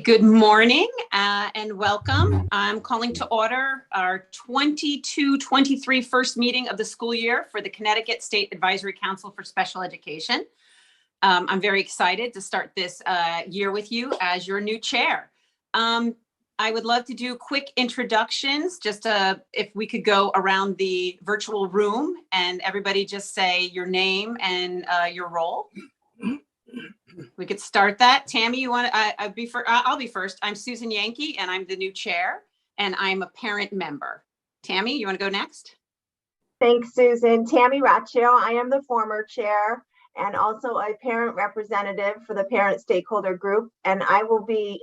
Good morning and welcome. I'm calling to order our 22-23 first meeting of the school year for the Connecticut State Advisory Council for Special Education. I'm very excited to start this year with you as your new chair. I would love to do quick introductions, just if we could go around the virtual room and everybody just say your name and your role. We could start that. Tammy, you want to? I'll be first. I'm Susan Yankee, and I'm the new chair, and I'm a parent member. Tammy, you want to go next? Thanks, Susan. Tammy Raccio. I am the former chair and also a parent representative for the parent stakeholder group. And I will be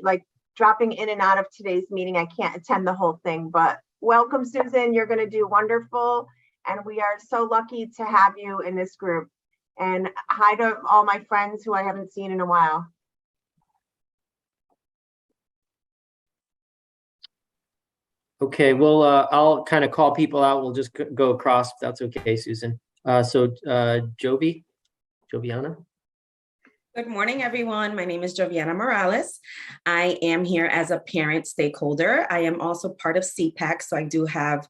dropping in and out of today's meeting. I can't attend the whole thing, but welcome, Susan. You're going to do wonderful, and we are so lucky to have you in this group. And hi to all my friends who I haven't seen in a while. Okay, well, I'll kind of call people out. We'll just go across, if that's okay, Susan. Joviana. Good morning, everyone. My name is Joviana Morales. I am here as a parent stakeholder. I am also part of CPAC, so I do have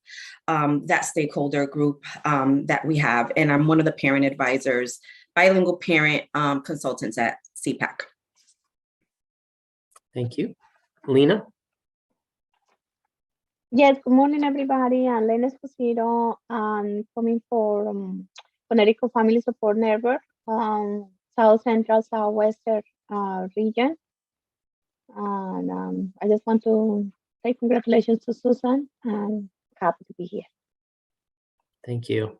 that stakeholder group that we have, and I'm one of the parent advisors, bilingual parent consultants at CPAC. Thank you. Lena? Yes, good morning, everybody. I'm Lena Esposito. I'm coming from Connecticut Family Support Network. South Central, Southwestern region. And I just want to say congratulations to Susan and happy to be here. Thank you.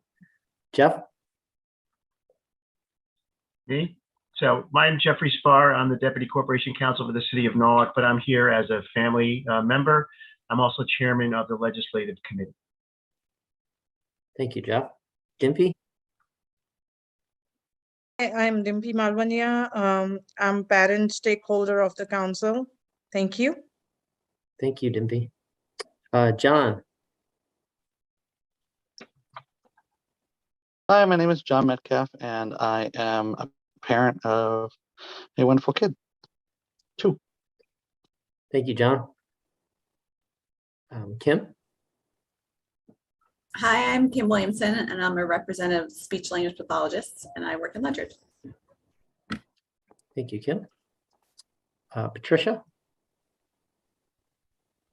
Jeff? Me? So I'm Jeffrey Spar. I'm the Deputy Corporation Counsel for the City of Norwalk, but I'm here as a family member. I'm also chairman of the Legislative Committee. Thank you, Jeff. Dimpy? I'm Dimpy Malvania. I'm parent stakeholder of the council. Thank you. Thank you, Dimpy. John? Hi, my name is John Metcalf, and I am a parent of a wonderful kid. 2. Thank you, John. Kim? Hi, I'm Kim Williamson, and I'm a representative of speech language pathologists, and I work in Ledyard. Thank you, Kim. Patricia?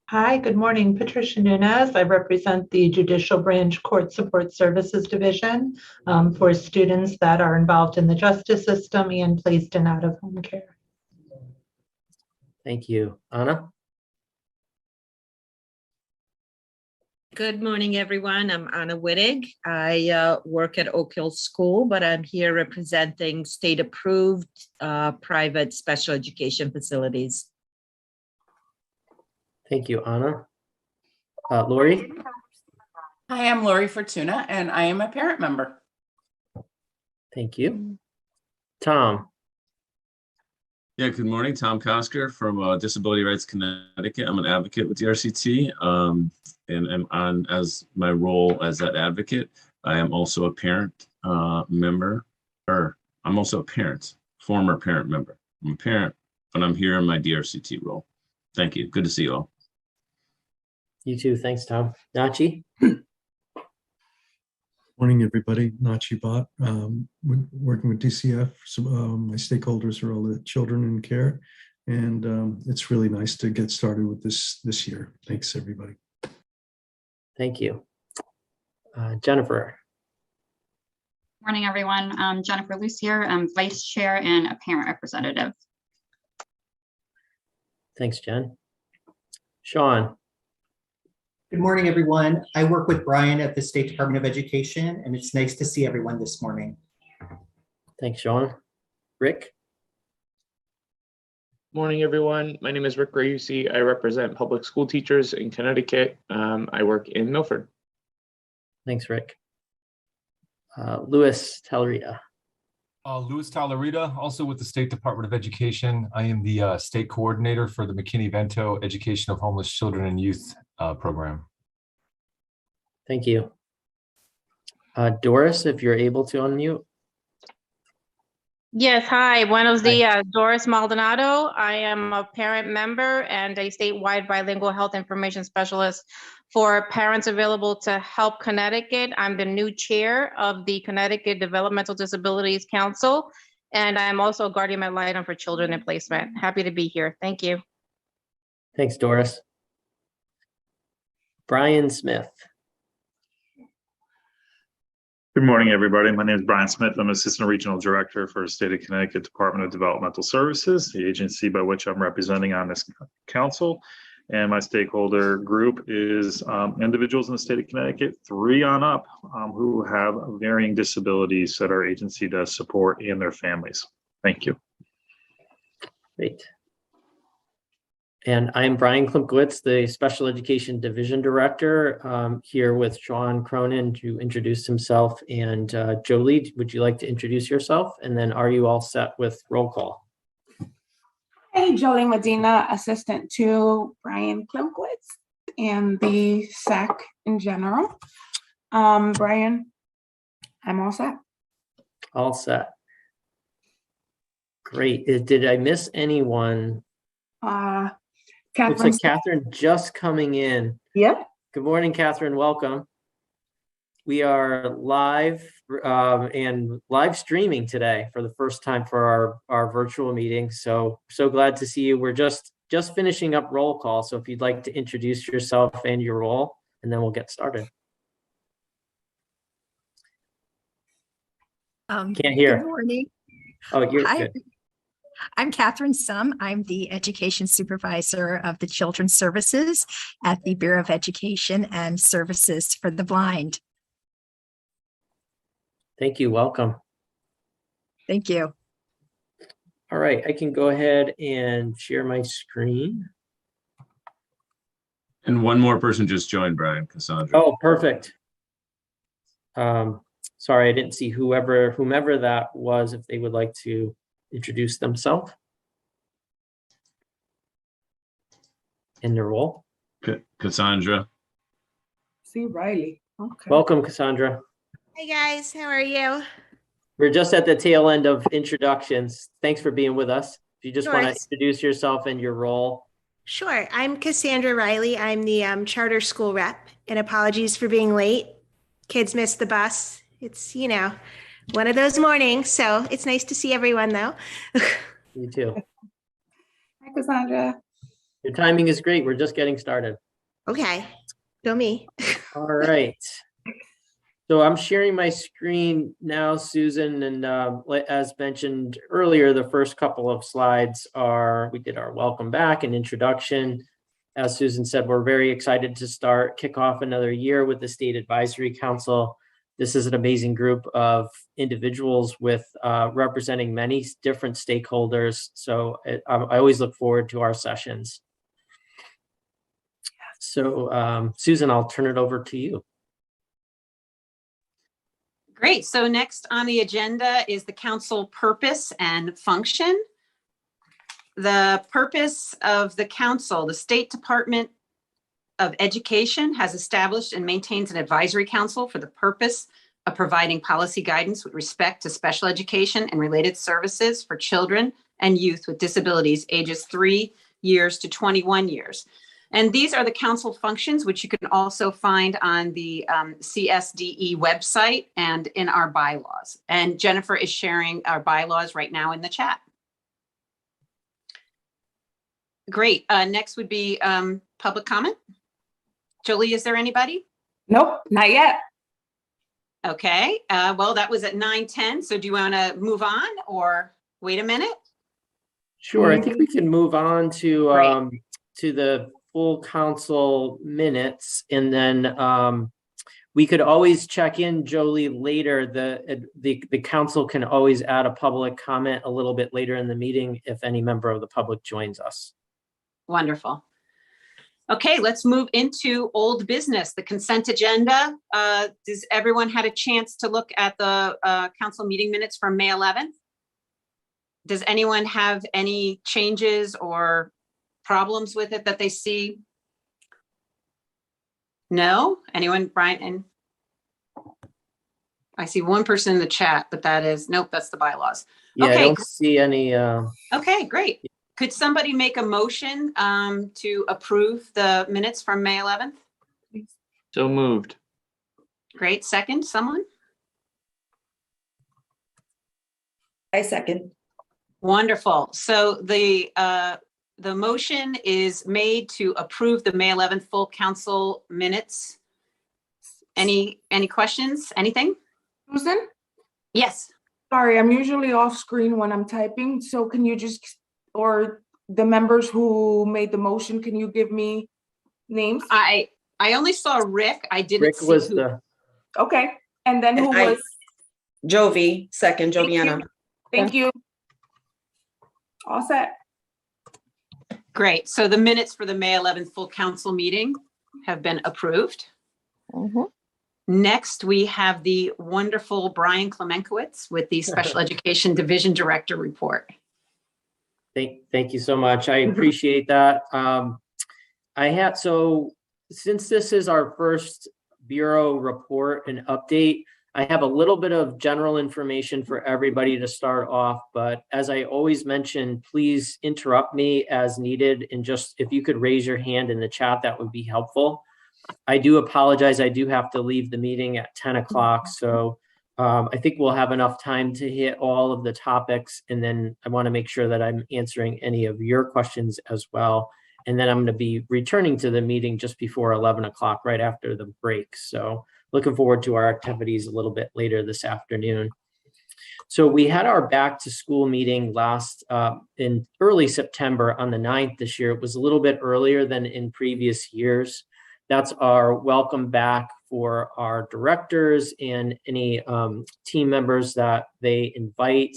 Hi, good morning. Patricia Nunez. I represent the Judicial Branch Court Support Services Division for students that are involved in the justice system and placed in out-of-home care. Thank you. Anna? Good morning, everyone. I'm Anna Wittig. I work at Oak Hill School, but I'm here representing state-approved private special education facilities. Thank you, Anna. Lori? Hi, I'm Lori Fortuna, and I am a parent member. Thank you. Tom? Yeah, good morning. Tom Kosker from Disability Rights Connecticut. I'm an advocate with the RCT, and I'm on as my role as that advocate. I am also a parent member, or I'm also a parent, former parent member. I'm a parent, but I'm here in my DRCT role. Thank you. Good to see you all. You too. Thanks, Tom. Nachi? Morning, everybody. Nachi Bhatt, working with DCF. So, my stakeholders are all the children in care, and it's really nice to get started with this year. Thanks, everybody. Thank you. Jennifer? Morning, everyone. I'm Jennifer Lucier. I'm vice chair and a parent representative. Thanks, Jen. Sean? Good morning, everyone. I work with Brian at the State Department of Education, and it's nice to see everyone this morning. Thanks, Sean. Rick? Morning, everyone. My name is Rick Rayusi. I represent public school teachers in Connecticut. I work in Milford. Thanks, Rick. Louis Tallerita. Louis Tallerita, also with the State Department of Education. I am the state coordinator for the McKinney-Vento Education of Homeless Children and Youth program. Thank you. Doris, if you're able to unmute. Yes, hi, buenos dias. Doris Maldonado. I am a parent member and a statewide bilingual health information specialist for Parents Available to Help Connecticut. I'm the new chair of the Connecticut Developmental Disabilities Council, and I'm also a guardian ad litem for children in placement. Happy to be here. Thank you. Thanks, Doris. Brian Smith. Good morning, everybody. My name is Brian Smith. I'm Assistant Regional Director for State of Connecticut Department of Developmental Services, the agency by which I'm representing on this council. And my stakeholder group is individuals in the state of Connecticut, 3 on up, who have varying disabilities that our agency does support and their families. Thank you. Great. And I'm Brian Clementowitz, the Special Education Division Director, here with Sean Cronin to introduce himself. And Jolie, would you like to introduce yourself? And then are you all set with roll call? Hey, Jolie Medina, assistant to Brian Clementowitz and the SAC in general. Brian, I'm all set. All set. Great. Did I miss anyone? Looks like Catherine just coming in. Yep. Good morning, Catherine. Welcome. We are live and live streaming today for the first time for our virtual meeting. So glad to see you. We're just finishing up roll call. So if you'd like to introduce yourself and your role, and then we'll get started. Can't hear. Good morning. Oh, you're Hi. good. I'm Catherine Sum. I'm the Education Supervisor of the Children's Services at the Bureau of Education and Services for the Blind. Thank you. Welcome. Thank you. All right, I can go ahead and share my screen. And one more person just joined, Brian, Cassandra. Oh, perfect. Sorry, I didn't see whomever that was, if they would like to introduce themselves in their role. Cassandra. See Riley. Okay. Welcome, Cassandra. Hey guys, how are you? We're just at the tail end of introductions. Thanks for being with us. If you just want to introduce yourself and your role. Sure. I'm Cassandra Riley. I'm the charter school rep, and apologies for being late. Kids missed the bus. It's, one of those mornings, so it's nice to see everyone though. You too. Hi, Cassandra. Your timing is great. We're just getting started. Okay, go me. All right. So I'm sharing my screen now, Susan, and as mentioned earlier, the first couple of slides we did our welcome back and introduction. As Susan said, we're very excited to kick off another year with the State Advisory Council. This is an amazing group of individuals with representing many different stakeholders. So I always look forward to our sessions. So Susan, I'll turn it over to you. Great. So next on the agenda is the council purpose and function. The purpose of the council, the State Department of Education has established and maintains an advisory council for the purpose of providing policy guidance with respect to special education and related services for children and youth with disabilities ages 3 years to 21 years. And these are the council functions, which you can also find on the CSDE website and in our bylaws. And Jennifer is sharing our bylaws right now in the chat. Great. Next would be public comment. Jolie, is there anybody? Nope, not yet. Okay. Well, that was at 9:10. So do you want to move on or wait a minute? Sure. I think we can move on to the full council minutes, and then we could always check in, Jolie, later. The council can always add a public comment a little bit later in the meeting if any member of the public joins us. Wonderful. Okay, let's move into old business, the consent agenda. Does everyone had a chance to look at the council meeting minutes from May 11th? Does anyone have any changes or problems with it that they see? No? Anyone, Brian? And I see one person in the chat, but that is, nope, that's the bylaws. Yeah, I Okay, don't see any. okay, great. Could somebody make a motion to approve the minutes from May 11th? So moved. Great. Second, someone? I second. Wonderful. So the motion is made to approve the May 11th full council minutes. Any questions? Anything? Susan? Yes. Sorry, I'm usually off screen when I'm typing. So can you just, or the members who made the motion, can you give me names? I only saw Rick. I didn't Rick see was who. the. Okay. And then who was? Jovi, second, Joviana. Thank you. All set. Great. So the minutes for the May 11th full council meeting have been approved. Next, we have the wonderful Brian Clementowitz with the Special Education Division Director report. Thank you so much. I appreciate that. So since this is our first Bureau report and update, I have a little bit of general information for everybody to start off, but as I always mention, please interrupt me as needed, and just if you could raise your hand in the chat, that would be helpful. I do apologize. I do have to leave the meeting at 10 o'clock, so I think we'll have enough time to hit all of the topics, and then I want to make sure that I'm answering any of your questions as well. And then I'm going to be returning to the meeting just before 11 o'clock, right after the break. So looking forward to our activities a little bit later this afternoon. So we had our back to school meeting last in early September on the 9th this year. It was a little bit earlier than in previous years. That's our welcome back for our directors and any team members that they invite.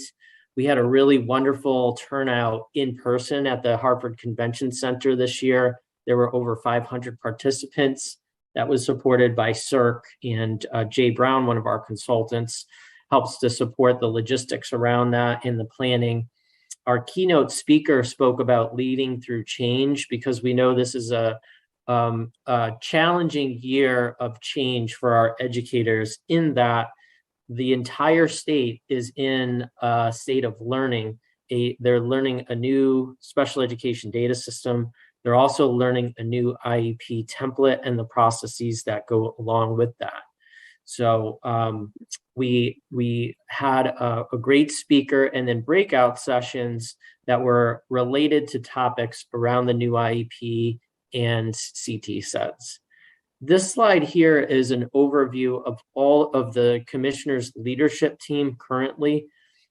We had a really wonderful turnout in person at the Hartford Convention Center this year. There were over 500 participants. That was supported by CERC, and Jay Brown, one of our consultants, helps to support the logistics around that and the planning. Our keynote speaker spoke about leading through change, because we know this is a challenging year of change for our educators, in that the entire state is in a state of learning. They're learning a new special education data system. They're also learning a new IEP template and the processes that go along with that. So we had a great speaker, and then breakout sessions that were related to topics around the new IEP and CT sets. This slide here is an overview of all of the commissioners' leadership team currently.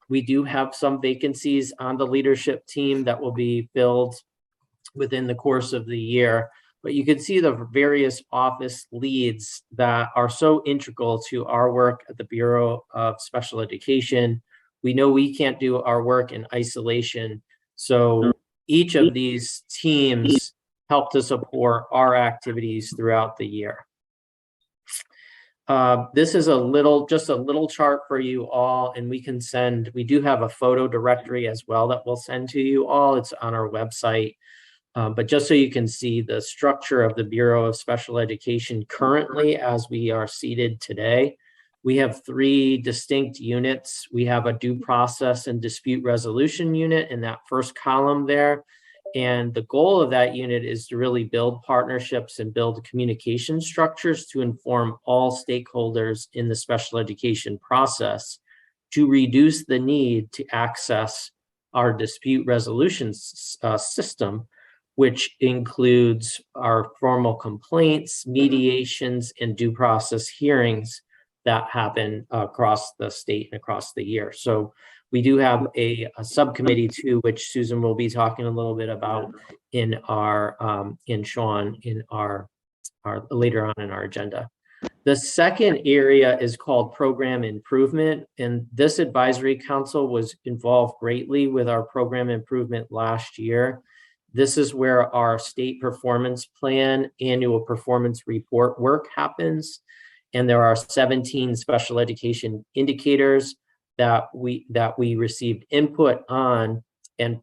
We do have some vacancies on the leadership team that will be filled within the course of the year, but you can see the various office leads that are so integral to our work at the Bureau of Special Education. We know we can't do our work in isolation, so each of these teams help to support our activities throughout the year. This is just a little chart for you all, and we do have a photo directory as well that we'll send to you all. It's on our website. But just so you can see the structure of the Bureau of Special Education currently as we are seated today, we have 3 distinct units. We have a due process and dispute resolution unit in that first column there. And the goal of that unit is to really build partnerships and build communication structures to inform all stakeholders in the special education process to reduce the need to access our dispute resolution system, which includes our formal complaints, mediations, and due process hearings that happen across the state and across the year. So we do have a subcommittee too, which Susan will be talking a little bit about in our later on in our agenda. The second area is called program improvement, and this advisory council was involved greatly with our program improvement last year. This is where our state performance plan annual performance report work happens. And there are 17 special education indicators that we received input on and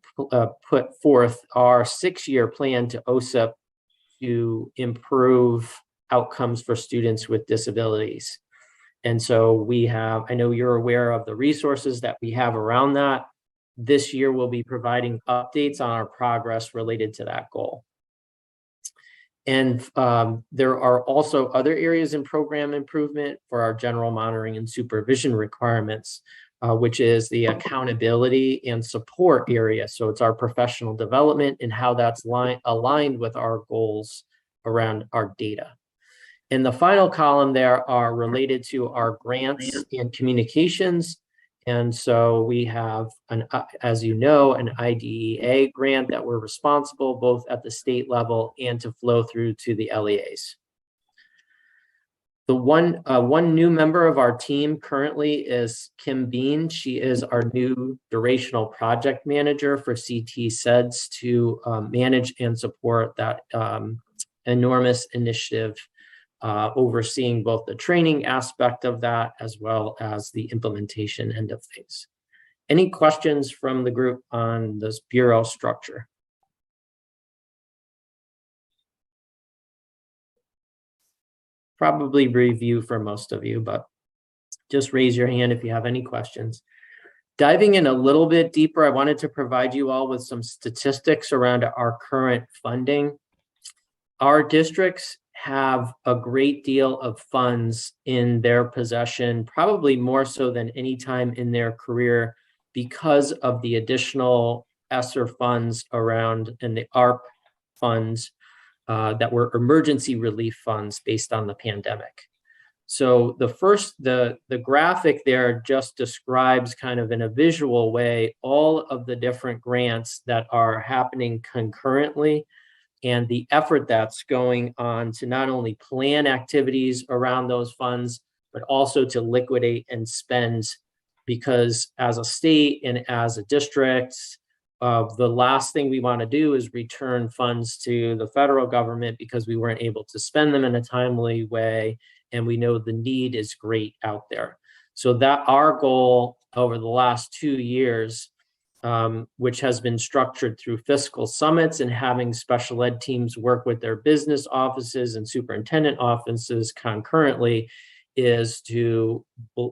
put forth our 6-year plan to OSIP to improve outcomes for students with disabilities. And so I know you're aware of the resources that we have around that. this year we'll be providing updates on our progress related to that goal. And there are also other areas in program improvement for our general monitoring and supervision requirements, which is the accountability and support area. So it's our professional development and how that's aligned with our goals around our data. And the final column there are related to our grants and communications. And so we have, as you know, an IDEA grant that we're responsible both at the state level and to flow through to the LEAs. The one new member of our team currently is Kim Bean. She is our new durational project manager for CT SEDS to manage and support that enormous initiative, overseeing both the training aspect of that as well as the implementation end of things. Any questions from the group on this bureau structure? Probably review for most of you, but just raise your hand if you have any questions. Diving in a little bit deeper, I wanted to provide you all with some statistics around our current funding. Our districts have a great deal of funds in their possession, probably more so than any time in their career, because of the additional ESSER funds around and the ARP funds that were emergency relief funds based on the pandemic. So the graphic there just describes kind of in a visual way all of the different grants that are happening concurrently and the effort that's going on to not only plan activities around those funds, but also to liquidate and spend, because as a state and as a district, the last thing we want to do is return funds to the federal government because we weren't able to spend them in a timely way, and we know the need is great out there. So that our goal over the last 2 years, which has been structured through fiscal summits and having special ed teams work with their business offices and superintendent offices concurrently, is to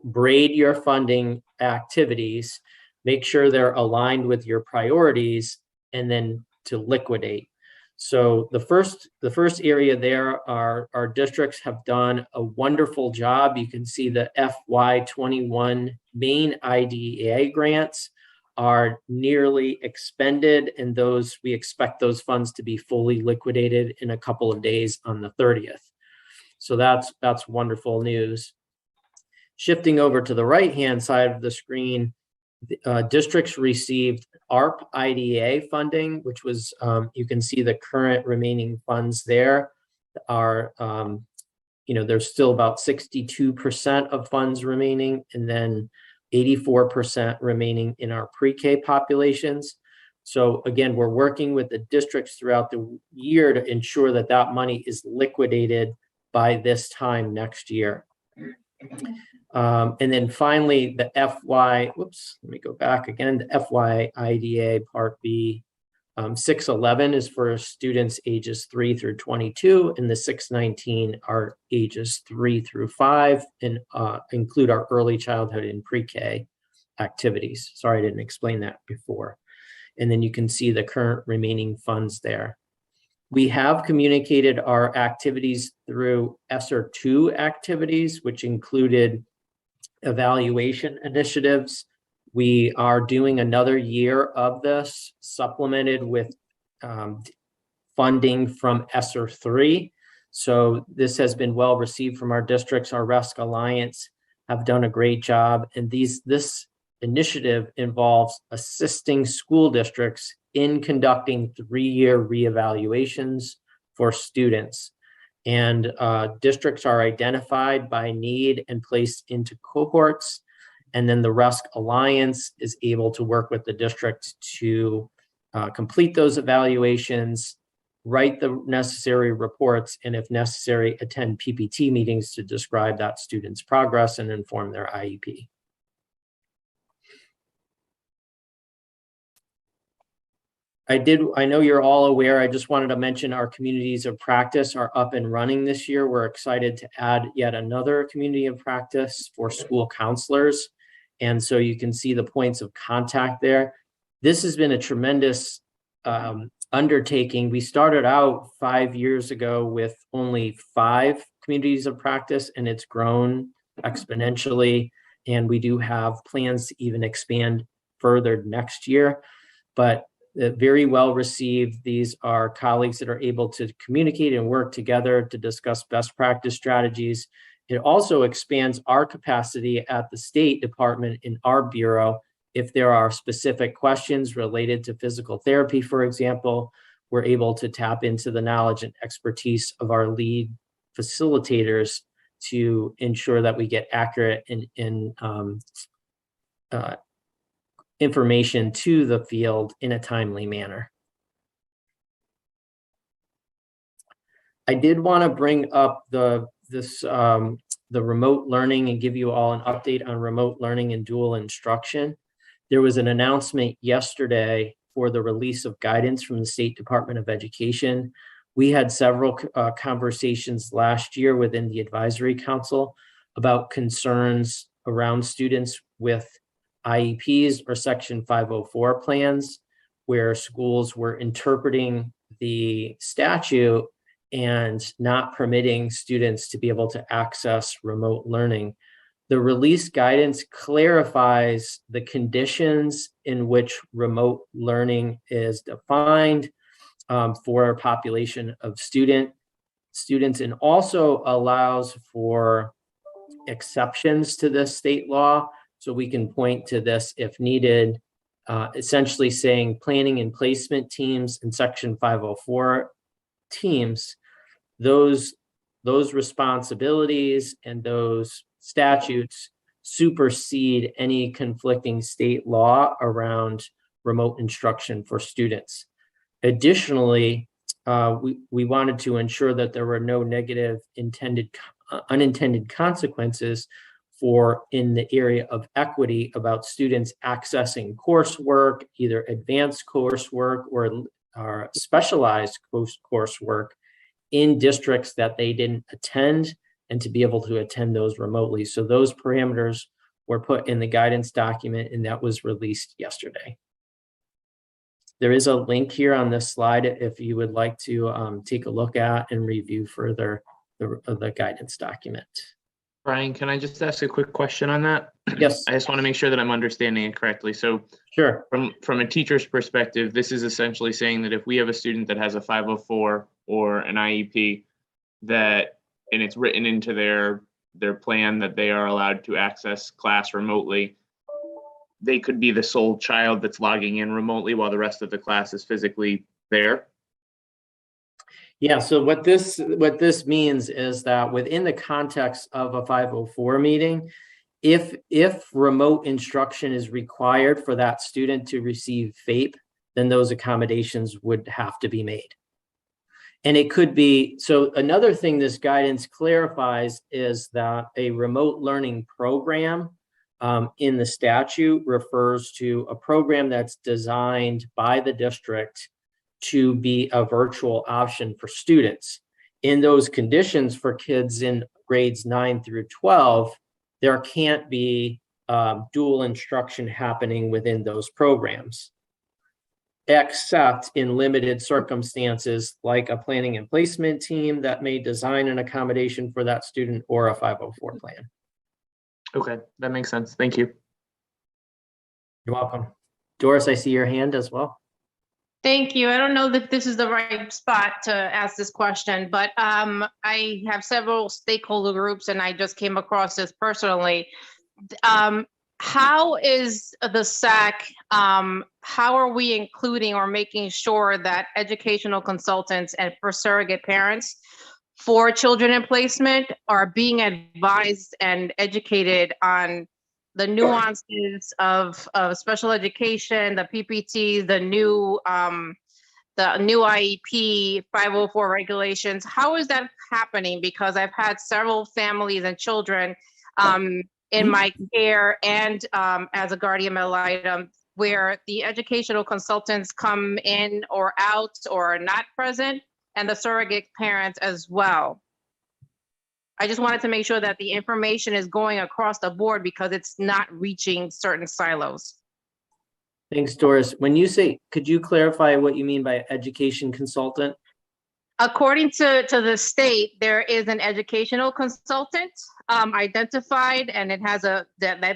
braid your funding activities, make sure they're aligned with your priorities, and then to liquidate. So the first area there are our districts have done a wonderful job. You can see the FY21 main IDEA grants are nearly expended, and we expect those funds to be fully liquidated in a couple of days on the 30th. So that's wonderful news. Shifting over to the right-hand side of the screen, districts received ARP IDEA funding, which was, you can see the current remaining funds there are, there's still about 62% of funds remaining, and then 84% remaining in our pre-K populations. So again, we're working with the districts throughout the year to ensure that that money is liquidated by this time next year. And then finally, the let me go back again, the FY IDA Part B, 611 is for students ages 3 through 22, and the 619 are ages 3 through 5 and include our early childhood and pre-K activities. Sorry, I didn't explain that before. And then you can see the current remaining funds there. We have communicated our activities through ESSER 2 activities, which included evaluation initiatives. We are doing another year of this, supplemented with funding from ESSER 3. So this has been well received from our districts. Our RESC Alliance have done a great job, and this initiative involves assisting school districts in conducting 3-year reevaluations for students. And districts are identified by need and placed into cohorts. And then the RESC Alliance is able to work with the district to complete those evaluations, write the necessary reports, and if necessary, attend PPT meetings to describe that student's progress and inform their IEP. I know you're all aware, I just wanted to mention our communities of practice are up and running this year. We're excited to add yet another community of practice for school counselors. And so you can see the points of contact there. This has been a tremendous undertaking. We started out 5 years ago with only 5 communities of practice, and it's grown exponentially. And we do have plans to even expand further next year, but very well received. These are colleagues that are able to communicate and work together to discuss best practice strategies. It also expands our capacity at the State Department in our bureau. If there are specific questions related to physical therapy, for example, we're able to tap into the knowledge and expertise of our lead facilitators to ensure that we get accurate information to the field in a timely manner. I did want to bring up the remote learning and give you all an update on remote learning and dual instruction. There was an announcement yesterday for the release of guidance from the State Department of Education. We had several conversations last year within the Advisory Council about concerns around students with IEPs or Section 504 plans, where schools were interpreting the statute and not permitting students to be able to access remote learning. The release guidance clarifies the conditions in which remote learning is defined for a population of students, and also allows for exceptions to this state law. So we can point to this if needed, essentially saying planning and placement teams and Section 504 teams, those responsibilities and those statutes supersede any conflicting state law around remote instruction for students. Additionally, we wanted to ensure that there were no negative unintended consequences in the area of equity about students accessing coursework, either advanced coursework or specialized coursework in districts that they didn't attend, and to be able to attend those remotely. So those parameters were put in the guidance document, and that was released yesterday. There is a link here on this slide if you would like to take a look at and review further the guidance document. Brian, can I just ask a quick question on that? Yes. I just want to make sure that I'm understanding it correctly. So sure. From a teacher's perspective, this is essentially saying that if we have a student that has a 504 or an IEP and it's written into their plan that they are allowed to access class remotely, they could be the sole child that's logging in remotely while the rest of the class is physically there. Yeah, so what this means is that within the context of a 504 meeting, if remote instruction is required for that student to receive FAPE, then those accommodations would have to be made. And it could be, so another thing this guidance clarifies is that a remote learning program in the statute refers to a program that's designed by the district to be a virtual option for students. In those conditions for kids in grades 9 through 12, there can't be dual instruction happening within those programs, except in limited circumstances like a planning and placement team that may design an accommodation for that student or a 504 plan. Okay, that makes sense. Thank you. You're welcome. Doris, I see your hand as well. Thank you. I don't know that this is the right spot to ask this question, but I have several stakeholder groups and I just came across this personally. How is the SAC, how are we including or making sure that educational consultants and for surrogate parents for children in placement are being advised and educated on the nuances of special education, the PPT, the new IEP 504 regulations? How is that happening? Because I've had several families and children in my care and as a guardian ad litem where the educational consultants come in or out or are not present, and the surrogate parents as well. I just wanted to make sure that the information is going across the board because it's not reaching certain silos. Thanks, Doris. When you say, could you clarify what you mean by education consultant? According to the state, there is an educational consultant identified, and it has that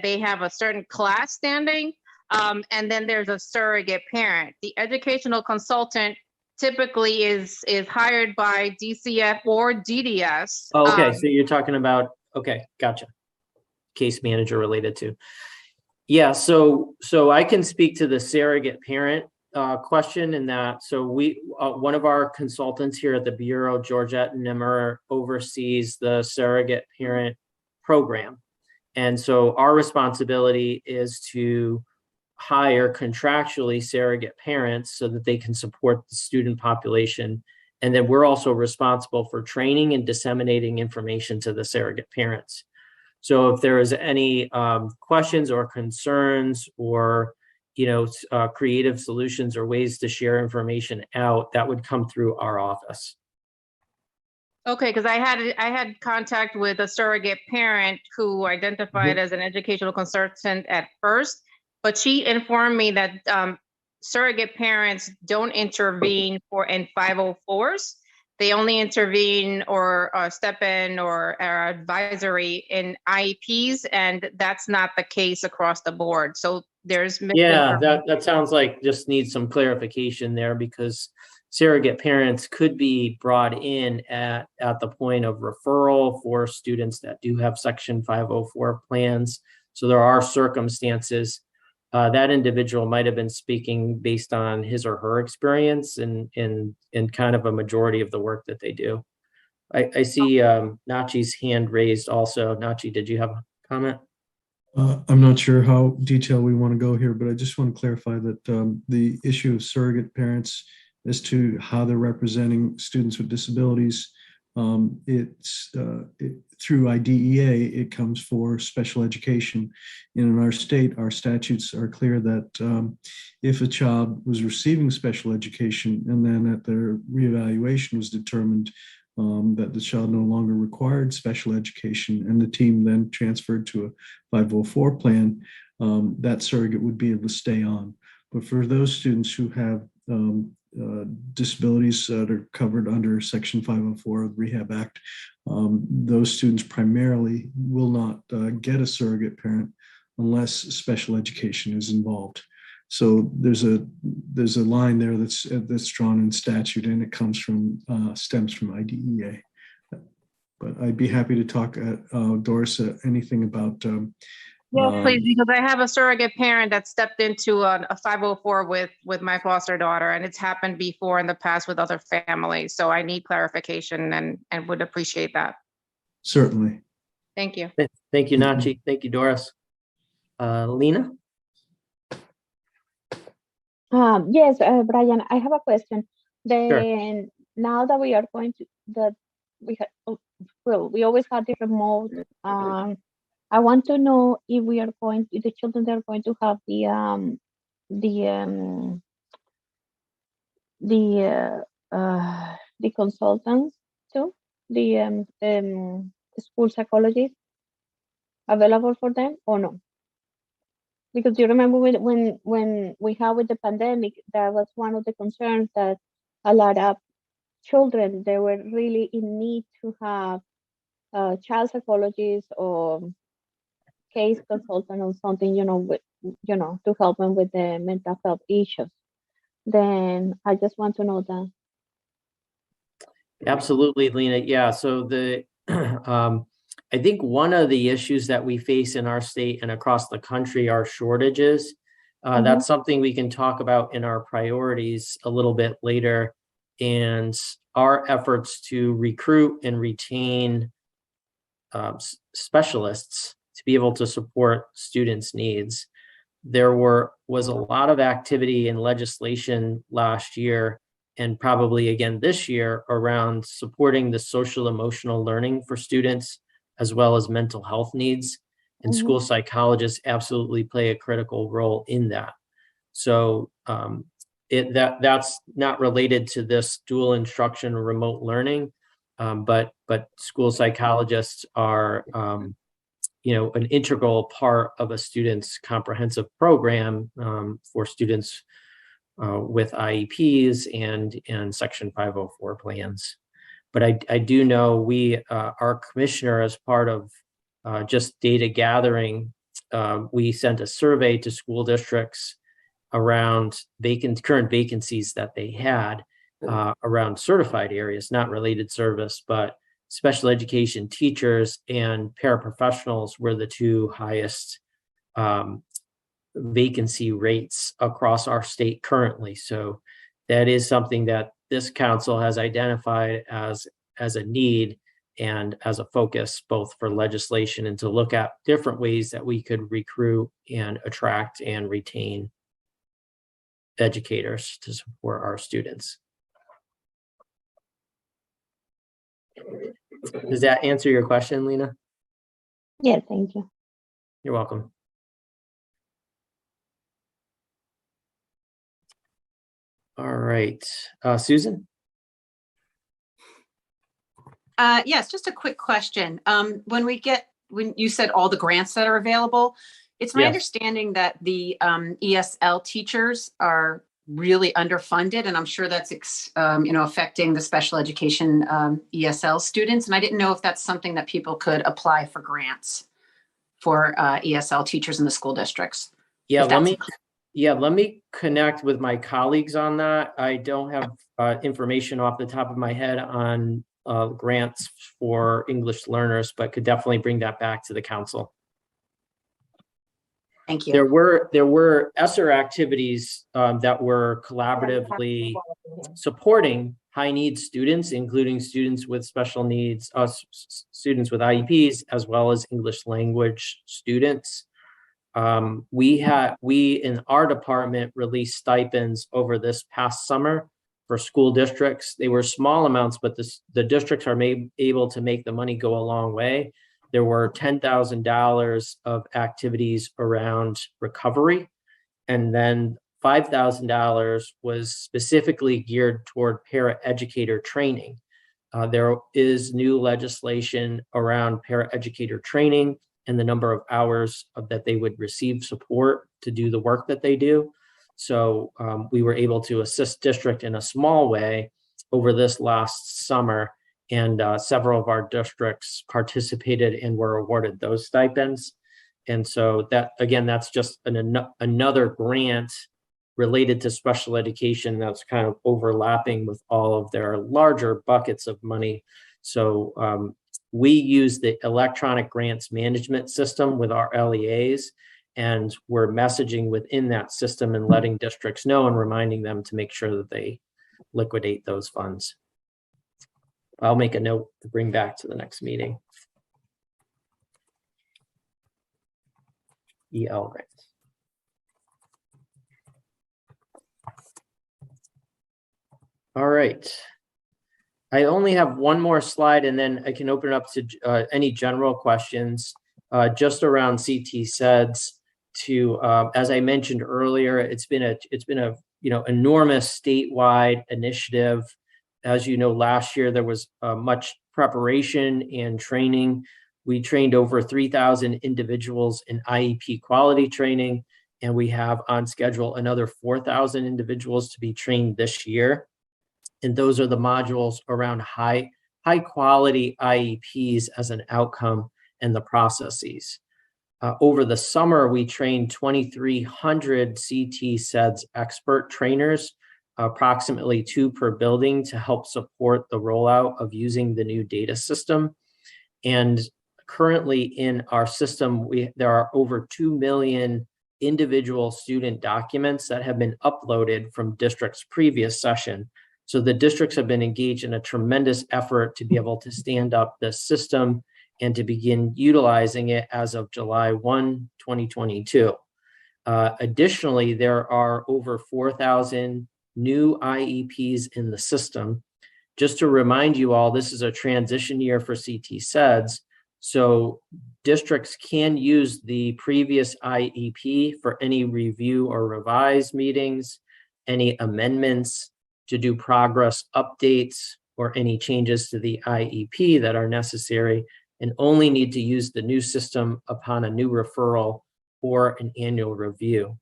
they have a certain class standing. And then there's a surrogate parent. The educational consultant typically is hired by DCF or DDS. Oh, okay, so you're talking about, okay, gotcha. Case manager related to. Yeah, so I can speak to the surrogate parent question in that. So we, one of our consultants here at the Bureau, Georgette Nimmer, oversees the surrogate parent program. And so our responsibility is to hire contractually surrogate parents so that they can support the student population. And then we're also responsible for training and disseminating information to the surrogate parents. So if there is any questions or concerns or, creative solutions or ways to share information out, that would come through our office. Okay, because I had contact with a surrogate parent who identified as an educational consultant at first, but she informed me that surrogate parents don't intervene in 504s. They only intervene or step in or are advisory in IEPs, and that's not the case across the board. So there's that sounds like just needs some clarification there, because surrogate parents could be brought in at the point of referral for students that do have Section 504 plans. So there are circumstances that individual might have been speaking based on his or her experience and kind of a majority of the work that they do. I see Nachi's hand raised also. Nachi, did you have a comment? I'm not sure how detailed we want to go here, but I just want to clarify that the issue of surrogate parents as to how they're representing students with disabilities, through IDEA, it comes for special education. And in our state, our statutes are clear that if a child was receiving special education and then at their reevaluation was determined that the child no longer required special education and the team then transferred to a 504 plan, that surrogate would be able to stay on. But for those students who have disabilities that are covered under Section 504 of the Rehab Act, those students primarily will not get a surrogate parent unless special education is involved. So there's a line there that's drawn in statute, and it comes from stems from IDEA. But I'd be happy to talk, Doris, anything about. Yes, please, because I have a surrogate parent that stepped into a 504 with my foster daughter, and it's happened before in the past with other families. So I need clarification and would appreciate that. Certainly. Thank you. Thank you, Nachi. Thank you, Doris. Lena? Yes, Brian, I have a question. Sure. Now that we are going to, we always had different modes. I want to know if the children are going to have the consultants too, the school psychologists available for them or no? Because you remember when we had with the pandemic, that was one of the concerns, that a lot of children, they were really in need to have child psychologists or case consultant or something, to help them with the mental health issues. Then I just want to know that. Absolutely, Lena. Yeah, so I think one of the issues that we face in our state and across the country are shortages. That's something we can talk about in our priorities a little bit later. And our efforts to recruit and retain specialists to be able to support students' needs. There was a lot of activity in legislation last year and probably again this year around supporting the social emotional learning for students as well as mental health needs. And school psychologists absolutely play a critical role in that. So that's not related to this dual instruction or remote learning, but school psychologists are an integral part of a student's comprehensive program for students with IEPs and Section 504 plans. But I do know our commissioner, as part of just data gathering, we sent a survey to school districts around current vacancies that they had around certified areas, not related service, but special education teachers and paraprofessionals were the two highest vacancy rates across our state currently. So that is something that this council has identified as a need and as a focus, both for legislation and to look at different ways that we could recruit and attract and retain educators to support our students. Does that answer your question, Lena? Yeah, thank you. You're welcome. All right, Susan? Yes, just a quick question. When you said all the grants that are available, it's my understanding that the ESL teachers are really underfunded, and I'm sure that's affecting the special education ESL students. And I didn't know if that's something that people could apply for grants for ESL teachers in the school districts. Yeah, let me connect with my colleagues on that. I don't have information off the top of my head on grants for English learners, but could definitely bring that back to the council. Thank you. There were ESSER activities that were collaboratively supporting high needs students, including students with special needs, students with IEPs, as well as English language students. We in our department released stipends over this past summer for school districts. They were small amounts, but the districts are able to make the money go a long way. There were $10,000 of activities around recovery, and then $5,000 was specifically geared toward paraeducator training. There is new legislation around paraeducator training and the number of hours that they would receive support to do the work that they do. So we were able to assist district in a small way over this last summer, and several of our districts participated and were awarded those stipends. And so that, again, that's just another grant related to special education that's kind of overlapping with all of their larger buckets of money. So we use the electronic grants management system with our LEAs, and we're messaging within that system and letting districts know and reminding them to make sure that they liquidate those funds. I'll make a note to bring back to the next meeting. EL grants. All right. I only have one more slide, and then I can open it up to any general questions just around CT SEDS. As I mentioned earlier, it's been a enormous statewide initiative. As you know, last year there was much preparation and training. We trained over 3,000 individuals in IEP quality training, and we have on schedule another 4,000 individuals to be trained this year. And those are the modules around high quality IEPs as an outcome and the processes. Over the summer, we trained 2,300 CT SEDS expert trainers, approximately 2 per building, to help support the rollout of using the new data system. And currently in our system, there are over 2 million individual student documents that have been uploaded from district's previous session. So the districts have been engaged in a tremendous effort to be able to stand up this system and to begin utilizing it as of July 1, 2022. Additionally, there are over 4,000 new IEPs in the system. Just to remind you all, this is a transition year for CT SEDS. So districts can use the previous IEP for any review or revise meetings, any amendments, to do progress updates, or any changes to the IEP that are necessary. and only need to use the new system upon a new referral or an annual review.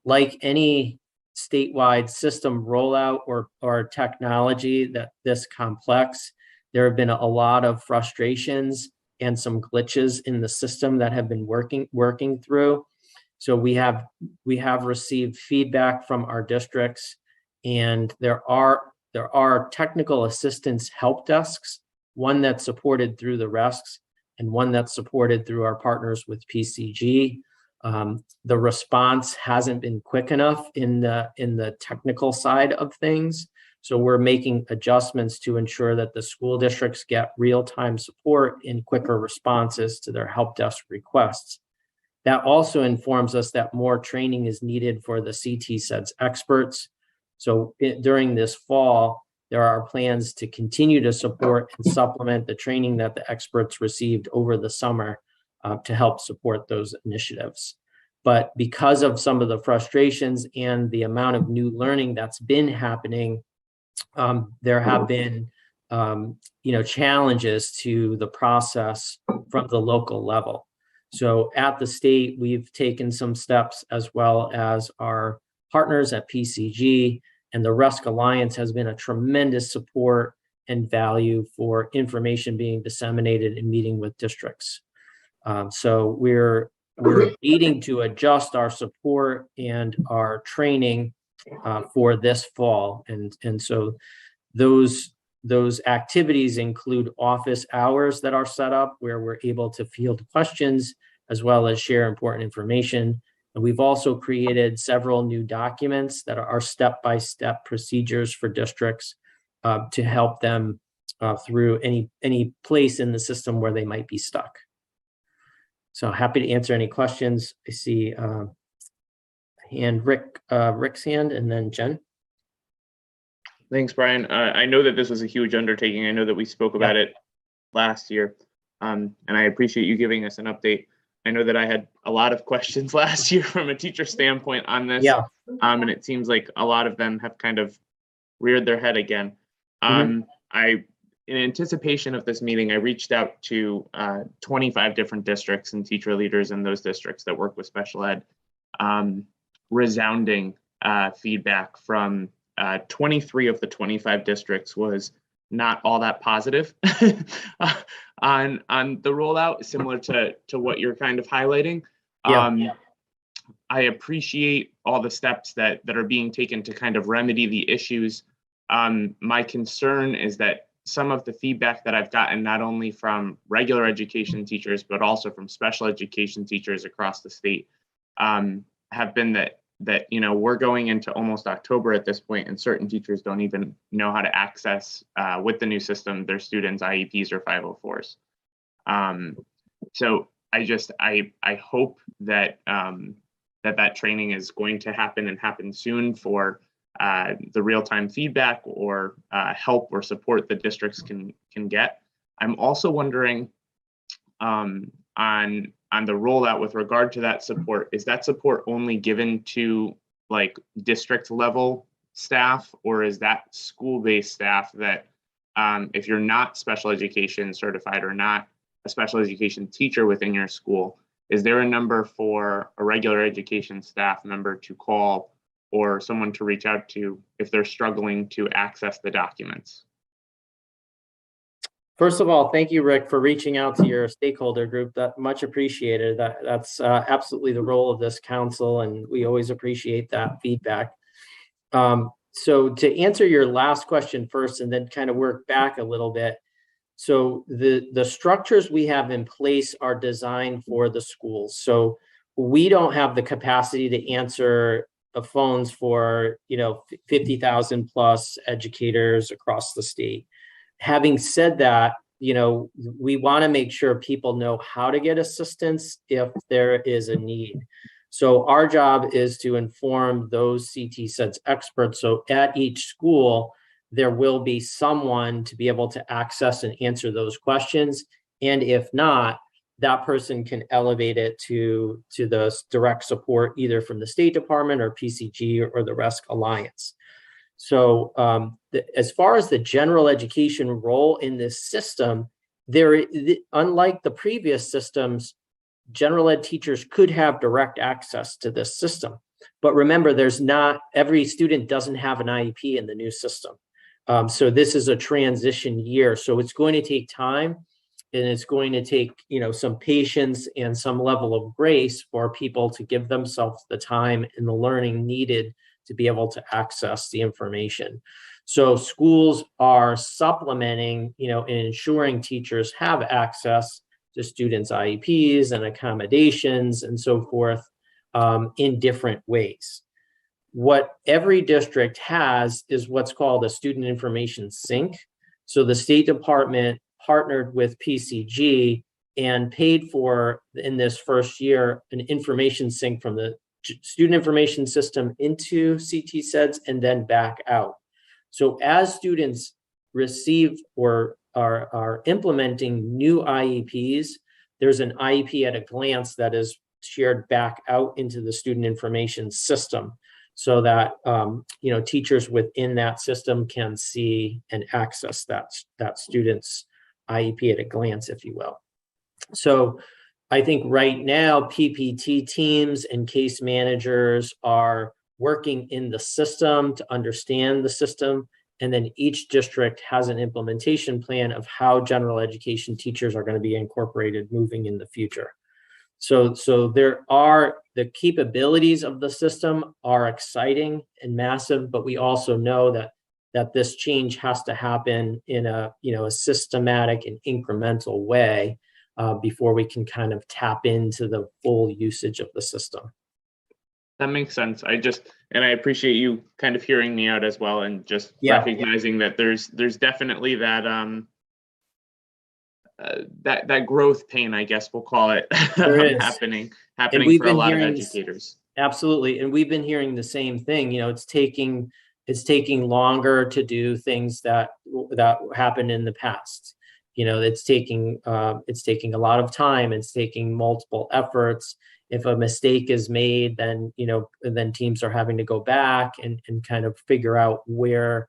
Like any statewide system rollout or technology that this complex, there have been a lot of frustrations and some glitches in the system that have been working through. So we have received feedback from our districts, and there are technical assistance help desks, one that's supported through the RESCs and one that's supported through our partners with PCG. The response hasn't been quick enough in the technical side of things. So we're making adjustments to ensure that the school districts get real-time support and quicker responses to their help desk requests. That also informs us that more training is needed for the CT SEDS experts. So during this fall, there are plans to continue to support and supplement the training that the experts received over the summer to help support those initiatives. But because of some of the frustrations and the amount of new learning that's been happening, there have been challenges to the process from the local level. So at the state, we've taken some steps, as well as our partners at PCG, and the RESC Alliance has been a tremendous support and value for information being disseminated and meeting with districts. So we're needing to adjust our support and our training for this fall. And so those activities include office hours that are set up where we're able to field questions as well as share important information. And we've also created several new documents that are step-by-step procedures for districts to help them through any place in the system where they might be stuck. So happy to answer any questions. I see Rick's hand, and then Jen. Thanks, Brian. I know that this was a huge undertaking. I know that we spoke about it last year, and I appreciate you giving us an update. I know that I had a lot of questions last year from a teacher standpoint on this, and it seems like a lot of them have kind of reared their head again. In anticipation of this meeting, I reached out to 25 different districts and teacher leaders in those districts that work with special ed. Resounding feedback from 23 of the 25 districts was not all that positive on the rollout, similar to what you're kind of highlighting. I appreciate all the steps that are being taken to kind of remedy the issues. My concern is that some of the feedback that I've gotten, not only from regular education teachers, but also from special education teachers across the state, have been that we're going into almost October at this point, and certain teachers don't even know how to access with the new system their students' IEPs or 504s. So I hope that that training is going to happen and happen soon for the real-time feedback or help or support the districts can get. I'm also wondering on the rollout with regard to that support, is that support only given to like district level staff, or is that school-based staff that if you're not special education certified or not a special education teacher within your school, is there a number for a regular education staff member to call or someone to reach out to if they're struggling to access the documents? First of all, thank you, Rick, for reaching out to your stakeholder group. That much appreciated. That's absolutely the role of this council, and we always appreciate that feedback. So to answer your last question first, and then kind of work back a little bit. So the structures we have in place are designed for the schools. So we don't have the capacity to answer the phones for 50,000 plus educators across the state. Having said that, we want to make sure people know how to get assistance if there is a need. So our job is to inform those CT SEDS experts. So at each school, there will be someone to be able to access and answer those questions. And if not, that person can elevate it to the direct support, either from the State Department or PCG or the RESC Alliance. So as far as the general education role in this system, unlike the previous systems, general ed teachers could have direct access to this system. But remember, every student doesn't have an IEP in the new system. So this is a transition year. So it's going to take time, and it's going to take, some patience and some level of grace for people to give themselves the time and the learning needed to be able to access the information. So schools are supplementing, and ensuring teachers have access to students' IEPs and accommodations and so forth in different ways. What every district has is what's called a student information sync. So the State Department partnered with PCG and paid for, in this first year, an information sync from the student information system into CT-SEDS and then back out. So as students receive or are implementing new IEPs, there's an IEP at a glance that is shared back out into the student information system, so that teachers within that system can see and access that student's IEP at a glance, if you will. So I think right now PPT teams and case managers are working in the system to understand the system, and then each district has an implementation plan of how general education teachers are going to be incorporated moving in the future. So the capabilities of the system are exciting and massive, but we also know that this change has to happen in a systematic and incremental way before we can kind of tap into the full usage of the system. That makes sense. I appreciate you kind of hearing me out as well, and just recognizing that there's definitely that that growth pain, I guess we'll call it, happening for a lot of educators. Absolutely, and we've been hearing the same thing. It's taking longer to do things that happened in the past. It's taking a lot of time. It's taking multiple efforts. If a mistake is made, then then teams are having to go back and kind of figure out where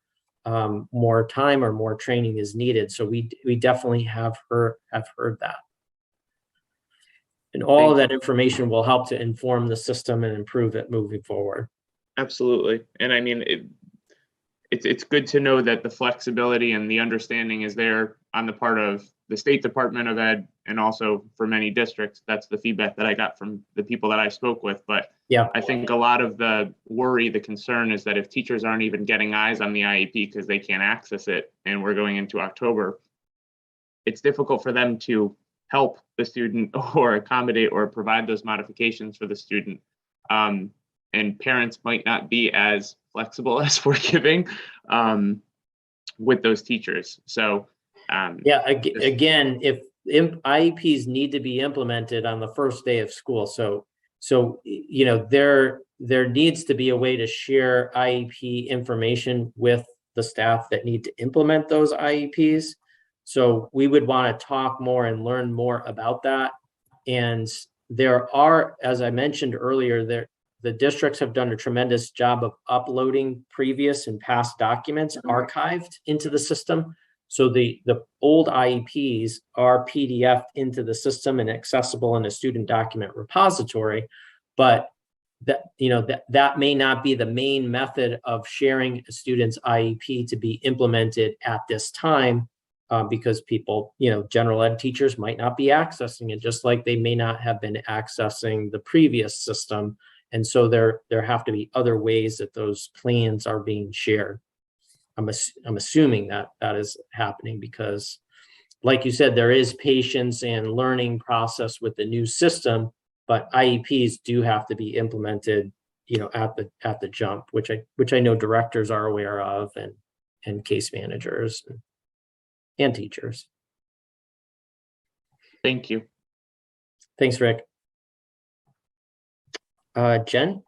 more time or more training is needed. So we definitely have heard that, and all of that information will help to inform the system and improve it moving forward. Absolutely, and I mean it's good to know that the flexibility and the understanding is there on the part of the State Department of Ed, and also for many districts. That's the feedback that I got from the people that I spoke with. But I think a lot of the worry, the concern is that if teachers aren't even getting eyes on the IEP because they can't access it, and we're going into October, it's difficult for them to help the student or accommodate or provide those modifications for the student. And parents might not be as flexible as forgiving with those teachers. So again, if IEPs need to be implemented on the first day of school, so there needs to be a way to share IEP information with the staff that need to implement those IEPs. So we would want to talk more and learn more about that. And there are, as I mentioned earlier, the districts have done a tremendous job of uploading previous and past documents archived into the system. So the old IEPs are PDF'd into the system and accessible in a student document repository, but that may not be the main method of sharing a student's IEP to be implemented at this time, because people, general ed teachers might not be accessing it, just like they may not have been accessing the previous system. And so there have to be other ways that those plans are being shared. I'm assuming that is happening because, like you said, there is patience and learning process with the new system, but IEPs do have to be implemented, at the jump, which I know directors are aware of, and case managers and teachers. Thank you. Thanks, Rick. Jen?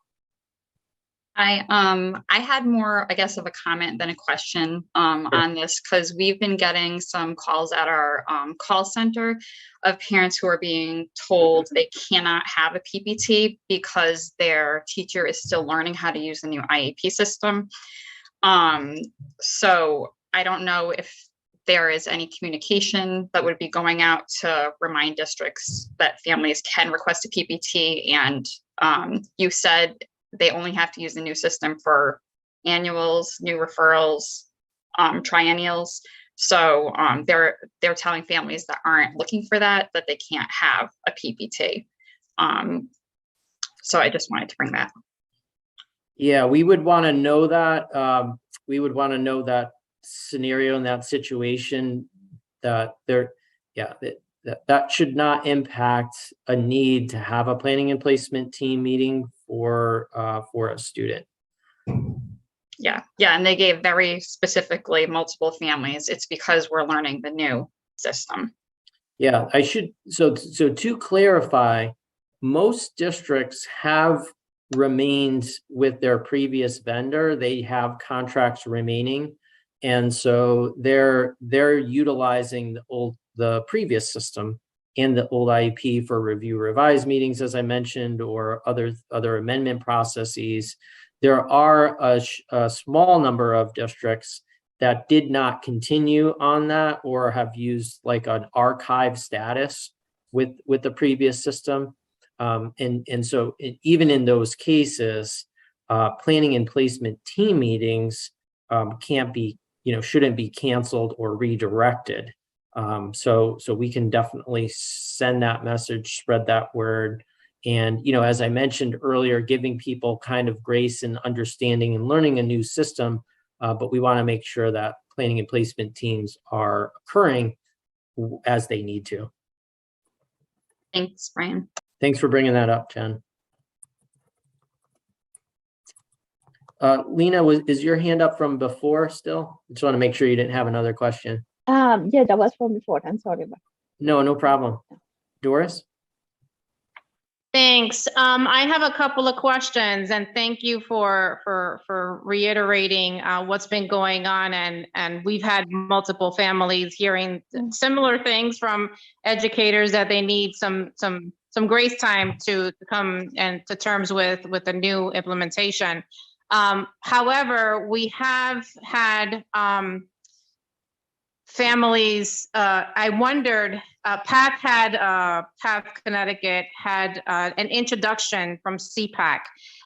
I had more, I guess, of a comment than a question on this, because we've been getting some calls at our call center of parents who are being told they cannot have a PPT because their teacher is still learning how to use the new IEP system. So I don't know if there is any communication that would be going out to remind districts that families can request a PPT. And you said they only have to use the new system for annuals, new referrals, triennials. So they're telling families that aren't looking for that they can't have a PPT. So I just wanted to bring that. Yeah, we would want to know that. We would want to know that scenario in that situation, that there, yeah, that should not impact a need to have a planning and placement team meeting for a student. Yeah, and they gave very specifically multiple families. It's because we're learning the new system. Yeah, so to clarify, most districts have remained with their previous vendor. They have contracts remaining. And so they're utilizing the previous system and the old IEP for review revise meetings, as I mentioned, or other amendment processes. There are a small number of districts that did not continue on that or have used like an archive status with the previous system. And so even in those cases, planning and placement team meetings can't be, shouldn't be canceled or redirected. So we can definitely send that message, spread that word. And, as I mentioned earlier, giving people kind of grace and understanding and learning a new system, but we want to make sure that planning and placement teams are occurring as they need to. Thanks, Brian. Thanks for bringing that up, Jen. Lena, is your hand up from before still? I just want to make sure you didn't have another question. Yeah, that was from before. I'm sorry. No problem. Doris? Thanks. I have a couple of questions, and thank you for reiterating what's been going on. And we've had multiple families hearing similar things from educators that they need some grace time to come and to terms with the new implementation. However, we have had families. I wondered. Path Connecticut had an introduction from CPAC,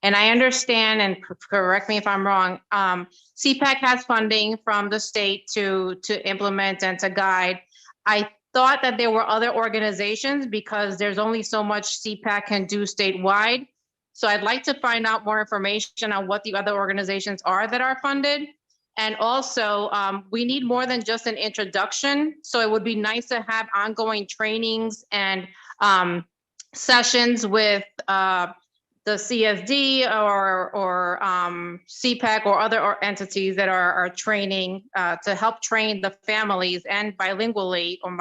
and I understand, and correct me if I'm wrong, CPAC has funding from the state to implement and to guide. I thought that there were other organizations because there's only so much CPAC can do statewide. So I'd like to find out more information on what the other organizations are that are funded. And also, we need more than just an introduction. So it would be nice to have ongoing trainings and sessions with the CSD or CPAC or other entities that are training to help train the families and bilingually or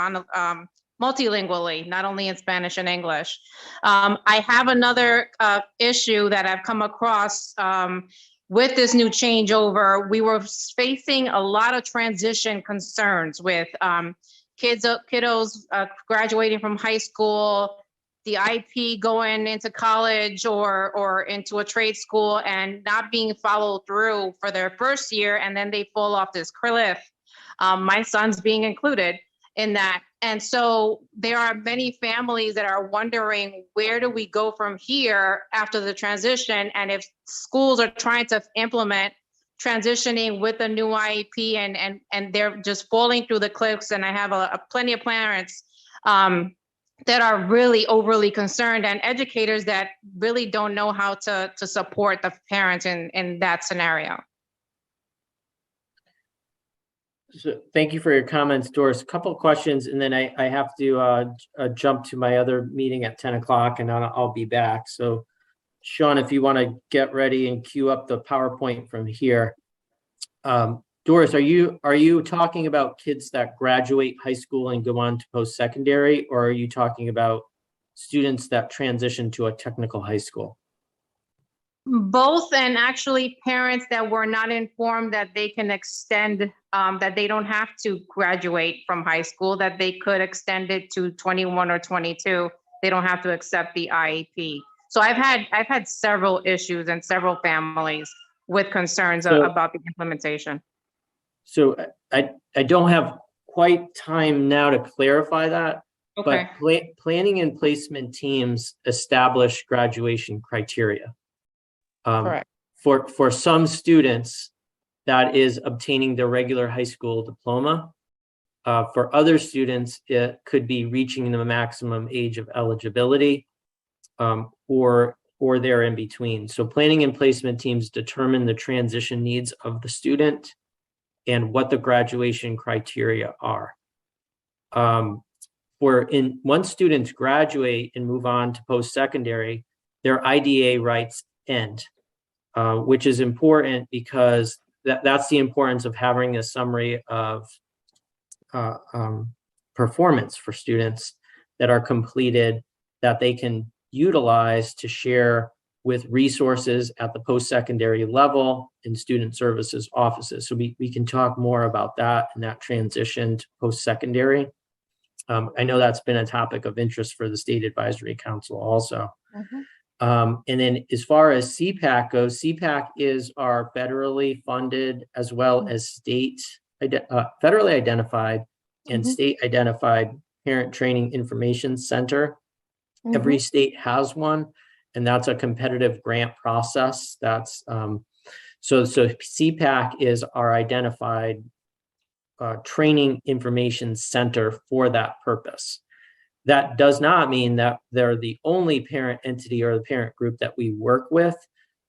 multilingually, not only in Spanish and English. I have another issue that I've come across with this new changeover. We were facing a lot of transition concerns with kiddos graduating from high school, the IP going into college or into a trade school and not being followed through for their first year, and then they fall off this cliff. My son's being included in that. And so there are many families that are wondering, where do we go from here after the transition? And if schools are trying to implement transitioning with a new IEP and they're just falling through the cliffs, and I have plenty of parents that are really overly concerned, and educators that really don't know how to support the parents in that scenario. So thank you for your comments, Doris. A couple of questions, and then I have to jump to my other meeting at 10 o'clock, and I'll be back. So Sean, if you want to get ready and queue up the PowerPoint from here. Doris, are you talking about kids that graduate high school and go on to post-secondary, or are you talking about students that transition to a technical high school? Both, and actually parents that were not informed that they can extend, that they don't have to graduate from high school, that they could extend it to 21 or 22. They don't have to accept the IEP. So I've had several issues and several families with concerns about the implementation. So I don't have quite time now to clarify that. Okay. But planning and placement teams establish graduation criteria. Correct. For some students, that is obtaining their regular high school diploma. For other students, it could be reaching the maximum age of eligibility, or they're in between. So planning and placement teams determine the transition needs of the student and what the graduation criteria are. Once students graduate and move on to post-secondary, their IDA rights end, which is important because that's the importance of having a summary of performance for students that are completed that they can utilize to share with resources at the post-secondary level in student services offices. So we can talk more about that and that transition to post-secondary. I know that's been a topic of interest for the State Advisory Council also. And then as far as CPAC goes, CPAC is our federally funded as well as state federally identified and state identified parent training information center. Every state has one, and that's a competitive grant process. That's so CPAC is our identified training information center for that purpose. That does not mean that they're the only parent entity or the parent group that we work with.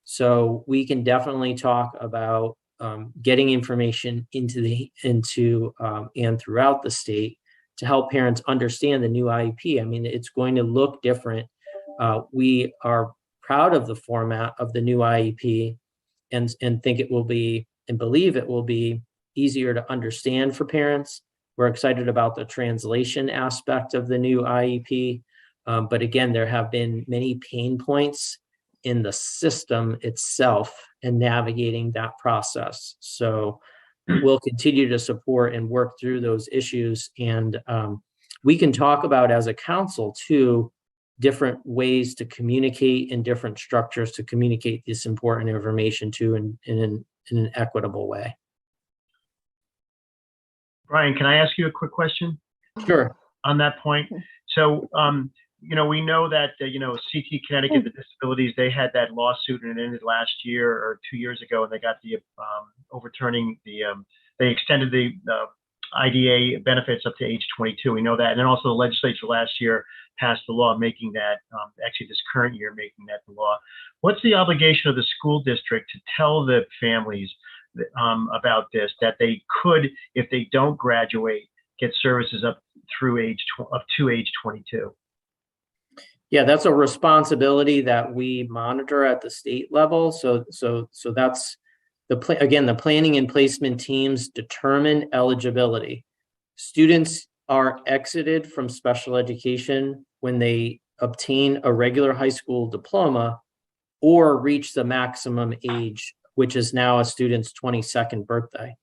So we can definitely talk about getting information into and throughout the state to help parents understand the new IEP. I mean, it's going to look different. We are proud of the format of the new IEP and think it will be and believe it will be easier to understand for parents. We're excited about the translation aspect of the new IEP. But again, there have been many pain points in the system itself and navigating that process. So we'll continue to support and work through those issues. And we can talk about as a council too, different ways to communicate and different structures to communicate this important information to in an equitable way. Brian, can I ask you a quick question? Sure. On that point. So, we know that, CT Connecticut, the disabilities, they had that lawsuit and it ended last year or 2 years ago, and they got the overturning they extended the IDA benefits up to age 22. We know that. And then also the legislature last year passed the law making that, actually this current year making that the law. What's the obligation of the school district to tell the families about this, that they could, if they don't graduate, get services up to age 22? Yeah, that's a responsibility that we monitor at the state level. So that's the planning and placement teams determine eligibility. Students are exited from special education when they obtain a regular high school diploma or reach the maximum age, which is now a student's 22nd birthday.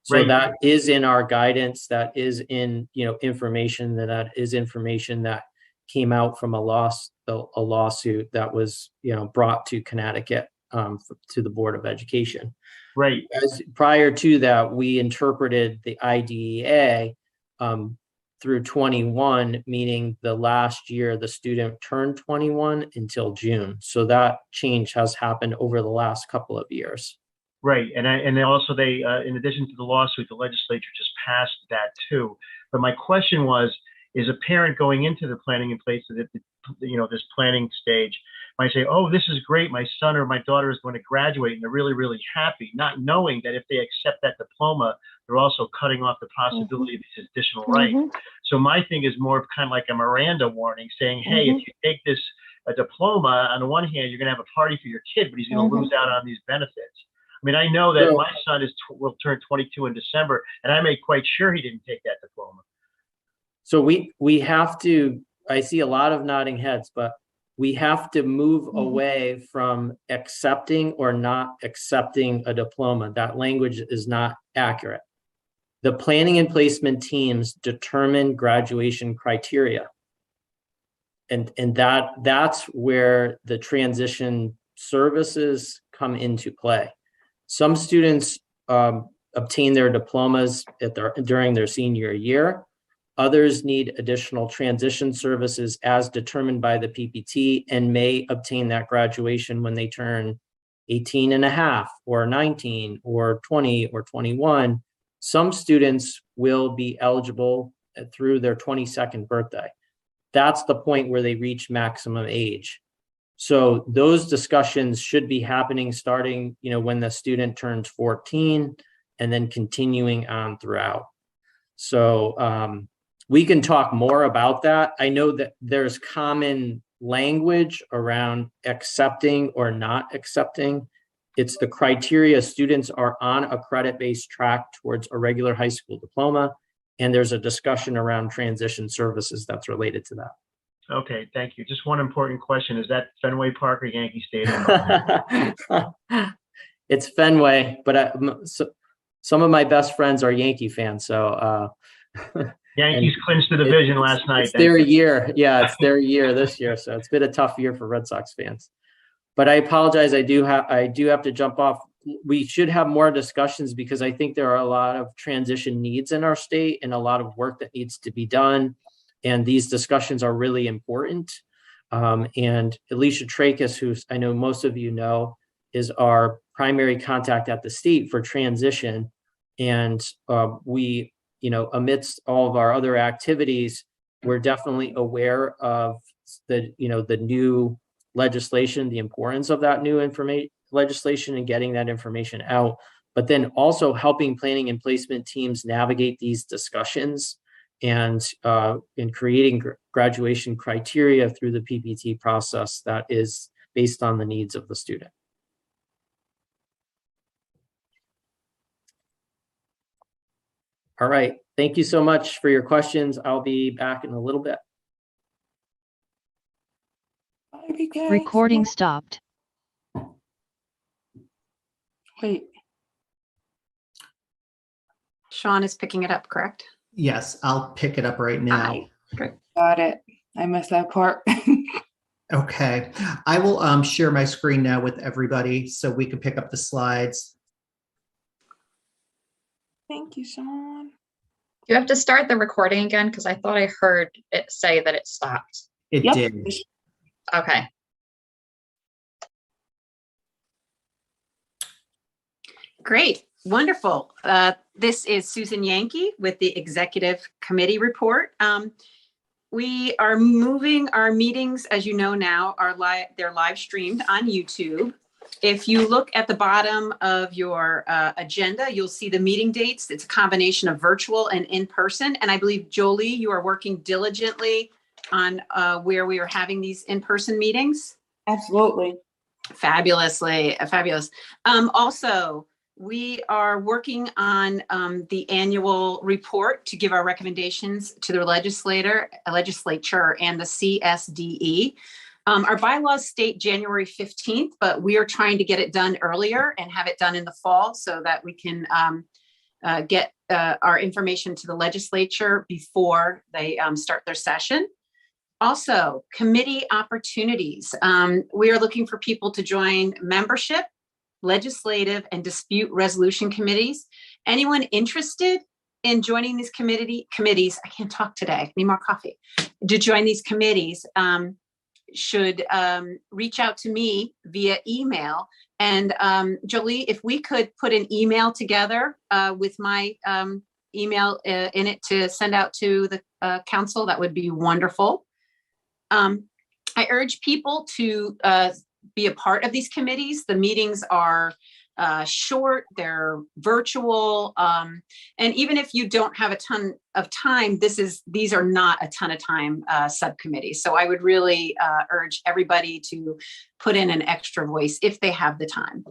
So that is in our guidance. That is in information that is information that came out from a lawsuit that was brought to Connecticut to the Board of Education. Right. Prior to that, we interpreted the IDEA through 21, meaning the last year the student turned 21 until June. So that change has happened over the last couple of years. Right, and then also they, in addition to the lawsuit, the legislature just passed that too. But my question was, is a parent going into the planning in place of this planning stage might say, "Oh, this is great. My son or my daughter is going to graduate," and they're really, really happy, not knowing that if they accept that diploma, they're also cutting off the possibility of these additional rights. So my thing is more of kind of like a Miranda warning, saying, "Hey, if you take this diploma, on the one hand, you're going to have a party for your kid, but he's going to lose out on these benefits." I mean, I know that my son will turn 22 in December, and I made quite sure he didn't take that diploma. So we have to, I see a lot of nodding heads, but we have to move away from accepting or not accepting a diploma. That language is not accurate. The planning and placement teams determine graduation criteria. And that's where the transition services come into play. Some students obtain their diplomas during their senior year. Others need additional transition services as determined by the PPT and may obtain that graduation when they turn 18 and a half or 19 or 20 or 21. Some students will be eligible through their 22nd birthday. That's the point where they reach maximum age. So those discussions should be happening starting, when the student turns 14 and then continuing on throughout. So we can talk more about that. I know that there's common language around accepting or not accepting. It's the criteria students are on a credit-based track towards a regular high school diploma, and there's a discussion around transition services that's related to that. Okay, thank you. Just one important question. Is that Fenway Park or Yankee Stadium? It's Fenway, but some of my best friends are Yankee fans, so Yankees clinched the division last night. It's their year. Yeah, it's their year this year. So it's been a tough year for Red Sox fans. But I apologize. I do have to jump off. We should have more discussions because I think there are a lot of transition needs in our state and a lot of work that needs to be done. And these discussions are really important. And Alicia Tracus, who I know most of you know, is our primary contact at the state for transition. And we, amidst all of our other activities, we're definitely aware of the new legislation, the importance of that new legislation and getting that information out, but then also helping planning and placement teams navigate these discussions and in creating graduation criteria through the PPT process that is based on the needs of the student. All right. Thank you so much for your questions. I'll be back in a little bit. Recording stopped. Wait. Sean is picking it up, correct? Yes, I'll pick it up right now. Great. Got it. I missed that part. Okay. I will share my screen now with everybody so we can pick up the slides. Thank you, Sean. You have to start the recording again because I thought I heard it say that it stopped. It did. Okay. Great. Wonderful. This is Susan Yankee with the Executive Committee report. We are moving our meetings, as you know now, they're live streamed on YouTube. If you look at the bottom of your agenda, you'll see the meeting dates. It's a combination of virtual and in-person. And I believe, Jolie, you are working diligently on where we are having these in-person meetings. Absolutely. Fabulously, fabulous. Also, we are working on the annual report to give our recommendations to the legislature and the CSDE. Our bylaws state January 15th, but we are trying to get it done earlier and have it done in the fall so that we can get our information to the legislature before they start their session. Also, committee opportunities. We are looking for people to join membership, legislative, and dispute resolution committees. Anyone interested in joining these committees, I can't talk today, I need more coffee, to join these committees, should reach out to me via email. And Jolie, if we could put an email together with my email in it to send out to the council, that would be wonderful. I urge people to be a part of these committees. The meetings are short, they're virtual, and even if you don't have a ton of time, these are not a ton of time subcommittees. So I would really urge everybody to put in an extra voice if they have the time.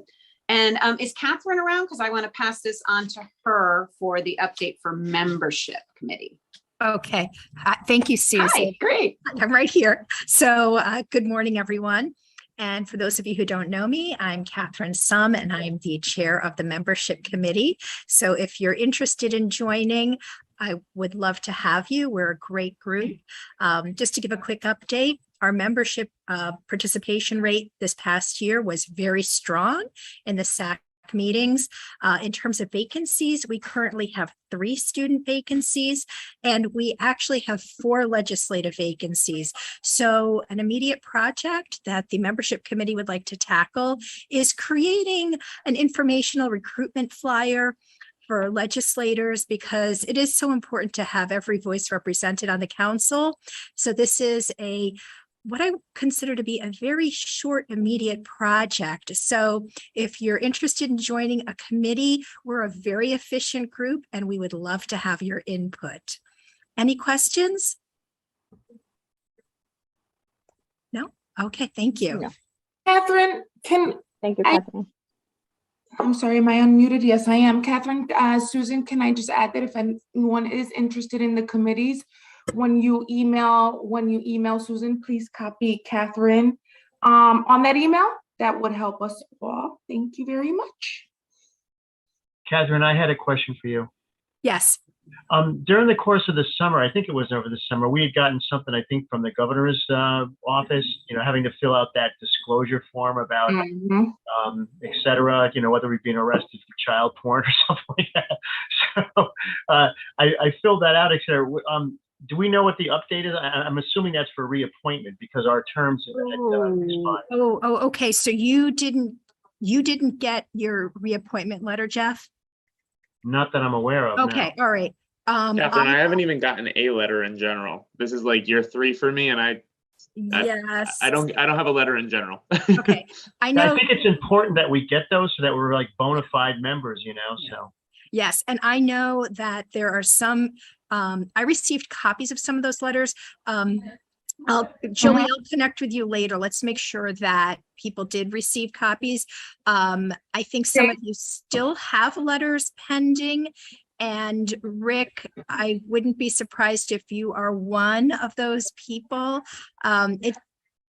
And is Catherine around? Because I want to pass this on to her for the update for membership committee. Okay. Thank you, Susan. Hi, great. I'm right here. So good morning, everyone. And for those of you who don't know me, I'm Catherine Sum, and I'm the chair of the membership committee. So if you're interested in joining, I would love to have you. We're a great group. Just to give a quick update, our membership participation rate this past year was very strong in the SAC meetings. In terms of vacancies, we currently have 3 student vacancies, and we actually have 4 legislative vacancies. So an immediate project that the membership committee would like to tackle is creating an informational recruitment flyer for legislators, because it is so important to have every voice represented on the council. So this is what I consider to be a very short, immediate project. So if you're interested in joining a committee, we're a very efficient group and we would love to have your input. Any questions? No? Okay, thank you. No. Catherine, Thank you, Catherine. I'm sorry, am I unmuted? Yes, I am. Catherine, Susan, can I just add that if anyone is interested in the committees, when you email Susan, please copy Catherine on that email. That would help us all. Thank you very much. Catherine, I had a question for you. Yes. During the course of the summer, I think it was over the summer, we had gotten something, I think, from the governor's office, having to fill out that disclosure form about, et cetera, whether we've been arrested for child porn or something like that. So I filled that out, et cetera. Do we know what the update is? I'm assuming that's for reappointment because our terms had expired. Okay. So you didn't get your reappointment letter, Jeff? Not that I'm aware of. Okay. No. All right. Catherine, I haven't even gotten a letter in general. This is like year 3 for me, and I don't have a letter in general. Okay. I know. I think it's important that we get those so that we're like bona fide members, so. Yes. And I know that there are some, I received copies of some of those letters. Joey, I'll connect with you later. Let's make sure that people did receive copies. I think some of you still have letters pending. And Rick, I wouldn't be surprised if you are one of those people. It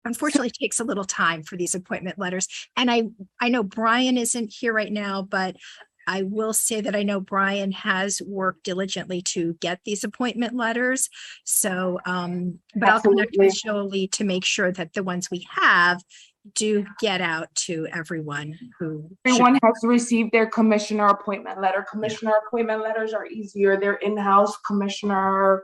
unfortunately takes a little time for these appointment letters. And I know Brian isn't here right now, but I will say that I know Brian has worked diligently to get these appointment letters. So, but I'll connect with Jolie to make sure that the ones we have do get out to everyone who. Everyone has received their commissioner appointment letter. Commissioner appointment letters are easier. They're in-house. Commissioner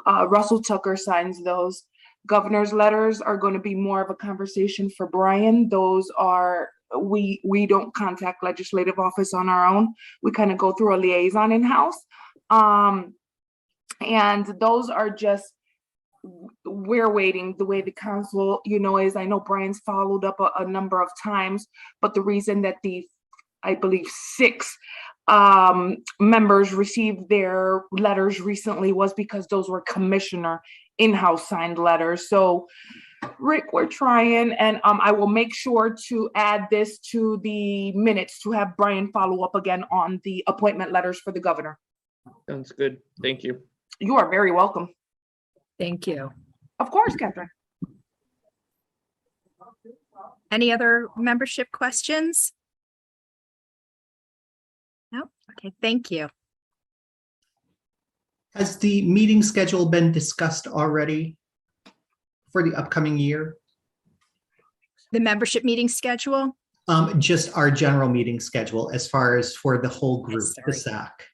Russell Tucker signs those. Governor's letters are going to be more of a conversation for Brian. Those are, we don't contact legislative office on our own. We kind of go through a liaison in-house. And those are just, we're waiting. The way the council, is, I know Brian's followed up a number of times, but the reason that I believe 6 members received their letters recently was because those were commissioner in-house signed letters. So Rick, we're trying, and I will make sure to add this to the minutes to have Brian follow up again on the appointment letters for the governor. Sounds good. Thank you. You are very welcome. Thank you. Of course, Catherine. Any other membership questions? No? Okay, thank you. Has the meeting schedule been discussed already for the upcoming year? The membership meeting schedule? Just our general meeting schedule as far as for the whole group, the SAC.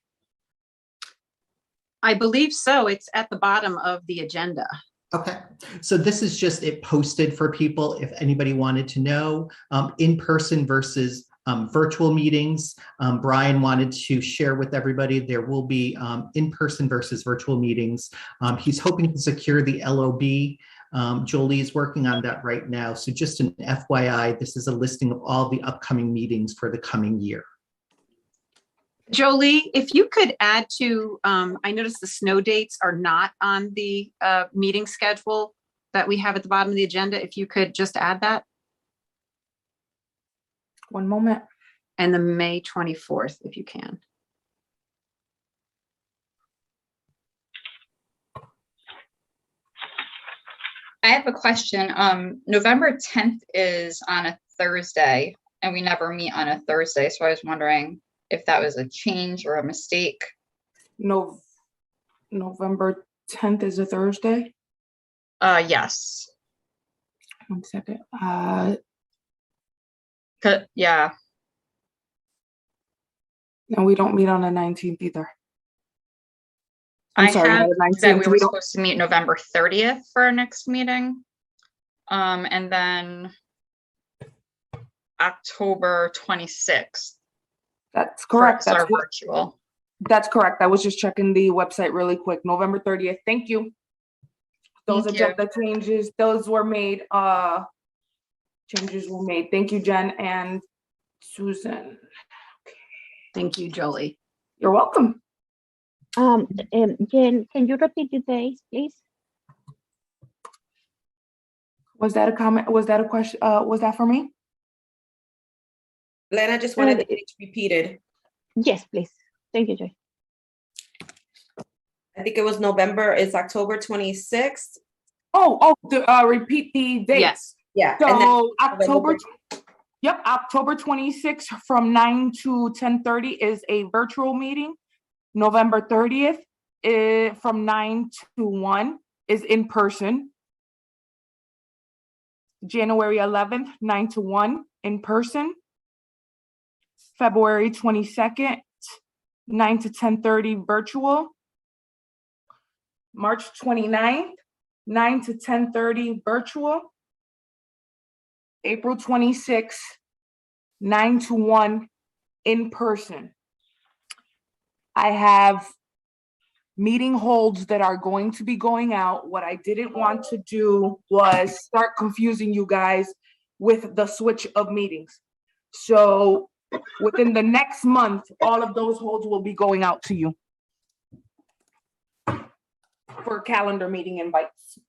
I believe so. It's at the bottom of the agenda. Okay, so this is just it posted for people if anybody wanted to know, in-person versus virtual meetings. Brian wanted to share with everybody there will be in-person versus virtual meetings. He's hoping to secure the LOB. Jolie is working on that right now. So just an FYI, this is a listing of all the upcoming meetings for the coming year. Jolie, if you could add to, I noticed the snow dates are not on the meeting schedule that we have at the bottom of the agenda. If you could just add that. One moment. And the May 24th, if you can. I have a question. November 10th is on a Thursday, and we never meet on a Thursday. So I was wondering if that was a change or a mistake. No, November 10th is a Thursday? Yes. One second. Yeah. And we don't meet on the 19th either. I I'm sorry, have the that 19th. we were supposed to meet November 30th for our next meeting. And then October 26th. That's correct. For our virtual. That's correct. I was just checking the website really quick. November 30th. Thank you. Those agenda changes, those were made, changes were made. Thank you, Jen and Susan. Thank you, Jolie. You're welcome. Jen, can you repeat the dates, please? Was that a comment? Was that a question? Was that for me? Lena just wanted the dates repeated. Yes, please. Thank you, Joy. I think it was November, it's October 26th. Repeat the dates. Yes. Yeah. So October, yep, October 26th from 9 to 10:30 is a virtual meeting. November 30th from 9 to 1 is in person. January 11th, 9 to 1 in person. February 22nd, 9 to 10:30 virtual. March 29th, 9 to 10:30 virtual. April 26th, 9 to 1 in person. I have meeting holds that are going to be going out. What I didn't want to do was start confusing you guys with the switch of meetings. So within the next month, all of those holds will be going out to you for calendar meeting invites.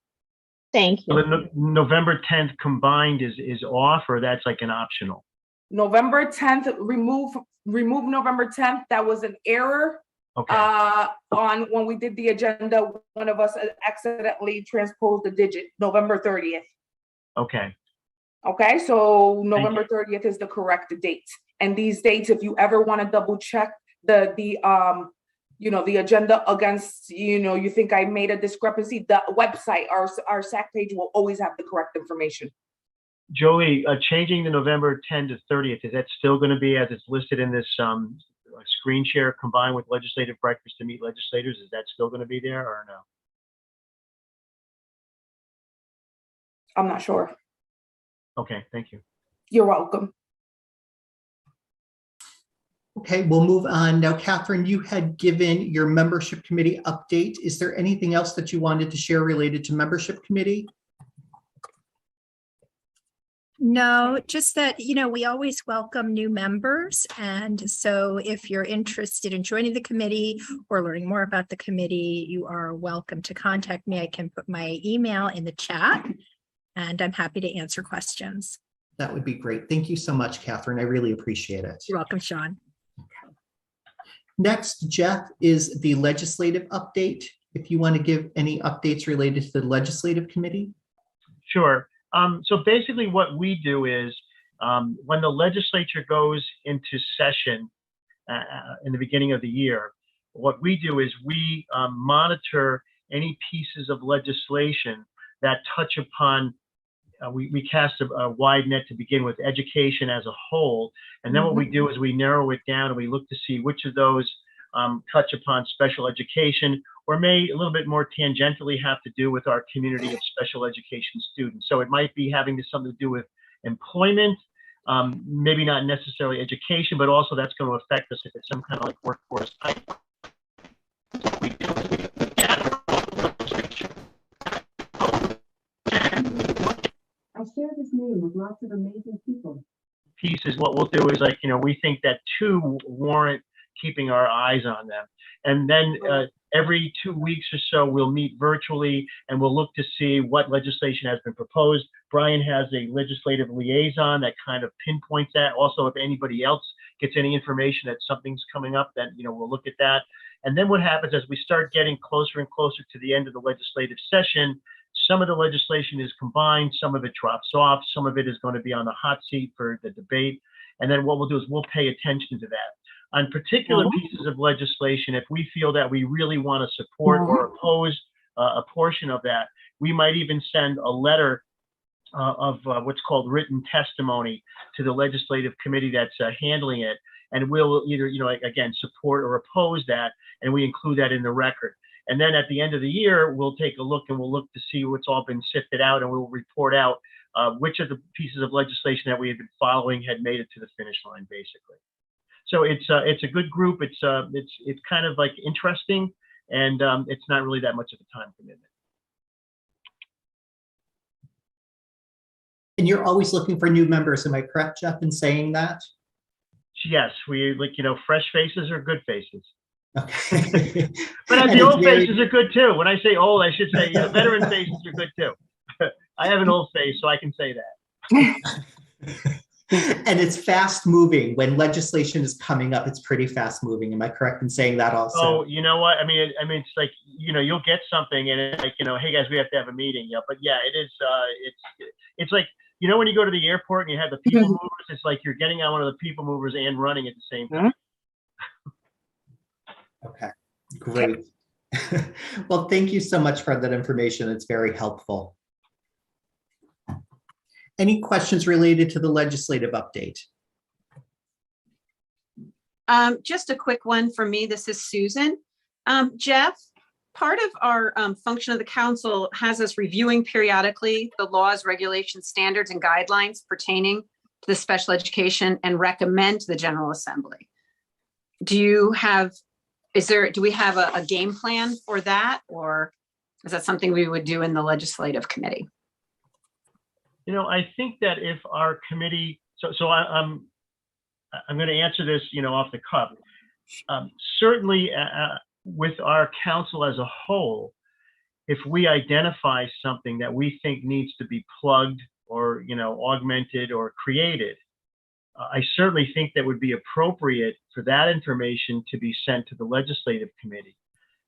Thank you. So the November 10th combined is off, or that's like an optional? November 10th, remove November 10th. That was an error. Okay. On when we did the agenda, one of us accidentally transposed the digit, November 30th. Okay. Okay, so November 30th is the correct date. And these dates, if you ever want to double check the agenda against, you think I made a discrepancy, the website, our SAC page will always have the correct information. Jolie, changing the November 10 to 30th, is that still going to be as it's listed in this screen share combined with legislative breakfast to meet legislators? Is that still going to be there or no? I'm not sure. Okay, thank you. You're welcome. Okay, we'll move on. Now, Catherine, you had given your membership committee update. Is there anything else that you wanted to share related to membership committee? No, just that, we always welcome new members. And so if you're interested in joining the committee or learning more about the committee, you are welcome to contact me. I can put my email in the chat and I'm happy to answer questions. That would be great. Thank you so much, Catherine. I really appreciate it. You're welcome, Sean. Next, Jeff, is the legislative update. If you want to give any updates related to the legislative committee. Sure. So basically what we do is when the legislature goes into session in the beginning of the year, what we do is we monitor any pieces of legislation that touch upon, we cast a wide net to begin with education as a whole. And then what we do is we narrow it down and we look to see which of those touch upon special education or may a little bit more tangentially have to do with our community of special education students. So it might be having something to do with employment, maybe not necessarily education, but also that's going to affect us if it's some kind of like workforce type. What we do is we gather all the legislation. I share this meeting with lots of amazing people. Pieces, what we'll do is we think that two warrant keeping our eyes on them. And then every 2 weeks or so, we'll meet virtually and we'll look to see what legislation has been proposed. Brian has a legislative liaison that kind of pinpoints that. Also, if anybody else gets any information that something's coming up, then we'll look at that. And then what happens as we start getting closer and closer to the end of the legislative session, some of the legislation is combined, some of it drops off, some of it is going to be on the hot seat for the debate. And then what we'll do is we'll pay attention to that. On particular pieces of legislation, if we feel that we really want to support or oppose a portion of that, we might even send a letter of what's called written testimony to the legislative committee that's handling it. and we'll either, like, again, support or oppose that, and we include that in the record. And then at the end of the year, we'll take a look and we'll look to see what's all been sifted out, and we'll report out which of the pieces of legislation that we had been following had made it to the finish line, basically. So it's a good group. It's kind of like interesting, and it's not really that much of a time commitment. And you're always looking for new members. Am I correct, Jeff, in saying that? Yes, we like, fresh faces are good faces. Okay. But the old faces are good too. When I say old, I should say veteran faces are good too. I have an old face, so I can say that. And it's fast moving. When legislation is coming up, it's pretty fast moving. Am I correct in saying that also? Oh, you know what? I mean, it's like, you'll get something and it's like, hey guys, we have to have a meeting. Yeah, but yeah, it is. It's like, when you go to the airport and you have the people movers, it's like you're getting on one of the people movers and running at the same time. Okay, great. Well, thank you so much for that information. It's very helpful. Any questions related to the legislative update? Just a quick one for me. This is Susan. Jeff, part of our function of the council has us reviewing periodically the laws, regulations, standards, and guidelines pertaining to the special education and recommend to the General Assembly. Do we have a game plan for that, or is that something we would do in the legislative committee? I think that if our committee, so I'm going to answer this, off the cuff. Certainly, with our council as a whole, if we identify something that we think needs to be plugged or, augmented or created, I certainly think that would be appropriate for that information to be sent to the legislative committee,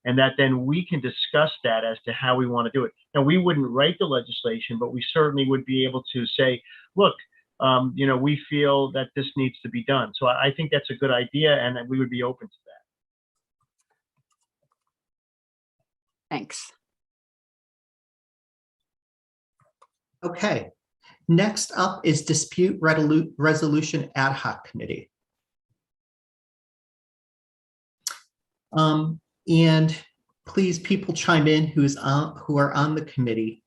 and that then we can discuss that as to how we want to do it. Now, we wouldn't write the legislation, but we certainly would be able to say, look, we feel that this needs to be done. So I think that's a good idea, and that we would be open to that. Thanks. Okay. Next up is Dispute Resolution Ad Hoc Committee. And please, people chime in who are on the committee.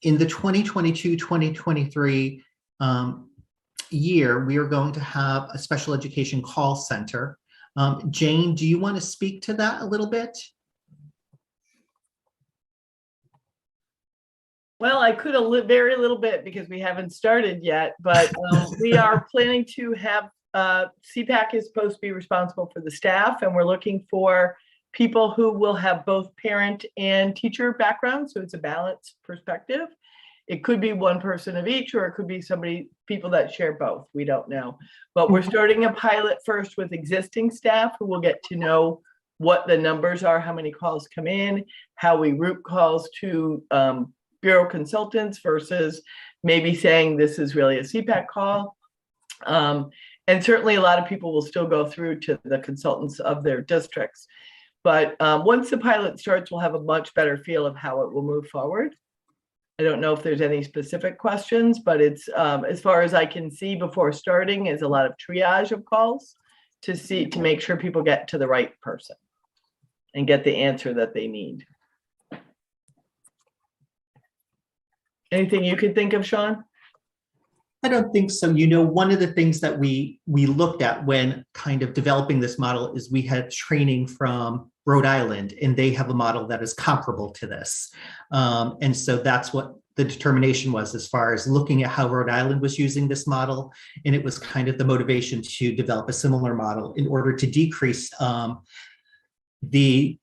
In the 2022-2023 year, we are going to have a special education call center. Jane, do you want to speak to that a little bit? Well, I could very little bit because we haven't started yet, but we are planning to have CPAC is supposed to be responsible for the staff, and we're looking for people who will have both parent and teacher background, so it's a balanced perspective. It could be one person of each, or it could be people that share both. We don't know. But we're starting a pilot first with existing staff who will get to know what the numbers are, how many calls come in, how we route calls to bureau consultants versus maybe saying this is really a CPAC call. And certainly a lot of people will still go through to the consultants of their districts. But once the pilot starts, we'll have a much better feel of how it will move forward. I don't know if there's any specific questions, but it's as far as I can see before starting is a lot of triage of calls to make sure people get to the right person and get the answer that they need. Anything you could think of, Sean? I don't think so. One of the things that we looked at when kind of developing this model is we had training from Rhode Island, and they have a model that is comparable to this. And so that's what the determination was as far as looking at how Rhode Island was using this model. And it was kind of the motivation to develop a similar model in order to decrease the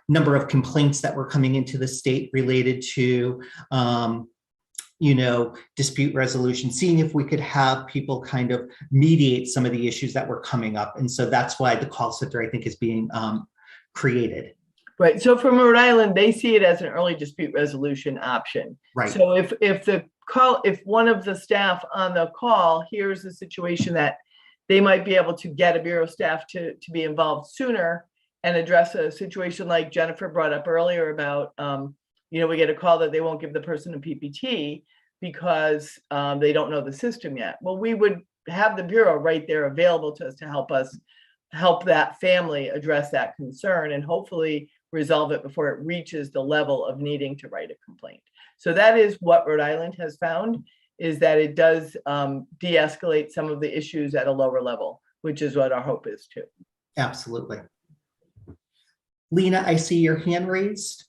number of complaints that were coming into the state related to dispute resolution, seeing if we could have people kind of mediate some of the issues that were coming up. And so that's why the call center, I think, is being created. Right. So from Rhode Island, they see it as an early dispute resolution option. Right. So if one of the staff on the call hears a situation that they might be able to get a bureau staff to be involved sooner and address a situation like Jennifer brought up earlier about, we get a call that they won't give the person a PPT because they don't know the system yet. Well, we would have the Bureau right there available to us to help that family address that concern and hopefully resolve it before it reaches the level of needing to write a complaint. So that is what Rhode Island has found, is that it does de-escalate some of the issues at a lower level, which is what our hope is too. Absolutely. Lena, I see your hand raised.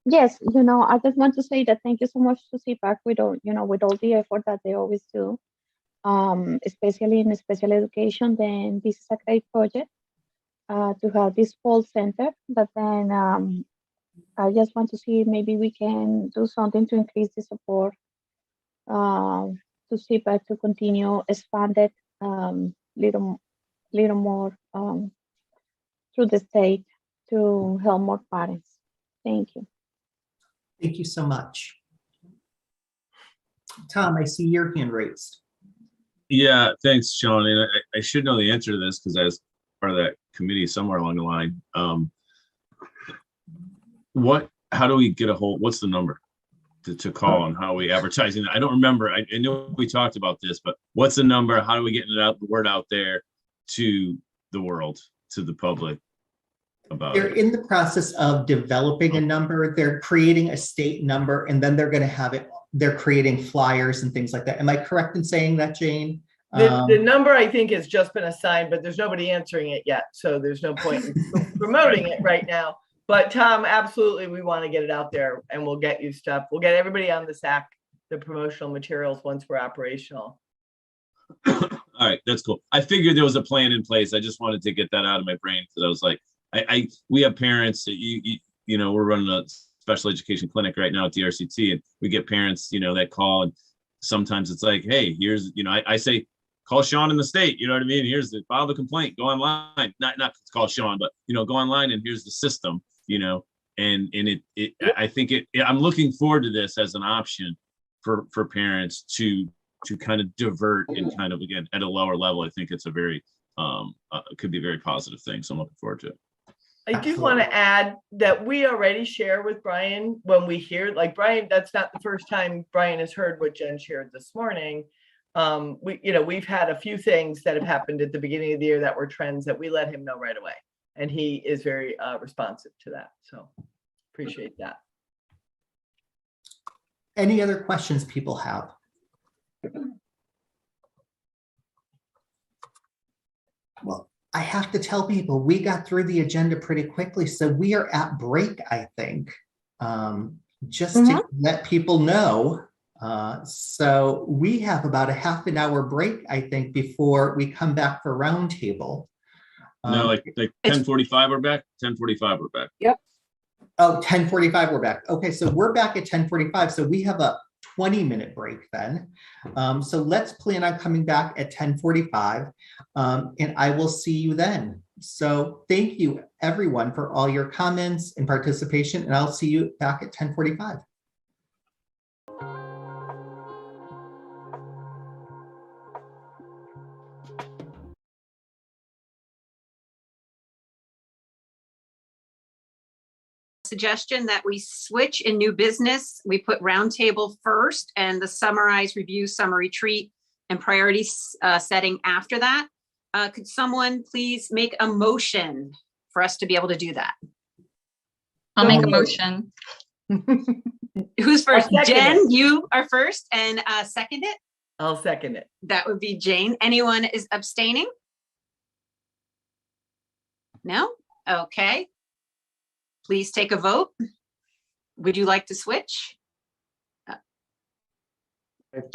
Yes, I just want to say that thank you so much to CPAC with all, with all the effort that they always do, especially in special education. Then this is a great project to have this call center. But then I just want to see maybe we can do something to increase the support to CPAC to continue expanded little more through the state to help more parents. Thank you. Thank you so much. Tom, I see your hand raised. Yeah, thanks, Sean. And I should know the answer to this because I was part of that committee somewhere along the line. How do we get a hold? What's the number to call and how are we advertising that? I don't remember. I know we talked about this, but what's the number? How do we get the word out there to the world, to the public about They're it? in the process of developing a number. They're creating a state number, and then they're going to have it. They're creating flyers and things like that. Am I correct in saying that, Jane? The number I think has just been assigned, but there's nobody answering it yet. So there's no point in promoting it right now. But Tom, absolutely, we want to get it out there and we'll get you stuff. We'll get everybody on the SAC, the promotional materials once we're operational. All right, that's cool. I figured there was a plan in place. I just wanted to get that out of my brain because I was like, we have parents that we're running a special education clinic right now at the RCT, and we get parents, that call, and sometimes it's like, hey, here's, I say, call Sean in the state, you know what I mean? Here's file the complaint, go online, not call Sean, but, go online and here's the system, and I think I'm looking forward to this as an option for parents to kind of divert and kind of, again, at a lower level. I think it's a very, could be a very positive thing. So I'm looking forward to it. I do want to add that we already share with Brian when we hear, like Brian, that's not the first time Brian has heard what Jen shared this morning. We've had a few things that have happened at the beginning of the year that were trends that we let him know right away. And he is very responsive to that. So appreciate that. Any other questions people have? Well, I have to tell people we got through the agenda pretty quickly, so we are at break, I think, just to let people know. So we have about a half an hour break, I think, before we come back for roundtable. No, like 10:45 we're back. 10:45 we're back. Yep. Oh, 10:45 we're back. Okay, so we're back at 10:45. So we have a 20-minute break then. So let's plan on coming back at 10:45, and I will see you then. So thank you everyone for all your comments and participation, and I'll see you back at 10:45. Suggestion that we switch in new business. We put roundtable first and the summarize, review, summer retreat, and priorities setting after that. Could someone please make a motion for us to be able to do that? I'll make a motion. Who's first? Jen, you are first, and second it? I'll second it. That would be Jane. Anyone is abstaining? No? Okay. Please take a vote. Would you like to switch?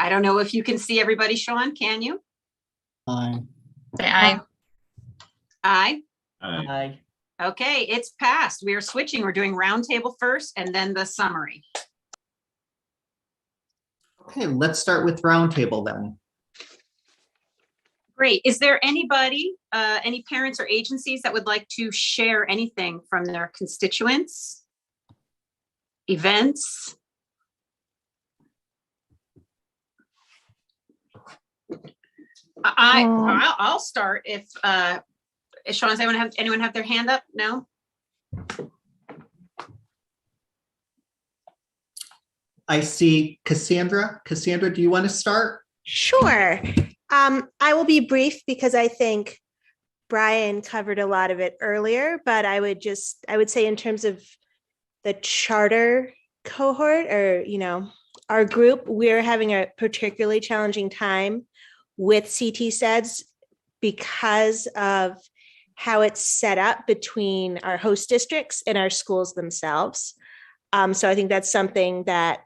I don't know if you can see everybody, Sean, can you? Aye. Say aye. Aye. Aye. Okay, it's passed. We are switching. We're doing roundtable first and then the summary. Okay, let's start with roundtable then. Great. Is there anybody, any parents or agencies that would like to share anything from their constituents, events? I'll start if Sean, does anyone have their hand up? No? I see Cassandra. Cassandra, do you want to start? Sure. I will be brief because I think Brian covered a lot of it earlier, but I would say in terms of the charter cohort or, our group, we're having a particularly challenging time with CT SEDS because of how it's set up between our host districts and our schools themselves. So I think that's something that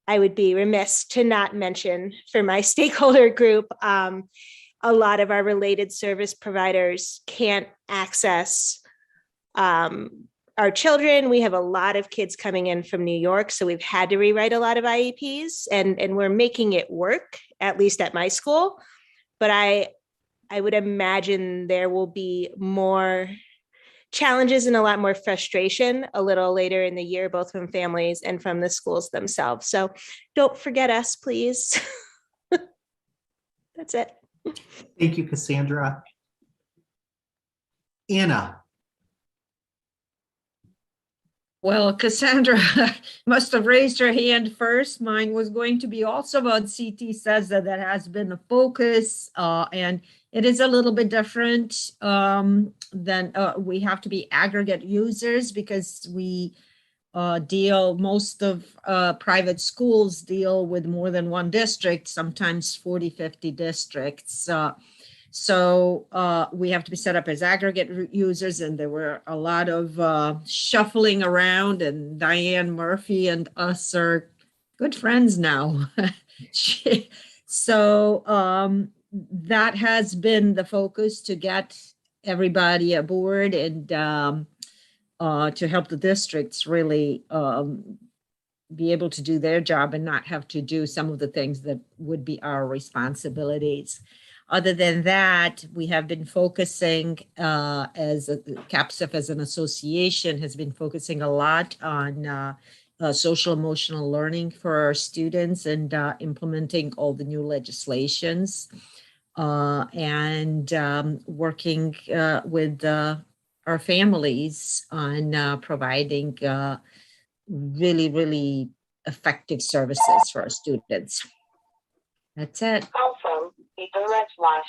I would be remiss to not mention for my stakeholder group. A lot of our related service providers can't access our children. We have a lot of kids coming in from New York, so we've had to rewrite a lot of IEPs, and we're making it work, at least at my school. But I would imagine there will be more challenges and a lot more frustration a little later in the year, both from families and from the schools themselves. So don't forget us, please. That's it. Thank you, Cassandra. Anna. Well, Cassandra must have raised her hand first. Mine was going to be also about CT SEDS that has been a focus, and it is a little bit different than we have to be aggregate users because we most of private schools deal with more than one district, sometimes 40, 50 districts. So we have to be set up as aggregate users, and there were a lot of shuffling around, and Diane Murphy and us are good friends now. So that has been the focus, to get everybody aboard and to help the districts really be able to do their job and not have to do some of the things that would be our responsibilities. Other than that, we have been focusing CAPSF as an association has been focusing a lot on social emotional learning for our students and implementing all the new legislations and working with our families on providing really, really effective services for our students. That's it. Awesome. Direct live.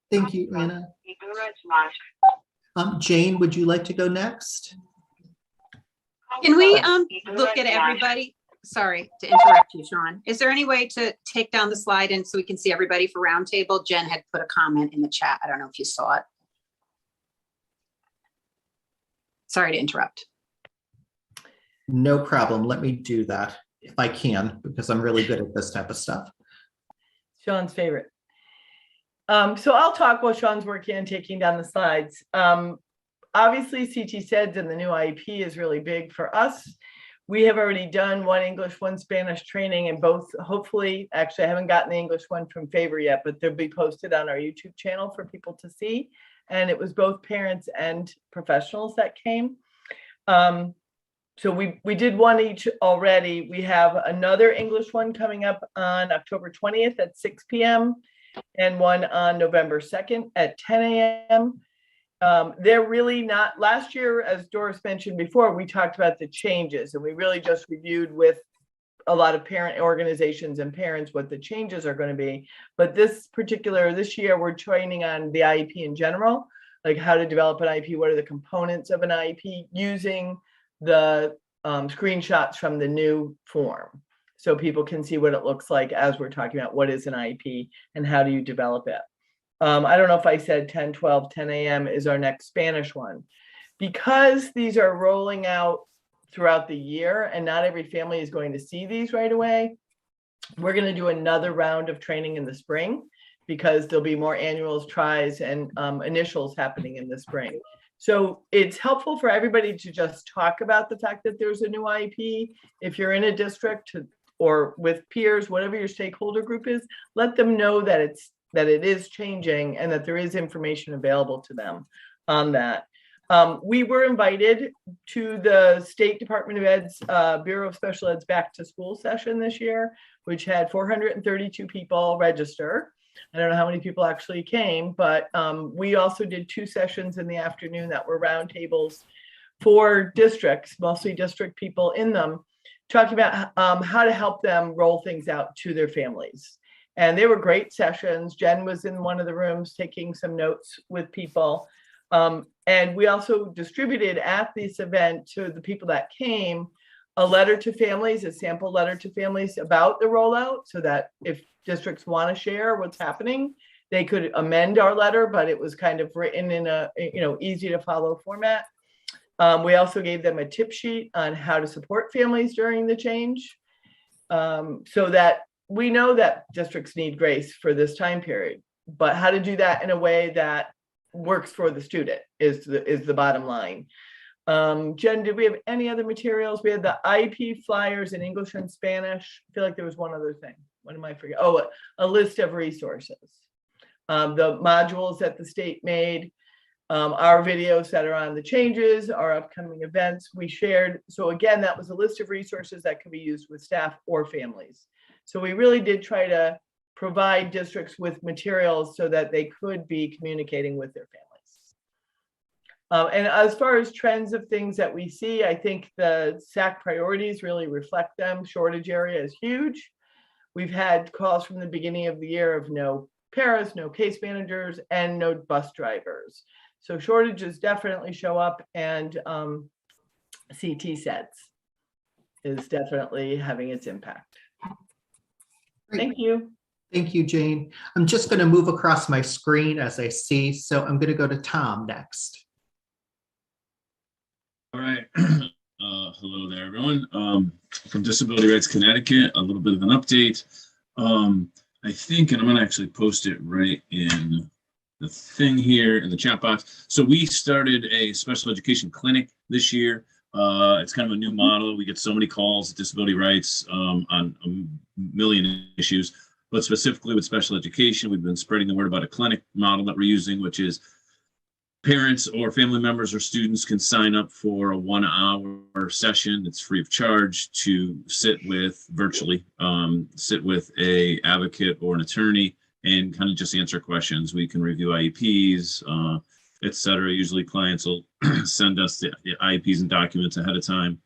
Thank you, Anna. Direct live. Jane, would you like to go next? Can we look at everybody? Sorry to interrupt you, Sean. Is there any way to take down the slide and so we can see everybody for roundtable? Jen had put a comment in the chat. I don't know if you saw it. Sorry to interrupt. No problem. Let me do that if I can, because I'm really good at this type of stuff. Sean's favorite. So I'll talk while Sean's working on taking down the slides. Obviously, CT SEDS and the new IEP is really big for us. We have already done one English, one Spanish training, and both, hopefully, actually I haven't gotten the English one from Favor yet, but they'll be posted on our YouTube channel for people to see. And it was both parents and professionals that came. So we did one each already. We have another English one coming up on October 20th at 6 p.m. and one on November 2nd at 10 a.m. They're really not, last year, as Doris mentioned before, we talked about the changes, and we really just reviewed with a lot of parent organizations and parents what the changes are going to be. But this year, we're training on the IEP in general, like how to develop an IEP, what are the components of an IEP, using the screenshots from the new form, so people can see what it looks like as we're talking about what is an IEP and how do you develop it. I don't know if I said 10, 12, 10 a.m. is our next Spanish one. Because these are rolling out throughout the year and not every family is going to see these right away, we're going to do another round of training in the spring, because there'll be more annuals, tries, and initials happening in the spring. So it's helpful for everybody to just talk about the fact that there's a new IEP. If you're in a district or with peers, whatever your stakeholder group is, let them know that it is changing and that there is information available to them on that. We were invited to the State Department of Ed's Bureau of Special Ed's Back to School session this year, which had 432 people register. I don't know how many people actually came, but we also did 2 sessions in the afternoon that were roundtables for districts, mostly district people in them, talking about how to help them roll things out to their families. And they were great sessions. Jen was in one of the rooms taking some notes with people. And we also distributed at this event to the people that came a letter to families, a sample letter to families about the rollout, so that if districts want to share what's happening, they could amend our letter, but it was kind of written in a easy to follow format. We also gave them a tip sheet on how to support families during the change, so that we know that districts need grace for this time period, but how to do that in a way that works for the student is the bottom line. Jen, did we have any other materials? We had the IEP flyers in English and Spanish. I feel like there was one other thing. What am I forgetting? Oh, a list of resources. The modules that the state made, our videos that are on the changes, our upcoming events we shared. So again, that was a list of resources that could be used with staff or families. So we really did try to provide districts with materials so that they could be communicating with their families. And as far as trends of things that we see, I think the SAC priorities really reflect them. Shortage area is huge. We've had calls from the beginning of the year of no paras, no case managers, and no bus drivers. So shortages definitely show up, and CT sets is definitely having its impact. Thank you. Thank you, Jane. I'm just going to move across my screen as I see. So I'm going to go to Tom next. All right. Hello there, everyone. From Disability Rights Connecticut, a little bit of an update. I think, and I'm going to actually post it right in the thing here in the chat box. So we started a special education clinic this year. It's kind of a new model. We get so many calls at Disability Rights on a million issues, but specifically with special education, we've been spreading the word about a clinic model that we're using, which is parents or family members or students can sign up for a 1 hour session. It's free of charge to sit with virtually, sit with a advocate or an attorney and kind of just answer questions. We can review IEPs, et cetera. Usually clients will send us the IEPs and documents ahead of time.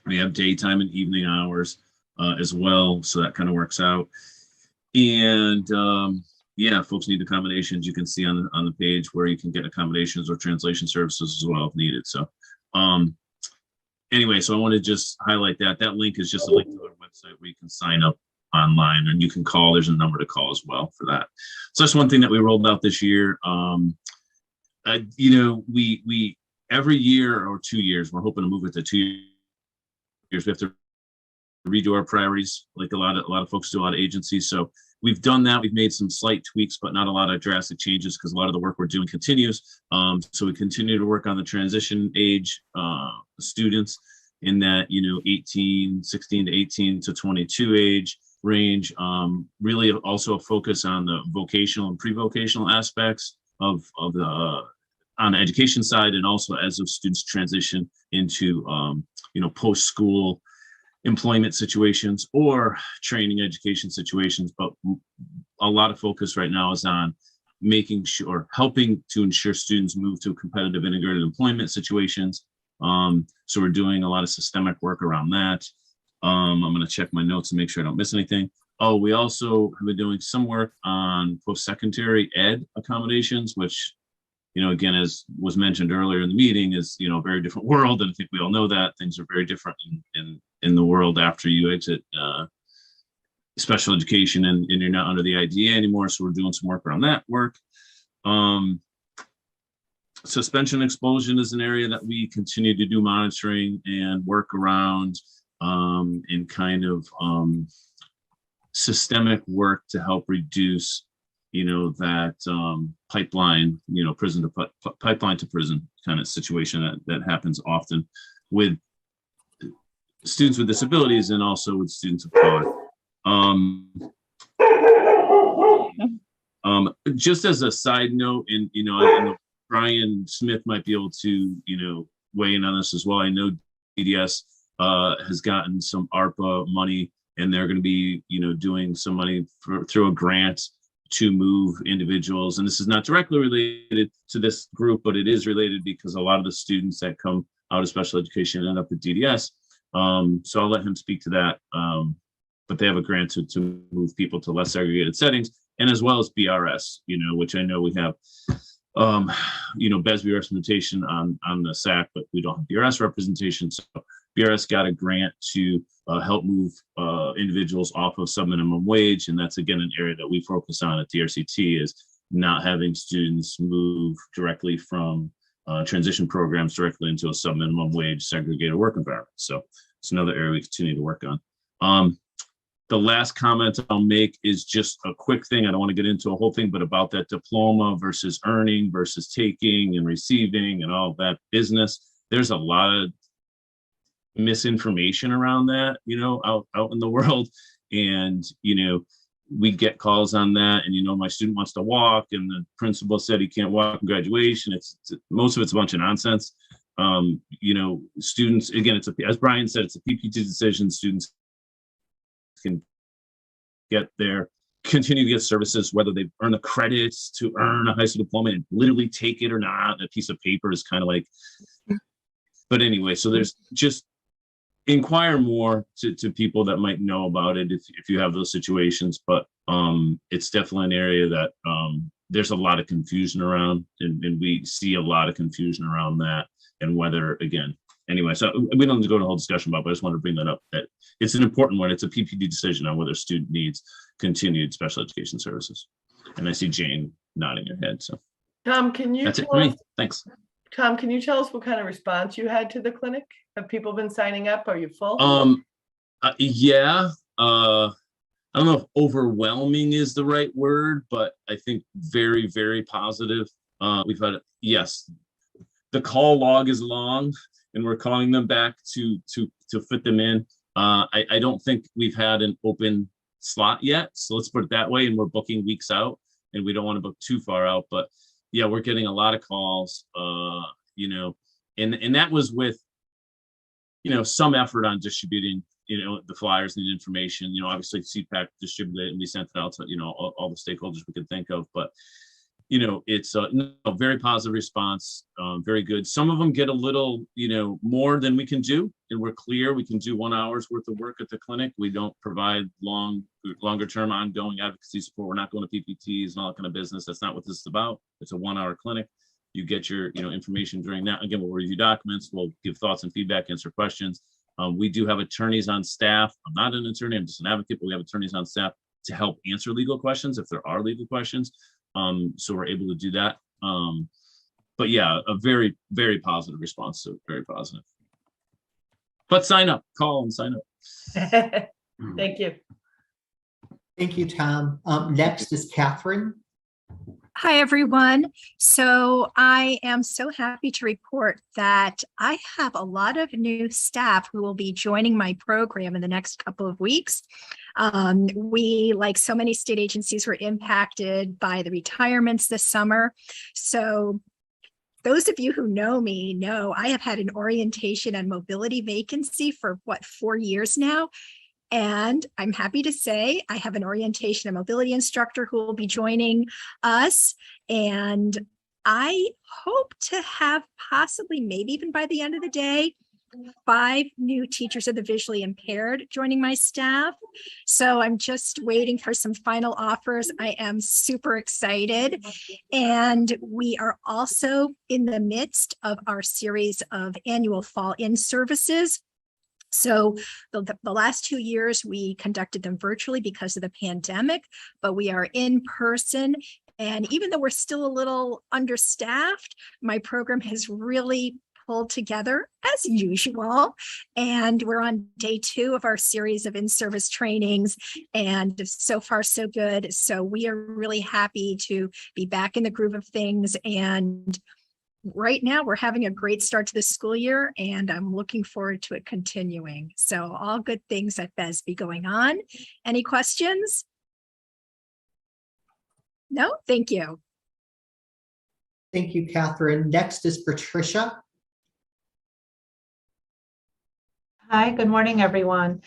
We have daytime and evening hours as well. So that kind of works out. And yeah, folks need accommodations. You can see on the page where you can get accommodations or translation services as well if needed. So anyway, so I want to just highlight that. That link is just a link to our website where you can sign up online, and you can call. There's a number to call as well for that. So that's one thing that we rolled out this year. We every year or 2 years, we're hoping to move it to 2 years. We have to redo our priorities, like a lot of folks do, a lot of agencies. So we've done that. We've made some slight tweaks, but not a lot of drastic changes because a lot of the work we're doing continues. So we continue to work on the transition age students in that 16 to 18 to 22 age range. Really also a focus on the vocational and pre-vocational aspects of the on the education side, and also as those students transition into post-school employment situations or training education situations. But a lot of focus right now is on making sure, helping to ensure students move to competitive integrated employment situations. So we're doing a lot of systemic work around that. I'm going to check my notes and make sure I don't miss anything. Oh, we also have been doing some work on post-secondary ed accommodations, which, again, as was mentioned earlier in the meeting, is, a very different world. And I think we all know that things are very different in the world after you exit special education and you're not under the IDEA anymore. So we're doing some work around that work. Suspension expulsion is an area that we continue to do monitoring and work around in kind of systemic work to help reduce, that pipeline, prison to pipeline to prison kind of situation that happens often with students with disabilities and also with students of color. Just as a side note, and I know Brian Smith might be able to weigh in on this as well. I know DDS has gotten some ARPA money, and they're going to be doing some money through a grant to move individuals. And this is not directly related to this group, but it is related because a lot of the students that come out of special education end up at DDS. So I'll let him speak to that. But they have a grant to move people to less segregated settings, and as well as BRS, which I know we have, BESB representation on the SAC, but we don't have BRS representation. So BRS got a grant to help move individuals off of sub-minimum wage. And that's, again, an area that we focus on at the RCT, is not having students move directly from transition programs directly into a sub-minimum wage segregated work environment. So it's another area we continue to work on. The last comment I'll make is just a quick thing. I don't want to get into a whole thing, but about that diploma versus earning versus taking and receiving and all that business. There's a lot of misinformation around that, out in the world. And, we get calls on that, and, my student wants to walk and the principal said he can't walk in graduation. It's most of it's a bunch of nonsense. Students, again, as Brian said, it's a PPT decision. Students can continue to get services, whether they earn the credits to earn a high school diploma and literally take it or not. A piece of paper is kind of like, but anyway, so there's just inquire more to people that might know about it if you have those situations. But it's definitely an area that there's a lot of confusion around, and we see a lot of confusion around that, and whether, again, anyway, so we don't have to go into a whole discussion about it, but I just want to bring that up, that it's an important one. It's a PPD decision on whether a student needs continued special education services. And I see Jane nodding her head. So Tom, that's it for me. Thanks. Tom, can you tell us what kind of response you had to the clinic? Have people been signing up? Are you full? Yeah. I don't know if overwhelming is the right word, but I think very, very positive. We've had, yes, the call log is long, and we're calling them back to fit them in. I don't think we've had an open slot yet, so let's put it that way. And we're booking weeks out, and we don't want to book too far out. But yeah, we're getting a lot of calls. And that was with some effort on distributing the flyers and the information. Obviously CPAC distributed it, and we sent it out to all the stakeholders we could think of. But it's a very positive response, very good. Some of them get a little, more than we can do, and we're clear we can do 1 hour's worth of work at the clinic. We don't provide longer term ongoing advocacy support. We're not going to PPTs and all that kind of business. That's not what this is about. It's a 1 hour clinic. You get your information during that. Again, we'll review documents, we'll give thoughts and feedback, answer questions. We do have attorneys on staff. I'm not an attorney, I'm just an advocate, but we have attorneys on staff to help answer legal questions if there are legal questions. So we're able to do that. But yeah, a very, very positive response. So very positive. But sign up, call and sign up. Thank you. Thank you, Tom. Next is Catherine. Hi, everyone. So I am so happy to report that I have a lot of new staff who will be joining my program in the next couple of weeks. We, like so many state agencies, were impacted by the retirements this summer. So those of you who know me know I have had an orientation and mobility vacancy for 4 years now. And I'm happy to say I have an orientation and mobility instructor who will be joining us. And I hope to have possibly, maybe even by the end of the day, 5 new teachers of the visually impaired joining my staff. So I'm just waiting for some final offers. I am super excited. And we are also in the midst of our series of annual fall in services. So the last 2 years, we conducted them virtually because of the pandemic, but we are in person. And even though we're still a little understaffed, my program has really pulled together as usual. And we're on day 2 of our series of in-service trainings. And so far, so good. So we are really happy to be back in the groove of things. And right now, we're having a great start to the school year, and I'm looking forward to it continuing. So all good things at BESB going on. Any questions? No? Thank you. Thank you, Catherine. Next is Patricia. Hi, good morning, everyone.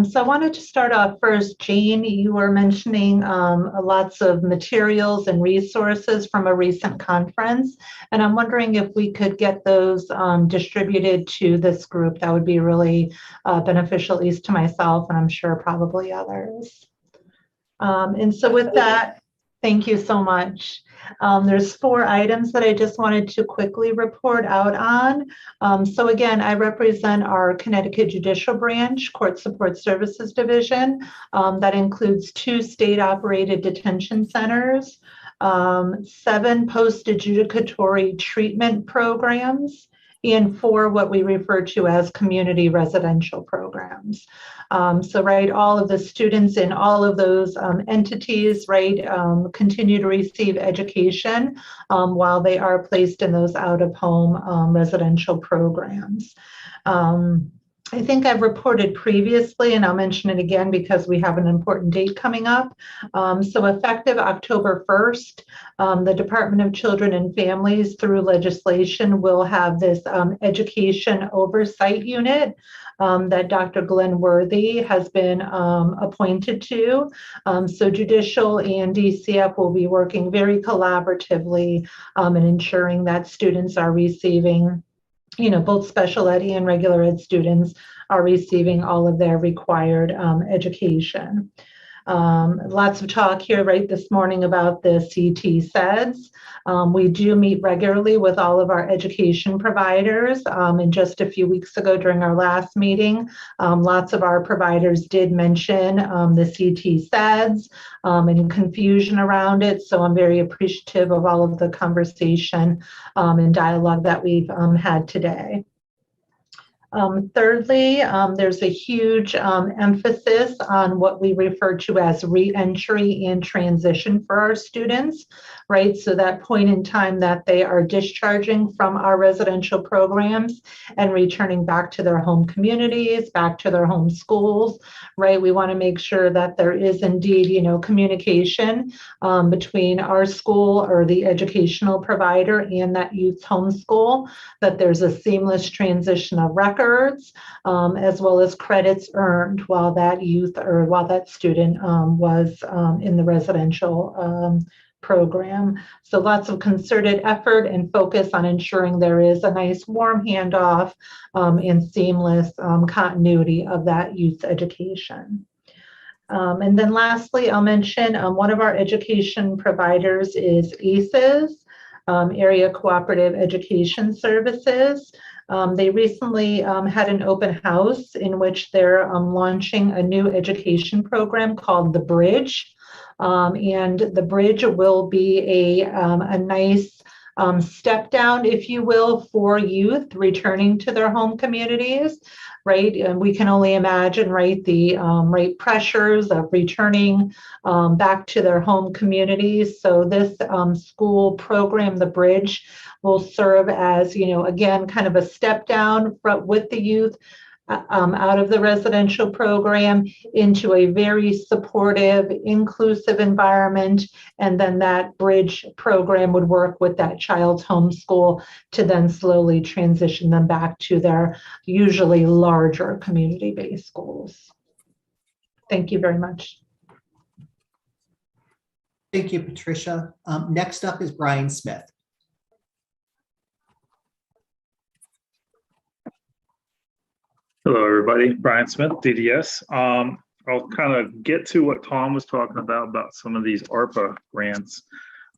So I wanted to start off first. Jane, you were mentioning lots of materials and resources from a recent conference, and I'm wondering if we could get those distributed to this group. That would be really beneficial, at least to myself, and I'm sure probably others. And so with that, thank you so much. There's 4 items that I just wanted to quickly report out on. So again, I represent our Connecticut Judicial Branch Court Support Services Division. That includes 2 state-operated detention centers, 7 post-adjudicatory treatment programs, and 4 what we refer to as community residential programs. So, right, all of the students in all of those entities, right, continue to receive education while they are placed in those out-of-home residential programs. I think I've reported previously, and I'll mention it again because we have an important date coming up. So effective October 1st, the Department of Children and Families, through legislation, will have this education oversight unit that Dr. Glenn Worthy has been appointed to. So Judicial and DCF will be working very collaboratively in ensuring that students are receiving, both special ed and regular ed students are receiving all of their required education. Lots of talk here right this morning about the CT SEDS. We do meet regularly with all of our education providers. And just a few weeks ago during our last meeting, lots of our providers did mention the CT SEDS and confusion around it. So I'm very appreciative of all of the conversation and dialogue that we've had today. Thirdly, there's a huge emphasis on what we refer to as re-entry and transition for our students, right? So that point in time that they are discharging from our residential programs and returning back to their home communities, back to their home schools, right? We want to make sure that there is indeed, communication between our school or the educational provider and that youth's home school, that there's a seamless transition of records, as well as credits earned while that youth or while that student was in the residential program. So lots of concerted effort and focus on ensuring there is a nice warm handoff and seamless continuity of that youth education. And then lastly, I'll mention one of our education providers is ACES, Area Cooperative Education Services. They recently had an open house in which they're launching a new education program called The Bridge. And The Bridge will be a nice step down, if you will, for youth returning to their home communities, right? And we can only imagine, right, the pressures of returning back to their home communities. So this school program, The Bridge, will serve as, again, kind of a step down with the youth out of the residential program into a very supportive, inclusive environment. And then that bridge program would work with that child's home school to then slowly transition them back to their usually larger community-based schools. Thank you very much. Thank you, Patricia. Next up is Brian Smith. Hello, everybody. Brian Smith, DDS. I'll kind of get to what Tom was talking about some of these ARPA grants.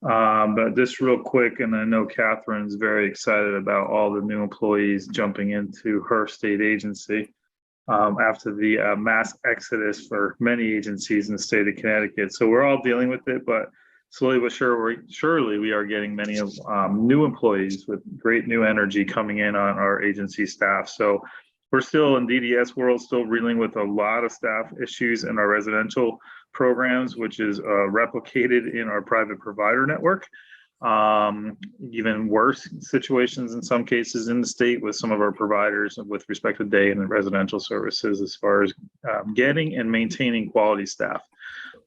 But just real quick, and I know Catherine's very excited about all the new employees jumping into her state agency after the mass exodus for many agencies in the state of Connecticut. So we're all dealing with it, but slowly but surely we are getting many of new employees with great new energy coming in on our agency staff. So we're still in DDS world, still dealing with a lot of staff issues in our residential programs, which is replicated in our private provider network. Even worse situations in some cases in the state with some of our providers with respect to day and residential services as far as getting and maintaining quality staff.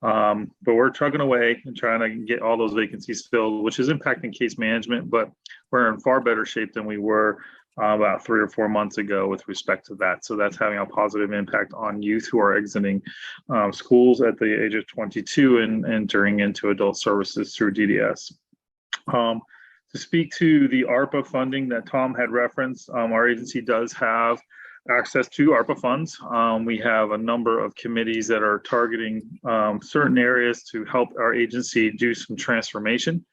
But we're trucking away and trying to get all those vacancies filled, which is impacting case management, but we're in far better shape than we were about 3 or 4 months ago with respect to that. So that's having a positive impact on youth who are exiting schools at the age of 22 and entering into adult services through DDS. To speak to the ARPA funding that Tom had referenced, our agency does have access to ARPA funds. We have a number of committees that are targeting certain areas to help our agency do some transformation.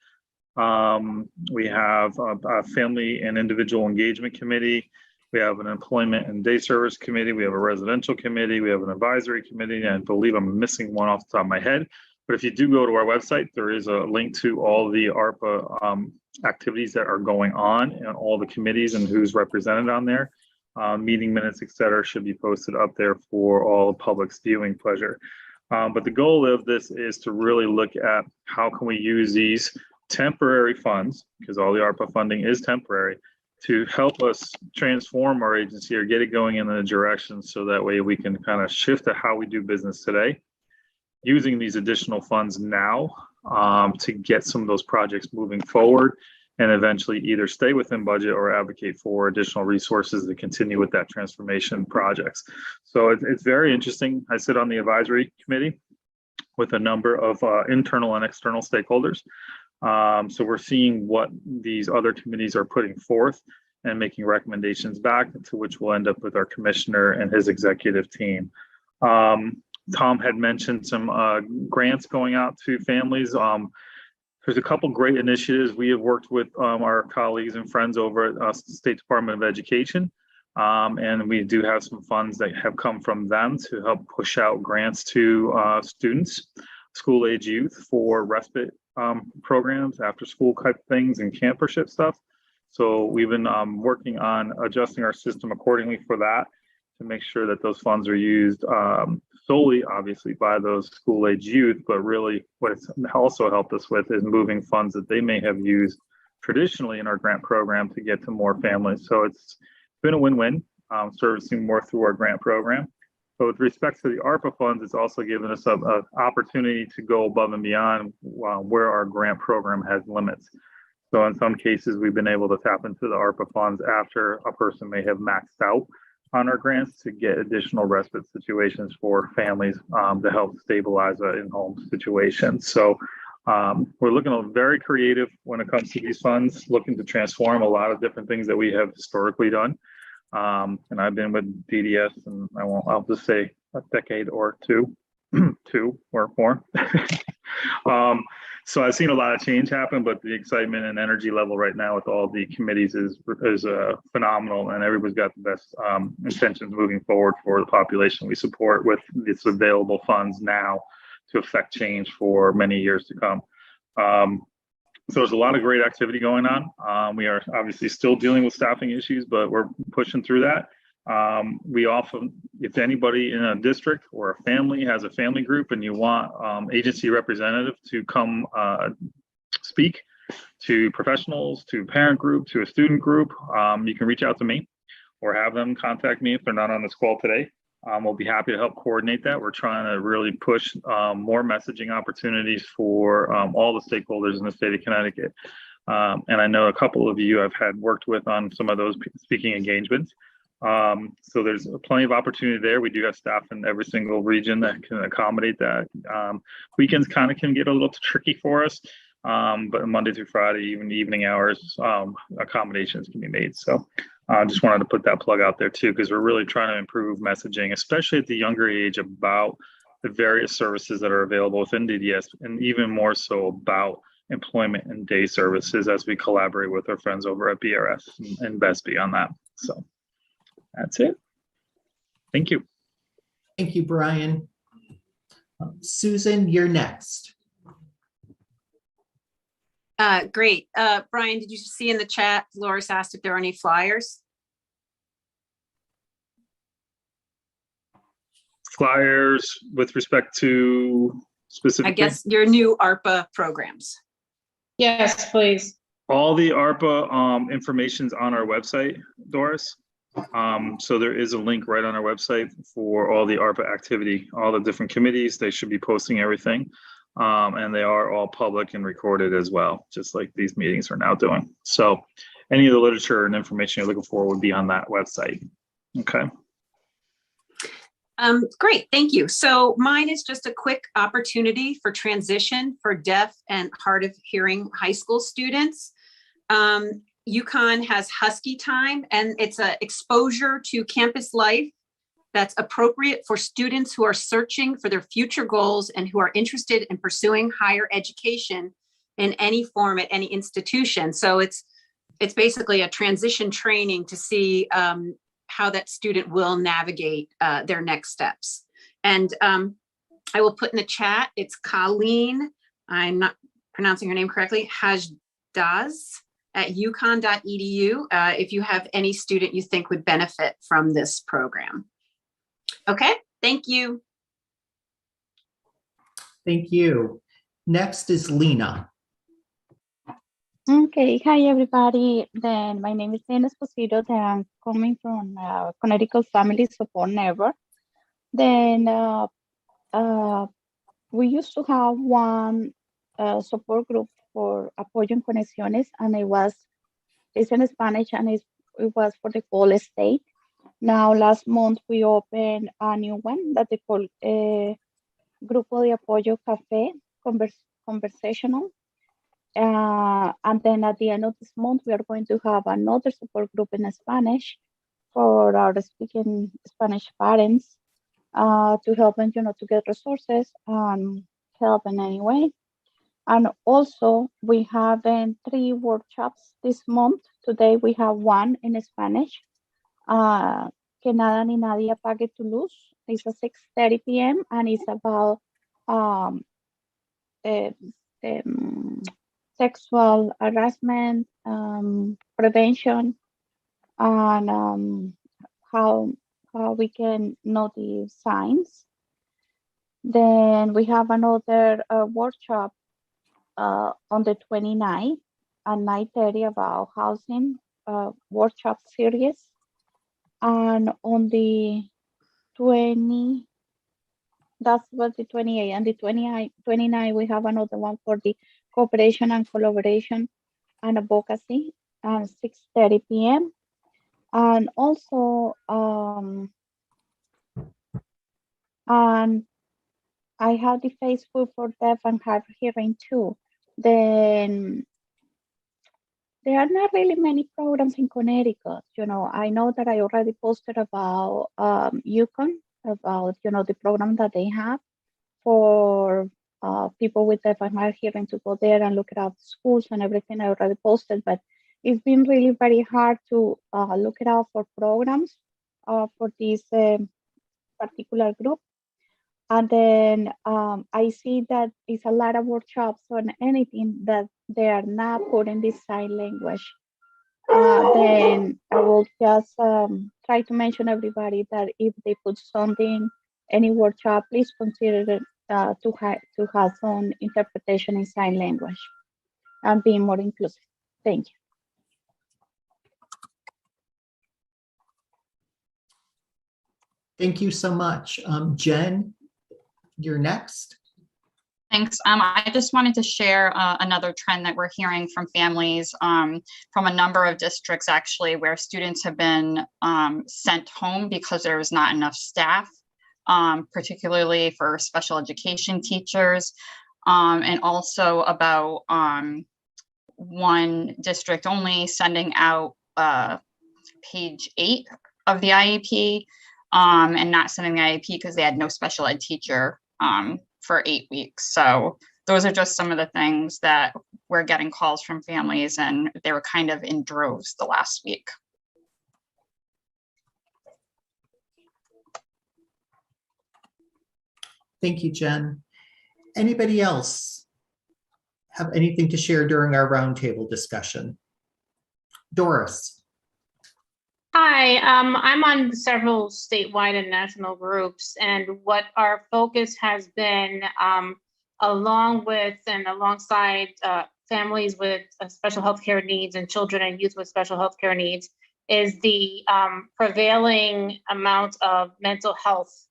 We have a family and individual engagement committee. We have an employment and day service committee. We have a residential committee. We have an advisory committee. And I believe I'm missing one off the top of my head. But if you do go to our website, there is a link to all the ARPA activities that are going on and all the committees and who's represented on there. Meeting minutes, et cetera, should be posted up there for all the public's viewing pleasure. But the goal of this is to really look at how can we use these temporary funds, because all the ARPA funding is temporary, to help us transform our agency or get it going in a direction so that way we can kind of shift to how we do business today, using these additional funds now to get some of those projects moving forward and eventually either stay within budget or advocate for additional resources to continue with that transformation projects. So it's very interesting. I sit on the advisory committee with a number of internal and external stakeholders. So we're seeing what these other committees are putting forth and making recommendations back, to which we'll end up with our commissioner and his executive team. Tom had mentioned some grants going out to families. There's a couple great initiatives. We have worked with our colleagues and friends over at the State Department of Education. And we do have some funds that have come from them to help push out grants to students, school-age youth, for respite programs, after school type things and campership stuff. So we've been working on adjusting our system accordingly for that to make sure that those funds are used solely, obviously, by those school-age youth, but really what it's also helped us with is moving funds that they may have used traditionally in our grant program to get to more families. So it's been a win-win, servicing more through our grant program. But with respect to the ARPA funds, it's also given us an opportunity to go above and beyond where our grant program has limits. So in some cases, we've been able to tap into the ARPA funds after a person may have maxed out on our grants to get additional respite situations for families to help stabilize an in-home situation. So we're looking very creative when it comes to these funds, looking to transform a lot of different things that we have historically done. And I've been with DDS, and I'll just say a decade or two or more. So I've seen a lot of change happen, but the excitement and energy level right now with all the committees is phenomenal, and everybody's got the best intentions moving forward for the population we support with this available funds now to affect change for many years to come. So there's a lot of great activity going on. We are obviously still dealing with staffing issues, but we're pushing through that. We often, if anybody in a district or a family has a family group and you want agency representative to come speak to professionals, to parent group, to a student group, you can reach out to me or have them contact me if they're not on this call today. We'll be happy to help coordinate that. We're trying to really push more messaging opportunities for all the stakeholders in the state of Connecticut. And I know a couple of you I've had worked with on some of those speaking engagements. So there's plenty of opportunity there. We do have staff in every single region that can accommodate that. Weekends kind of can get a little tricky for us, but Monday through Friday, even evening hours, accommodations can be made. So I just wanted to put that plug out there too, because we're really trying to improve messaging, especially at the younger age, about the various services that are available within DDS, and even more so about employment and day services as we collaborate with our friends over at BRS and BESB on that. So that's it. Thank you. Thank you, Brian. Susan, you're next. Great. Brian, did you see in the chat, Loris asked if there are any flyers? Flyers with respect to specific? I guess your new ARPA programs. Yes, please. All the ARPA information's on our website, Doris. So there is a link right on our website for all the ARPA activity, all the different committees. They should be posting everything. And they are all public and recorded as well, just like these meetings are now doing. So any of the literature and information you're looking for would be on that website. Okay. Great, thank you. So mine is just a quick opportunity for transition for deaf and hard of hearing high school students. UConn has Husky Time, and it's an exposure to campus life that's appropriate for students who are searching for their future goals and who are interested in pursuing higher education in any form at any institution. So it's basically a transition training to see how that student will navigate their next steps. And I will put in the chat, it's Colleen, I'm not pronouncing her name correctly, Hajdaz at uconn.edu if you have any student you think would benefit from this program. Okay, thank you. Thank you. Next is Lena. Okay, hi everybody. Then my name is Lena Esposito. Then I'm coming from Connecticut Family Support Network. Then we used to have one support group for Apoyo en Conexiones, and it's in Spanish, and it was for the whole state. Now, last month we opened a new one that they call Grupo de Apoyo Café Conversational. And then at the end of this month, we are going to have another support group in Spanish for our speaking Spanish parents to help them, to get resources and help in any way. And also, we have 3 workshops this month. Today, we have one in Spanish. Que nada ni nadie apague tu luz. It's at 6:30 p.m. and it's about sexual harassment, prevention, and how we can notice signs. Then we have another workshop on the 29th at 9:30 about housing workshop series. And on the 20, that was the 28th, and the 29th, we have another one for the cooperation and collaboration and advocacy at 6:30 p.m. And also, and I have the Facebook for deaf and hard of hearing too. Then there are not really many programs in Connecticut. I know that I already posted about UConn, about, the program that they have for people with deaf and hard of hearing to go there and look at schools and everything. I already posted, but it's been really very hard to look it out for programs for this particular group. And then I see that it's a lot of workshops on anything that they are not putting this sign language. Then I will just try to mention everybody that if they put something, any workshop, please consider it, to have some interpretation in sign language and being more inclusive. Thank you. Thank you so much. Jen, you're next. Thanks. I just wanted to share another trend that we're hearing from families from a number of districts, actually, where students have been sent home because there was not enough staff, particularly for special education teachers, and also about one district only sending out page 8 of the IEP and not sending the IEP because they had no special ed teacher for 8 weeks. So those are just some of the things that we're getting calls from families, and they were kind of in droves the last week. Thank you, Jen. Anybody else have anything to share during our roundtable discussion? Doris. Hi, I'm on several statewide and national groups, and what our focus has been, along with and alongside families with special healthcare needs and children and youth with special healthcare needs, is the prevailing amount of mental health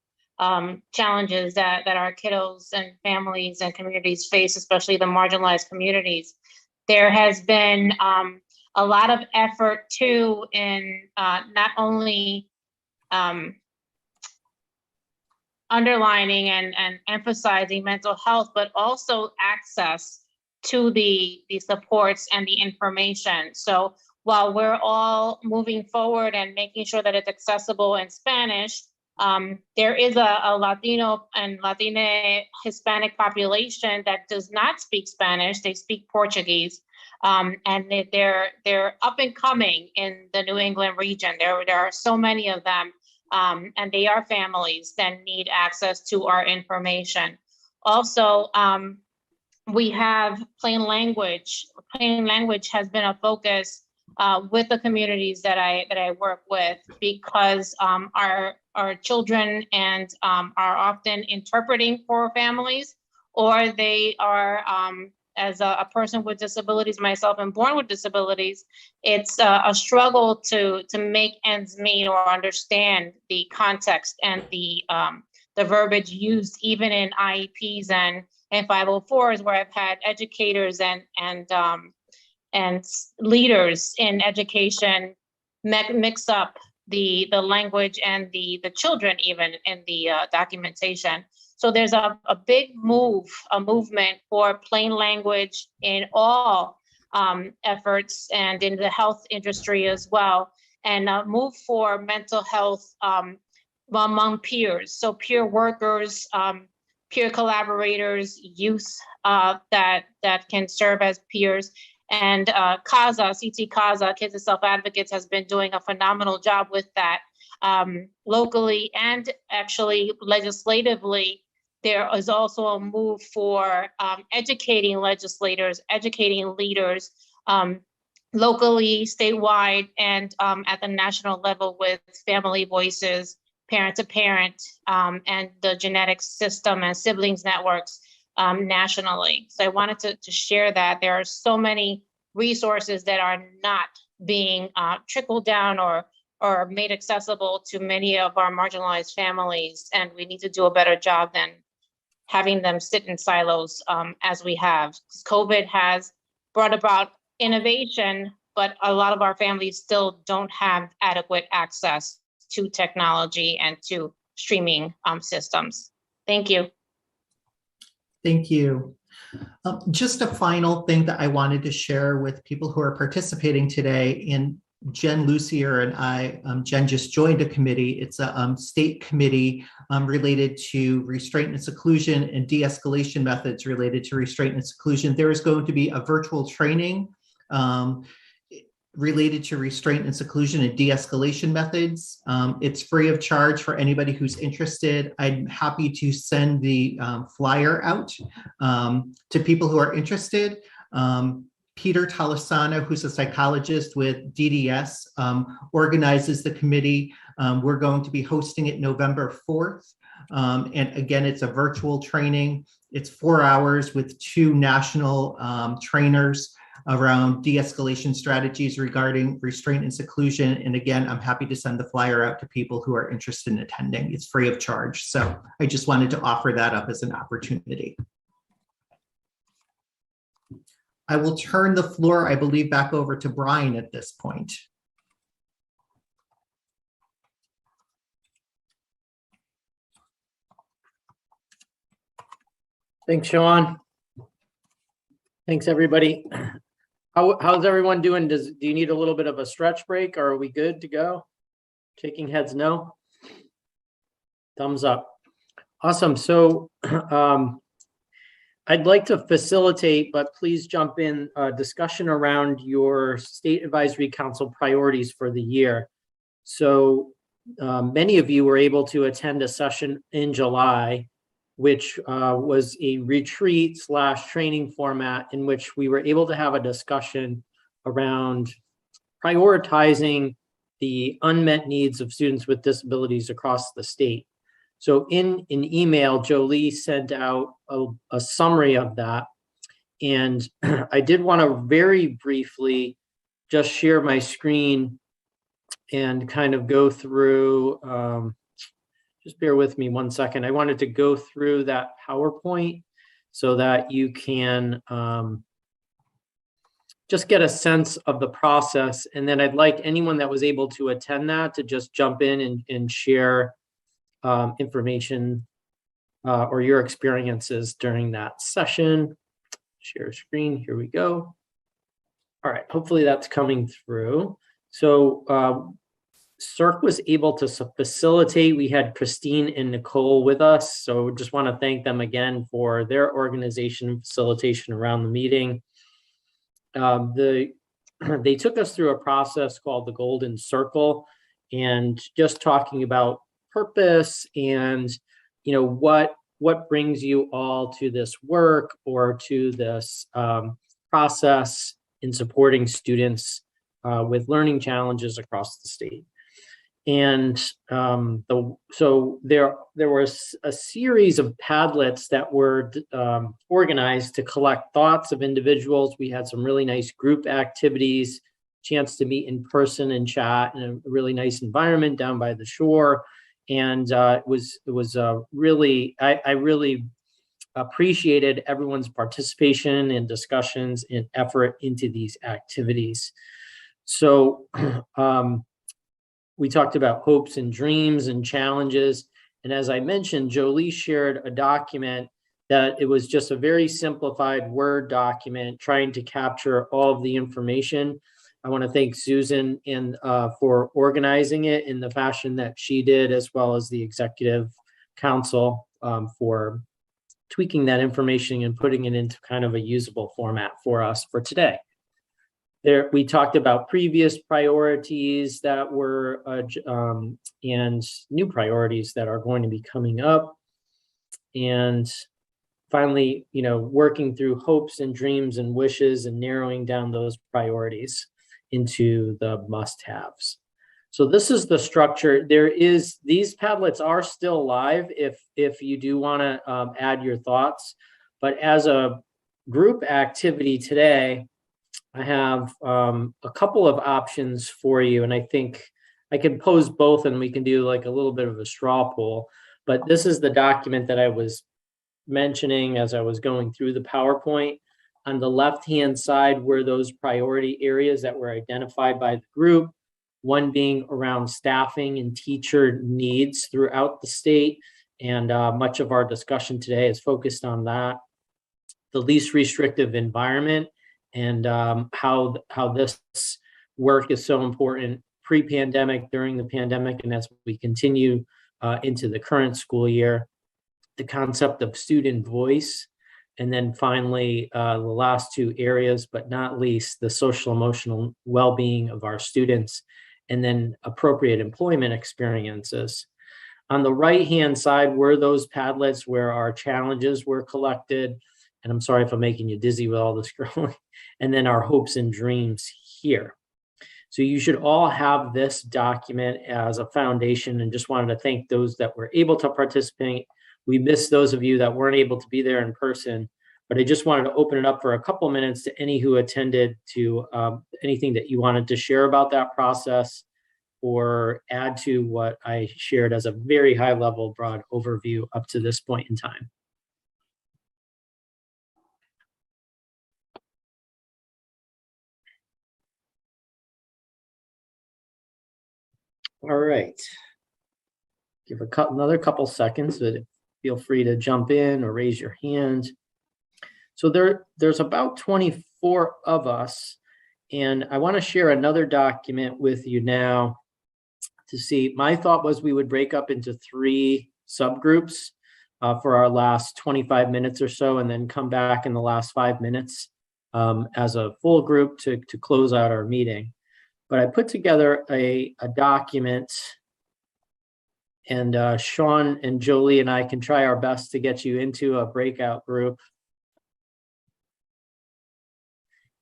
challenges that our kiddos and families and communities face, especially the marginalized communities. There has been a lot of effort too in not only underlining and emphasizing mental health, but also access to the supports and the information. So while we're all moving forward and making sure that it's accessible in Spanish, there is a Latino and Latina Hispanic population that does not speak Spanish. They speak Portuguese. And they're up and coming in the New England region. There are so many of them, and they are families that need access to our information. Also, we have plain language. Plain language has been a focus with the communities that I work with, because our children and are often interpreting for families, or they are as a person with disabilities myself and born with disabilities, it's a struggle to make ends meet or understand the context and the verbiage used even in IEPs and 504s, where I've had educators and leaders in education mix up the language and the children even in the documentation. So there's a big movement for plain language in all efforts and in the health industry as well, and a move for mental health among peers. So peer workers, peer collaborators, youth that can serve as peers. And CASA, CT CASA, Kids and Self Advocates, has been doing a phenomenal job with that locally and actually legislatively. There is also a move for educating legislators, educating leaders locally, statewide, and at the national level with Family Voices, Parent to Parent, and the genetics system and siblings networks nationally. So I wanted to share that there are so many resources that are not being trickled down or made accessible to many of our marginalized families, and we need to do a better job than having them sit in silos as we have. COVID has brought about innovation, but a lot of our families still don't have adequate access to technology and to streaming systems. Thank you. Thank you. Just a final thing that I wanted to share with people who are participating today. And Jen Lucier and I, Jen just joined a committee. It's a state committee related to restraint and seclusion and de-escalation methods related to restraint and seclusion. There is going to be a virtual training related to restraint and seclusion and de-escalation methods. It's free of charge for anybody who's interested. I'm happy to send the flyer out to people who are interested. Peter Talisano, who's a psychologist with DDS, organizes the committee. We're going to be hosting it November 4th. And again, it's a virtual training. It's 4 hours with 2 national trainers around de-escalation strategies regarding restraint and seclusion. And again, I'm happy to send the flyer out to people who are interested in attending. It's free of charge. So I just wanted to offer that up as an opportunity. I will turn the floor, I believe, back over to Brian at this point. Thanks, Sean. Thanks, everybody. How's everyone doing? Do you need a little bit of a stretch break, or are we good to go? Shaking heads no. Thumbs up. Awesome. So I'd like to facilitate, but please jump in, a discussion around your State Advisory Council priorities for the year. So many of you were able to attend a session in July, which was a retreat / training format in which we were able to have a discussion around prioritizing the unmet needs of students with disabilities across the state. So in an email, Jolie sent out a summary of that. And I did want to very briefly just share my screen and kind of go through, just bear with me 1 second. I wanted to go through that PowerPoint so that you can just get a sense of the process. And then I'd like anyone that was able to attend that to just jump in and share information or your experiences during that session. Share screen, here we go. All right, hopefully that's coming through. So CERC was able to facilitate. We had Christine and Nicole with us. So just want to thank them again for their organization and facilitation around the meeting. They took us through a process called the Golden Circle, and just talking about purpose and, you know, what brings you all to this work or to this process in supporting students with learning challenges across the state. And so there was a series of Padlets that were organized to collect thoughts of individuals. We had some really nice group activities, chance to meet in person and chat in a really nice environment down by the shore. And it was really, I really appreciated everyone's participation and discussions and effort into these activities. So we talked about hopes and dreams and challenges. And as I mentioned, Jolie shared a document that it was just a very simplified Word document trying to capture all of the information. I want to thank Susan for organizing it in the fashion that she did, as well as the Executive Council for tweaking that information and putting it into kind of a usable format for us for today. There, we talked about previous priorities that were and new priorities that are going to be coming up. And finally, you know, working through hopes and dreams and wishes and narrowing down those priorities into the must-haves. So this is the structure. These Padlets are still live if you do want to add your thoughts. But as a group activity today, I have a couple of options for you, and I think I can pose both and we can do like a little bit of a straw poll. But this is the document that I was mentioning as I was going through the PowerPoint. On the left-hand side were those priority areas that were identified by the group, one being around staffing and teacher needs throughout the state. And much of our discussion today is focused on that. The least restrictive environment and how this work is so important pre-pandemic, during the pandemic, and as we continue into the current school year. The concept of student voice. And then finally, the last two areas, but not least, the social emotional well-being of our students, and then appropriate employment experiences. On the right-hand side were those Padlets where our challenges were collected. And I'm sorry if I'm making you dizzy with all this scrolling. And then our hopes and dreams here. So you should all have this document as a foundation, and just wanted to thank those that were able to participate. We miss those of you that weren't able to be there in person, but I just wanted to open it up for a couple minutes to any who attended, to anything that you wanted to share about that process or add to what I shared as a very high level, broad overview up to this point in time. All right. Give another couple seconds, but feel free to jump in or raise your hand. So there's about 24 of us, and I want to share another document with you now to see. My thought was we would break up into 3 subgroups for our last 25 minutes or so, and then come back in the last 5 minutes as a full group to close out our meeting. But I put together a document, and Sean and Jolie and I can try our best to get you into a breakout group.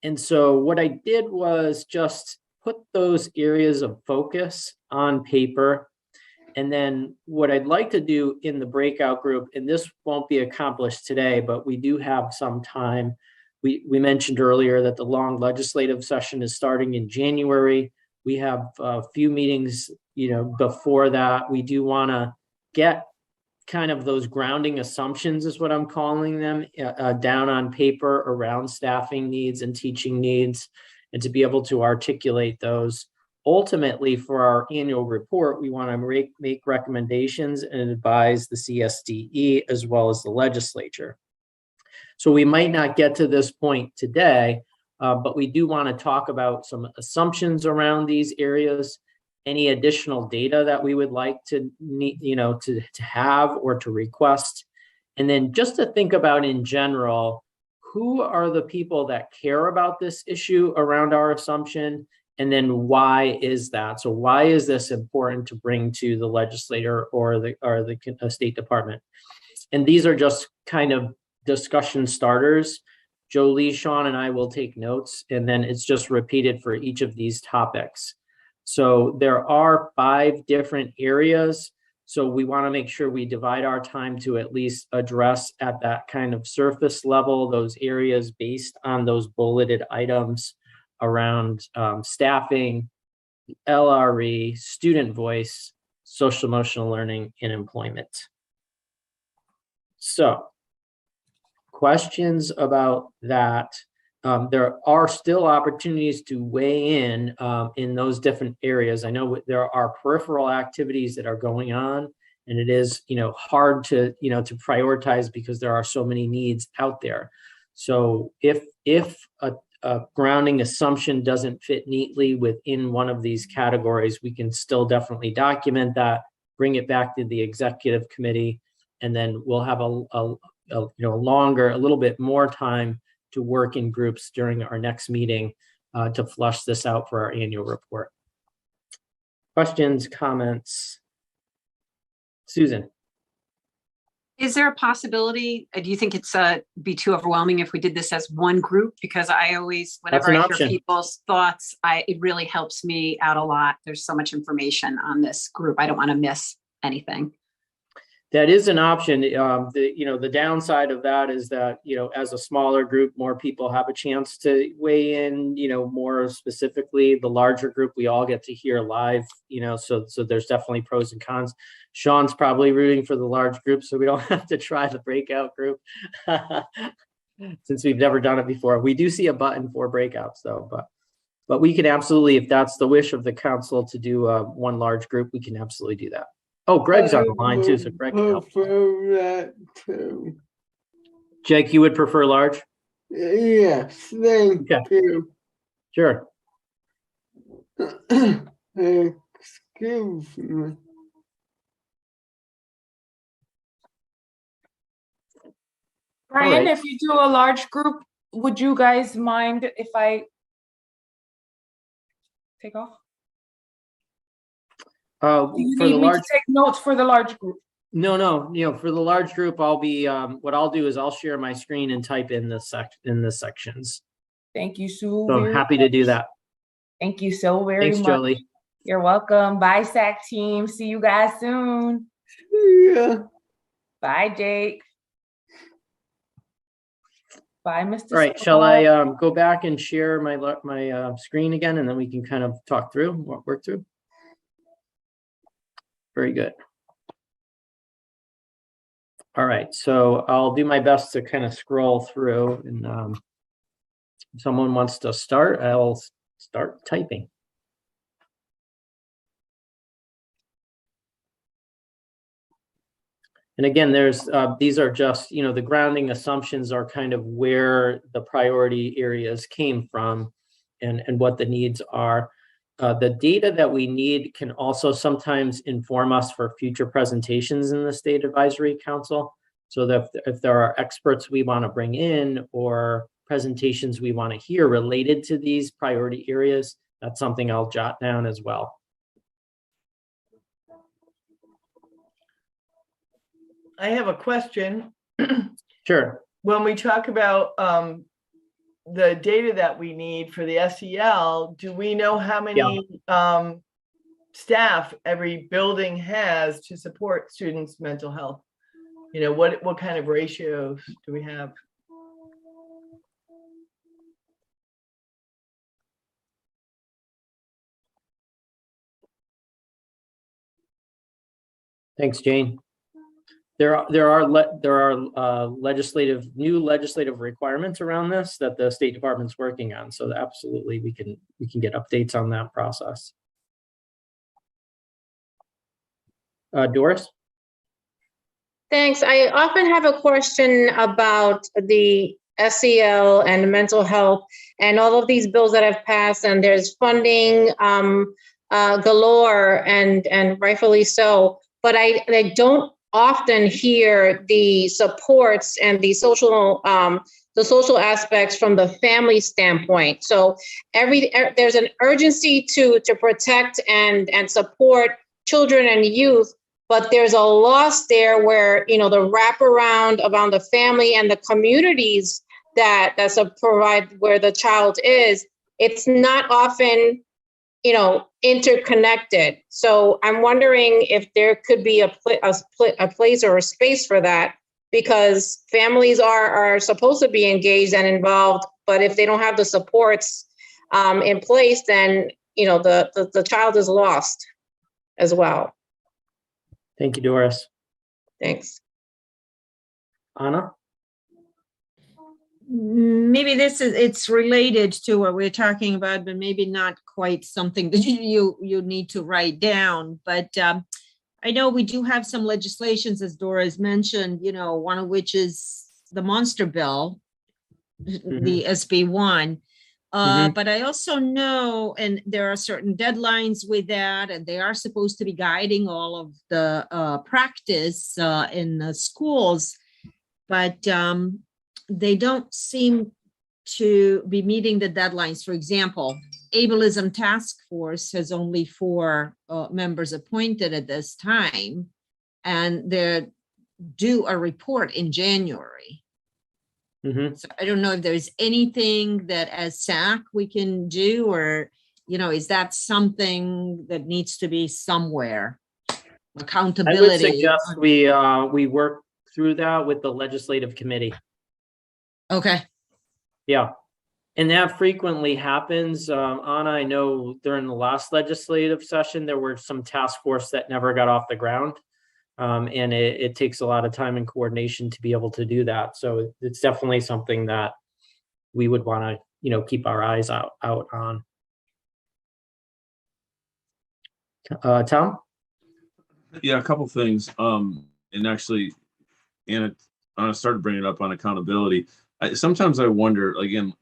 And so what I did was just put those areas of focus on paper. And then what I'd like to do in the breakout group, and this won't be accomplished today, but we do have some time. We mentioned earlier that the long legislative session is starting in January. We have a few meetings, before that. We do want to get kind of those grounding assumptions is what I'm calling them, down on paper around staffing needs and teaching needs, and to be able to articulate those. Ultimately, for our annual report, we want to make recommendations and advise the CSDE as well as the legislature. So we might not get to this point today, but we do want to talk about some assumptions around these areas, any additional data that we would like to need, to have or to request. And then just to think about in general, who are the people that care about this issue around our assumption? And then why is that? So why is this important to bring to the legislator or the State Department? And these are just kind of discussion starters. Jolie, Sean, and I will take notes, and then it's just repeated for each of these topics. So there are 5 different areas. So we want to make sure we divide our time to at least address at that kind of surface level, those areas based on those bulleted items around staffing, LRE, student voice, social emotional learning, and employment. So questions about that? There are still opportunities to weigh in those different areas. I know there are peripheral activities that are going on, and it is, hard to, to prioritize because there are so many needs out there. So if a grounding assumption doesn't fit neatly within one of these categories, we can still definitely document that, bring it back to the executive committee, and then we'll have a little bit more time to work in groups during our next meeting to flush this out for our annual report. Questions, comments? Susan. Is there a possibility, do you think it's be too overwhelming if we did this as one group? Because I always, whenever I hear people's thoughts, it really helps me out a lot. There's so much information on this group. I don't want to miss anything. That is an option. The downside of that is that, as a smaller group, more people have a chance to weigh in, more specifically. The larger group, we all get to hear live, so there's definitely pros and cons. Sean's probably rooting for the large group, so we don't have to try the breakout group since we've never done it before. We do see a button for breakouts though, but we can absolutely, if that's the wish of the council to do one large group, we can absolutely do that. Oh, Greg's on the line too, so Greg can help. That too. Jake, you would prefer large? Yes, thank you. Sure. Excuse me. Brian, if you do a large group, would you guys mind if I take off? Do you need me to take notes for the large group? No. For the large group, I'll be. What I'll do is I'll share my screen and type in the sections. Thank you, Sue. So I'm happy to do that. Thank you so very much. Thanks, Jolie. You're welcome. Bye, SAC team. See you guys soon. Yeah. Bye, Jake. Bye, Mr. All right. Shall I go back and share my screen again, and then we can kind of talk through, work through? Very good. All right, so I'll do my best to kind of scroll through, and if someone wants to start, I'll start typing. And again, these are just, the grounding assumptions are kind of where the priority areas came from and what the needs are. The data that we need can also sometimes inform us for future presentations in the State Advisory Council. So that if there are experts we want to bring in or presentations we want to hear related to these priority areas, that's something I'll jot down as well. I have a question. Sure. When we talk about the data that we need for the SEL, do we know how many staff every building has to support students' mental health? What kind of ratios do we have? Thanks, Jane. There are new legislative requirements around this that the State Department's working on. So absolutely, we can get updates on that process. Doris? Thanks. I often have a question about the SEL and mental health and all of these bills that have passed, and there's funding galore, and rightfully so. But I don't often hear the supports and the social aspects from the family standpoint. So there's an urgency to protect and support children and youth, but there's a loss there where, the wraparound around the family and the communities that's a provide where the child is, it's not often, interconnected. So I'm wondering if there could be a place or a space for that, because families are supposed to be engaged and involved, but if they don't have the supports in place, then, the child is lost as well. Thank you, Doris. Thanks. Anna? Maybe it's related to what we're talking about, but maybe not quite something that you need to write down. But I know we do have some legislations, as Doris mentioned, one of which is the monster bill, the SB1. But I also know, and there are certain deadlines with that, and they are supposed to be guiding all of the practice in the schools, but they don't seem to be meeting the deadlines. For example, ableism task force has only 4 members appointed at this time, and they're due a report in January. So I don't know if there's anything that as SAC we can do, or, is that something that needs to be somewhere? Accountability. I would suggest we work through that with the legislative committee. Okay. Yeah. And that frequently happens. Anna, I know during the last legislative session, there were some task force that never got off the ground. And it takes a lot of time and coordination to be able to do that. So it's definitely something that we would want to, keep our eyes out on. Tom? Yeah, a couple things. And actually, Anna started bringing it up on accountability. Sometimes I wonder, again,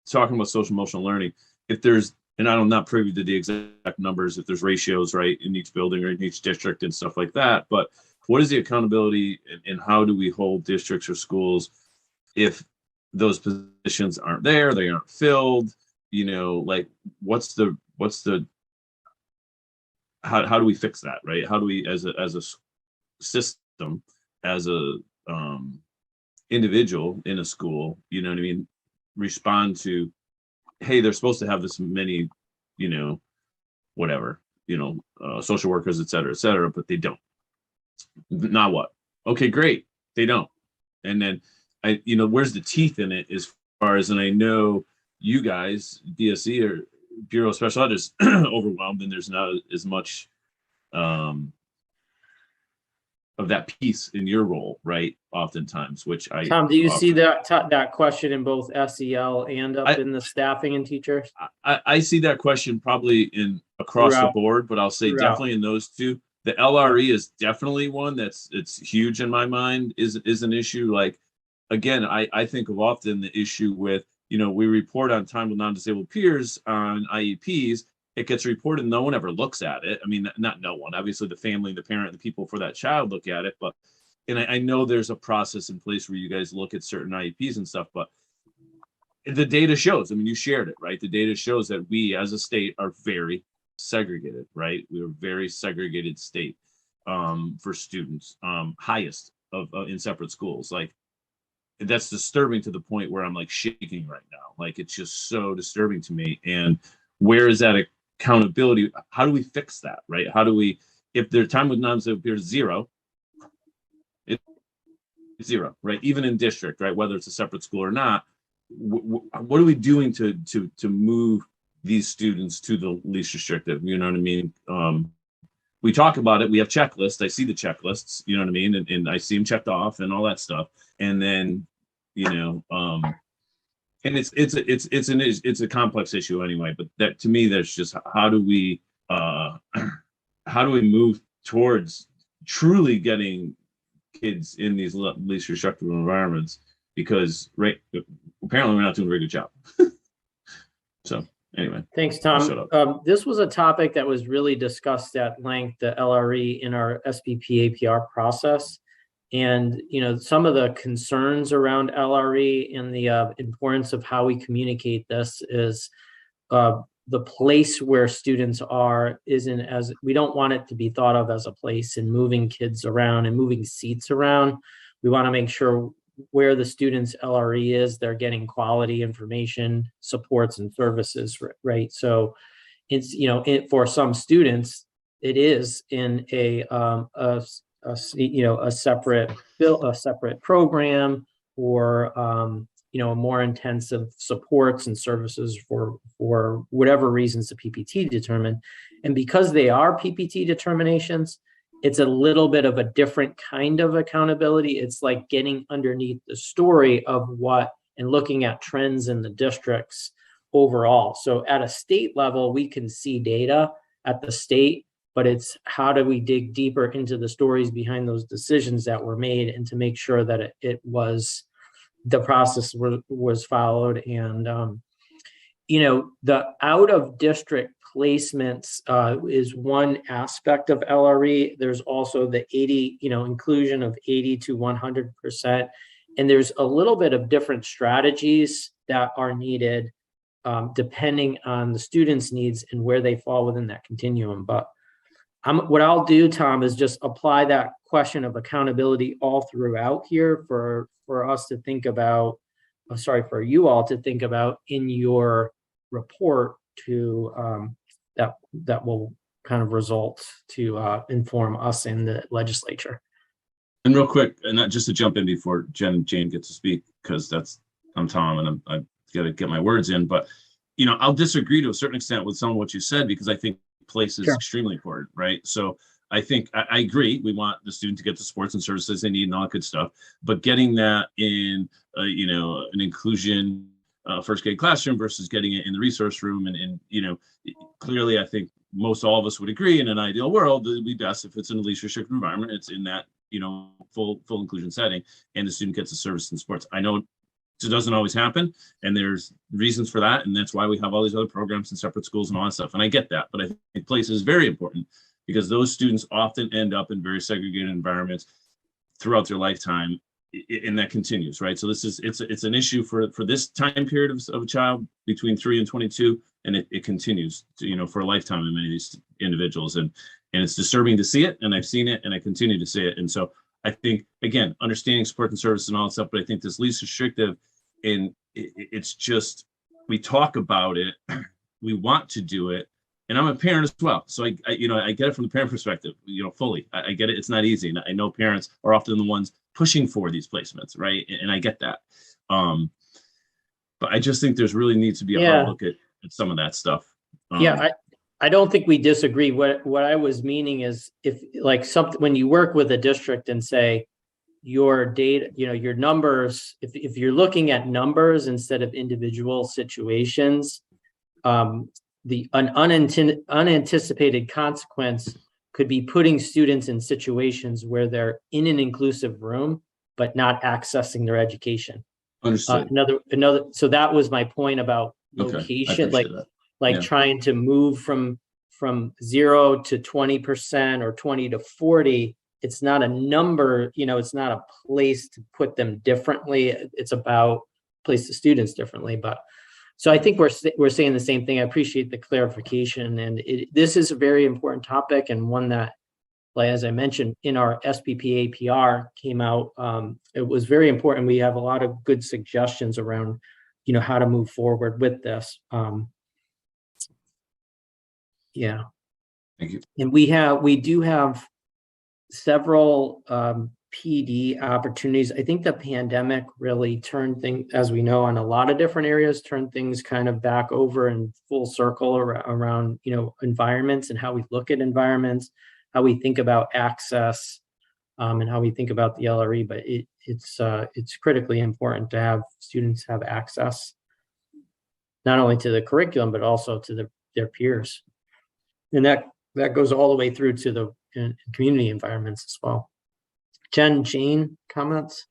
talking about social emotional learning, if there's, and I'm not privy to the exact numbers, if there's ratios, right, in each building or in each district and stuff like that, but what is the accountability and how do we hold districts or schools if those positions aren't there, they aren't filled, like what's the, how do we fix that, right? How do we, as a system, as a individual in a school, respond to, hey, they're supposed to have this many, whatever, social workers, et cetera, but they don't. Now what? Okay, great. They don't. And then where's the teeth in it as far as, and I know you guys, DSE or Bureau of Special Ed is overwhelmed, and there's not as much of that piece in your role, right? Oftentimes, which Tom, do you see that question in both SEL and in the staffing and teachers? I see that question probably in across the board, but I'll say definitely in those two. The LRE is definitely one it's huge in my mind, is an issue. Like, again, I think of often the issue with, we report on time with non-disabled peers on IEPs. It gets reported, no one ever looks at it. I mean, not no one, obviously the family, the parent, the people for that child look at it, but, and I know there's a process in place where you guys look at certain IEPs and stuff, but the data shows, I mean, you shared it, right? The data shows that we as a state are very segregated, right? We're a very segregated state for students, highest of in separate schools. Like, that's disturbing to the point where I'm like shaking right now. Like, it's just so disturbing to me. And where is that accountability? How do we fix that, right? How do we, if their time with non-disabled peers zero, it's zero, right? Even in district, right? Whether it's a separate school or not, what are we doing to move these students to the least restrictive? You know what I mean? we talk about it. We have checklists. I see the checklists, you know what I mean? And I see them checked off and all that stuff. And then, and it's a complex issue anyway, but that to me, there's just how do we move towards truly getting kids in these least restrictive environments, because apparently we're not doing a very good job. So anyway. Thanks, Tom. This was a topic that was really discussed at length, the LRE, in our SPP APR process. And, some of the concerns around LRE and the importance of how we communicate this is the place where students are isn't as, we don't want it to be thought of as a place and moving kids around and moving seats around. We want to make sure where the students' LRE is, they're getting quality information, supports, and services, right? So it's, for some students, it is in a separate program, or a more intensive supports and services for whatever reasons the PPT determined. And because they are PPT determinations, it's a little bit of a different kind of accountability. It's like getting underneath the story of what, and looking at trends in the districts overall. So at a state level, we can see data at the state, but it's how do we dig deeper into the stories behind those decisions that were made, and to make sure that it was, the process was followed. And, the out of district placements is one aspect of LRE. There's also the 80, inclusion of 80 to 100%. And there's a little bit of different strategies that are needed depending on the student's needs and where they fall within that continuum. But what I'll do, Tom, is just apply that question of accountability all throughout here for us to think about, for you all to think about in your report to that will kind of result to inform us in the legislature. And real quick, and not just to jump in before Jen and Jane get to speak, because I'm Tom and I got to get my words in, but I'll disagree to a certain extent with some of what you said, because I think place is extremely important, right? So I think I agree. We want the student to get the supports and services they need and all that good stuff, but getting that in an inclusion first grade classroom versus getting it in the resource room, and clearly I think most all of us would agree in an ideal world it would be best if it's in a least restricted environment, it's in that full inclusion setting, and the student gets the service and supports. I know it doesn't always happen, and there's reasons for that, and that's why we have all these other programs and separate schools and all that stuff, and I get that. But I think place is very important, because those students often end up in very segregated environments throughout their lifetime, and that continues, right? So it's an issue for this time period of a child between 3 and 22, and it continues to, for a lifetime in many of these individuals, and it's disturbing to see it, and I've seen it, and I continue to see it. And so I think, again, understanding support and service and all that stuff, but I think this least restrictive, and it's just, we talk about it, we want to do it, and I'm a parent as well, so I get it from the parent perspective, fully. I get it. It's not easy, and I know parents are often the ones pushing for these placements, right? And I get that, but I just think there's really needs to be a hard look at some of that stuff. I don't think we disagree. What I was meaning is, if when you work with a district and say your data, your numbers, if you're looking at numbers instead of individual situations, an unanticipated consequence could be putting students in situations where they're in an inclusive room but not accessing their education. Understood. So that was my point about location, trying to move from 0 to 20% or 20 to 40. It's not a number, it's not a place to put them differently. It's about place the students differently. But so I think we're saying the same thing. I appreciate the clarification, and this is a very important topic, and one that, as I mentioned, in our SPP APR came out. It was very important. We have a lot of good suggestions around, how to move forward with this. Yeah. Thank you. And we do have several PD opportunities. I think the pandemic really turned things, as we know, on a lot of different areas, turned things kind of back over in full circle around environments and how we look at environments. how we think about access and how we think about the LRE, but it's critically important to have students have access not only to the curriculum, but also to their peers. And that goes all the way through to the community environments as well. Jane, comments?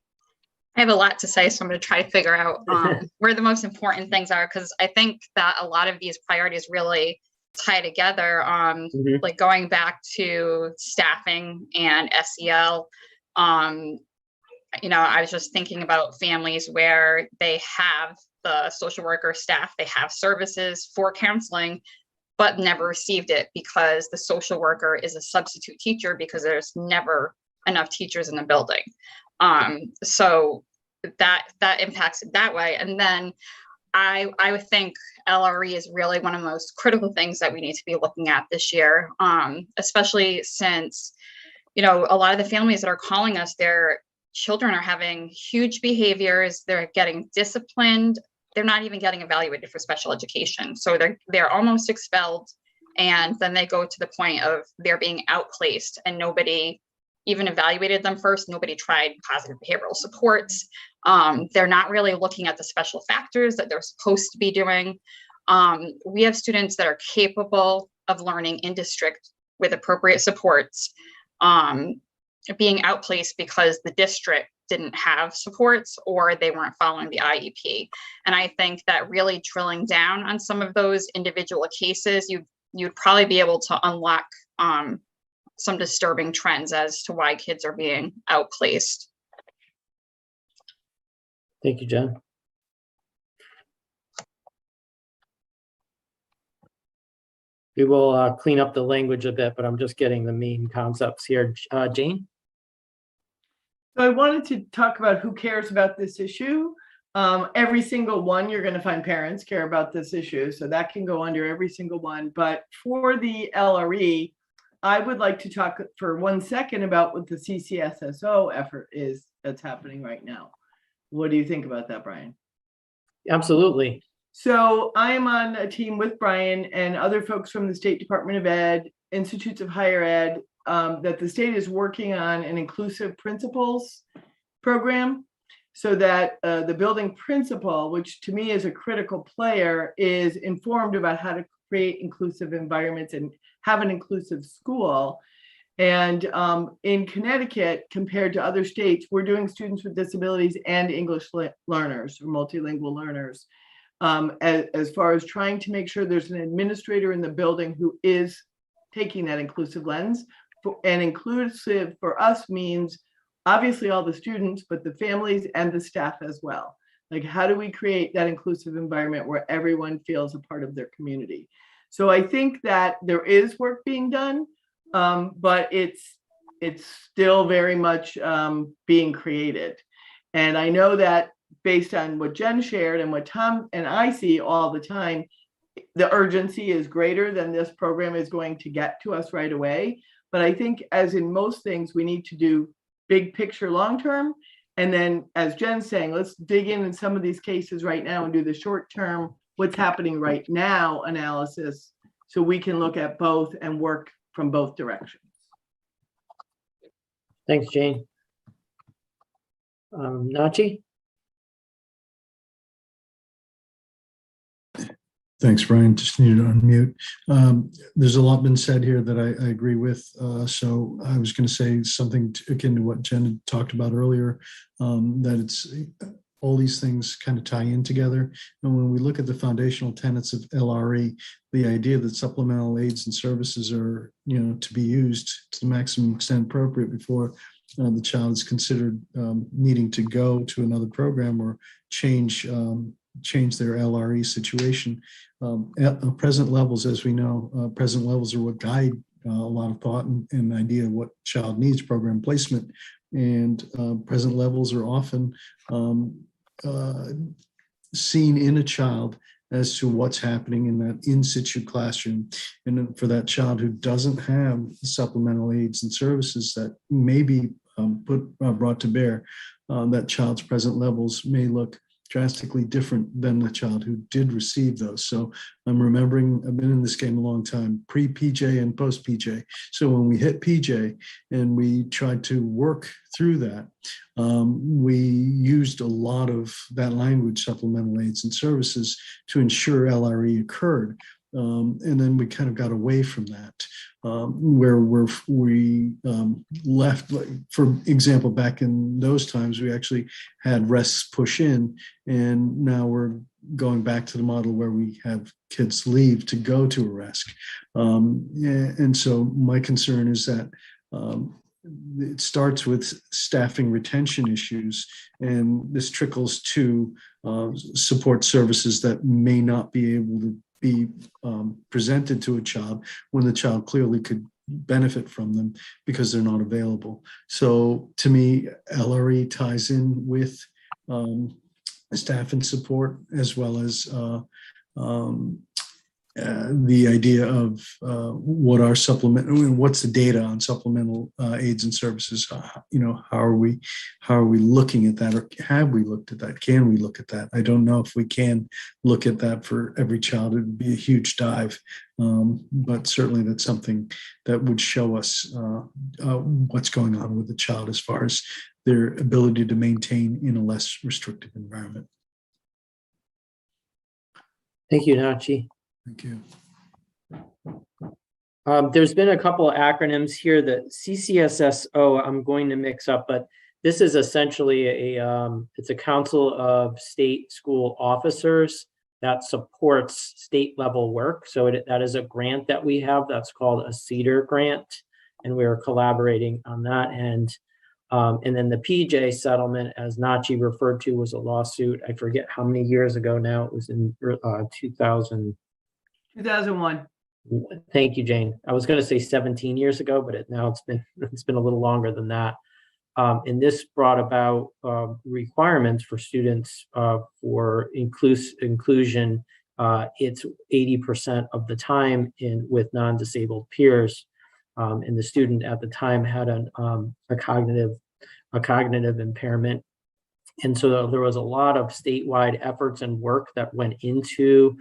I have a lot to say, so I'm going to try to figure out where the most important things are, because I think that a lot of these priorities really tie together. Like going back to staffing and SEL, you know, I was just thinking about families where they have the social worker staff, they have services for counseling, but never received it because the social worker is a substitute teacher because there's never enough teachers in the building. So that impacts it that way. And then I would think LRE is really one of the most critical things that we need to be looking at this year, especially since, you know, a lot of the families that are calling us, their children are having huge behaviors, they're getting disciplined, they're not even getting evaluated for special education. So they're almost expelled, and then they go to the point of they're being outplaced and nobody even evaluated them first. Nobody tried positive behavioral supports. They're not really looking at the special factors that they're supposed to be doing. We have students that are capable of learning in district with appropriate supports, being outplaced because the district didn't have supports or they weren't following the IEP. And I think that really drilling down on some of those individual cases, you'd probably be able to unlock some disturbing trends as to why kids are being outplaced. Thank you, Jen. We will clean up the language a bit, but I'm just getting the main concepts here. Jane? So I wanted to talk about who cares about this issue. Every single one, you're going to find parents care about this issue. So that can go under every single one. But for the LRE, I would like to talk for 1 second about what the CCSSO effort is that's happening right now. What do you think about that, Brian? Absolutely. So I am on a team with Brian and other folks from the State Department of Ed, Institutes of Higher Ed, that the state is working on an inclusive principals program so that the building principal, which to me is a critical player, is informed about how to create inclusive environments and have an inclusive school. And in Connecticut, compared to other states, we're doing students with disabilities and English learners or multilingual learners, as far as trying to make sure there's an administrator in the building who is taking that inclusive lens. And inclusive for us means obviously all the students, but the families and the staff as well. Like, how do we create that inclusive environment where everyone feels a part of their community? So I think that there is work being done, but it's still very much being created. And I know that based on what Jen shared and what Tom and I see all the time, the urgency is greater than this program is going to get to us right away. But I think, as in most things, we need to do big picture long term. And then, as Jen's saying, let's dig in some of these cases right now and do the short term, what's happening right now analysis, so we can look at both and work from both directions. Thanks, Jane. Nachi? Thanks, Brian. Just needed to unmute. There's a lot been said here that I agree with. So I was going to say something akin to what Jen had talked about earlier, that it's all these things kind of tie in together. And when we look at the foundational tenets of LRE, the idea that supplemental aids and services are, to be used to the maximum extent appropriate before the child is considered needing to go to another program or change their LRE situation. At present levels, as we know, present levels are what guide a lot of thought and idea of what child needs program placement. And present levels are often seen in a child as to what's happening in that in situ classroom. And for that child who doesn't have supplemental aids and services that may be brought to bear, that child's present levels may look drastically different than the child who did receive those. So I'm remembering, I've been in this game a long time, pre-PJ and post-PJ. So when we hit PJ and we tried to work through that, we used a lot of that language, supplemental aids and services, to ensure LRE occurred. And then we kind of got away from that, where we left, like, for example, back in those times, we actually had rests push in, and now we're going back to the model where we have kids leave to go to a rest. And so my concern is that it starts with staffing retention issues, and this trickles to support services that may not be able to be presented to a child when the child clearly could benefit from them because they're not available. So to me, LRE ties in with staff and support, as well as the idea of what our what's the data on supplemental aids and services? How are we looking at that, or have we looked at that? Can we look at that? I don't know if we can look at that for every child. It would be a huge dive, but certainly that's something that would show us what's going on with the child as far as their ability to maintain in a less restrictive environment. Thank you, Nachi. Thank you. There's been a couple of acronyms here that CCSSO I'm going to mix up, but this is essentially it's a council of state school officers that supports state level work. So that is a grant that we have that's called a CEDAR grant, and we are collaborating on that end. And then the PJ settlement, as Nachi referred to, was a lawsuit. I forget how many years ago now. It was in 2001. Thank you, Jane. I was going to say 17 years ago, but now it's been a little longer than that. And this brought about requirements for students for inclusion. It's 80% of the time with non-disabled peers, and the student at the time had a cognitive impairment. And so there was a lot of statewide efforts and work that went into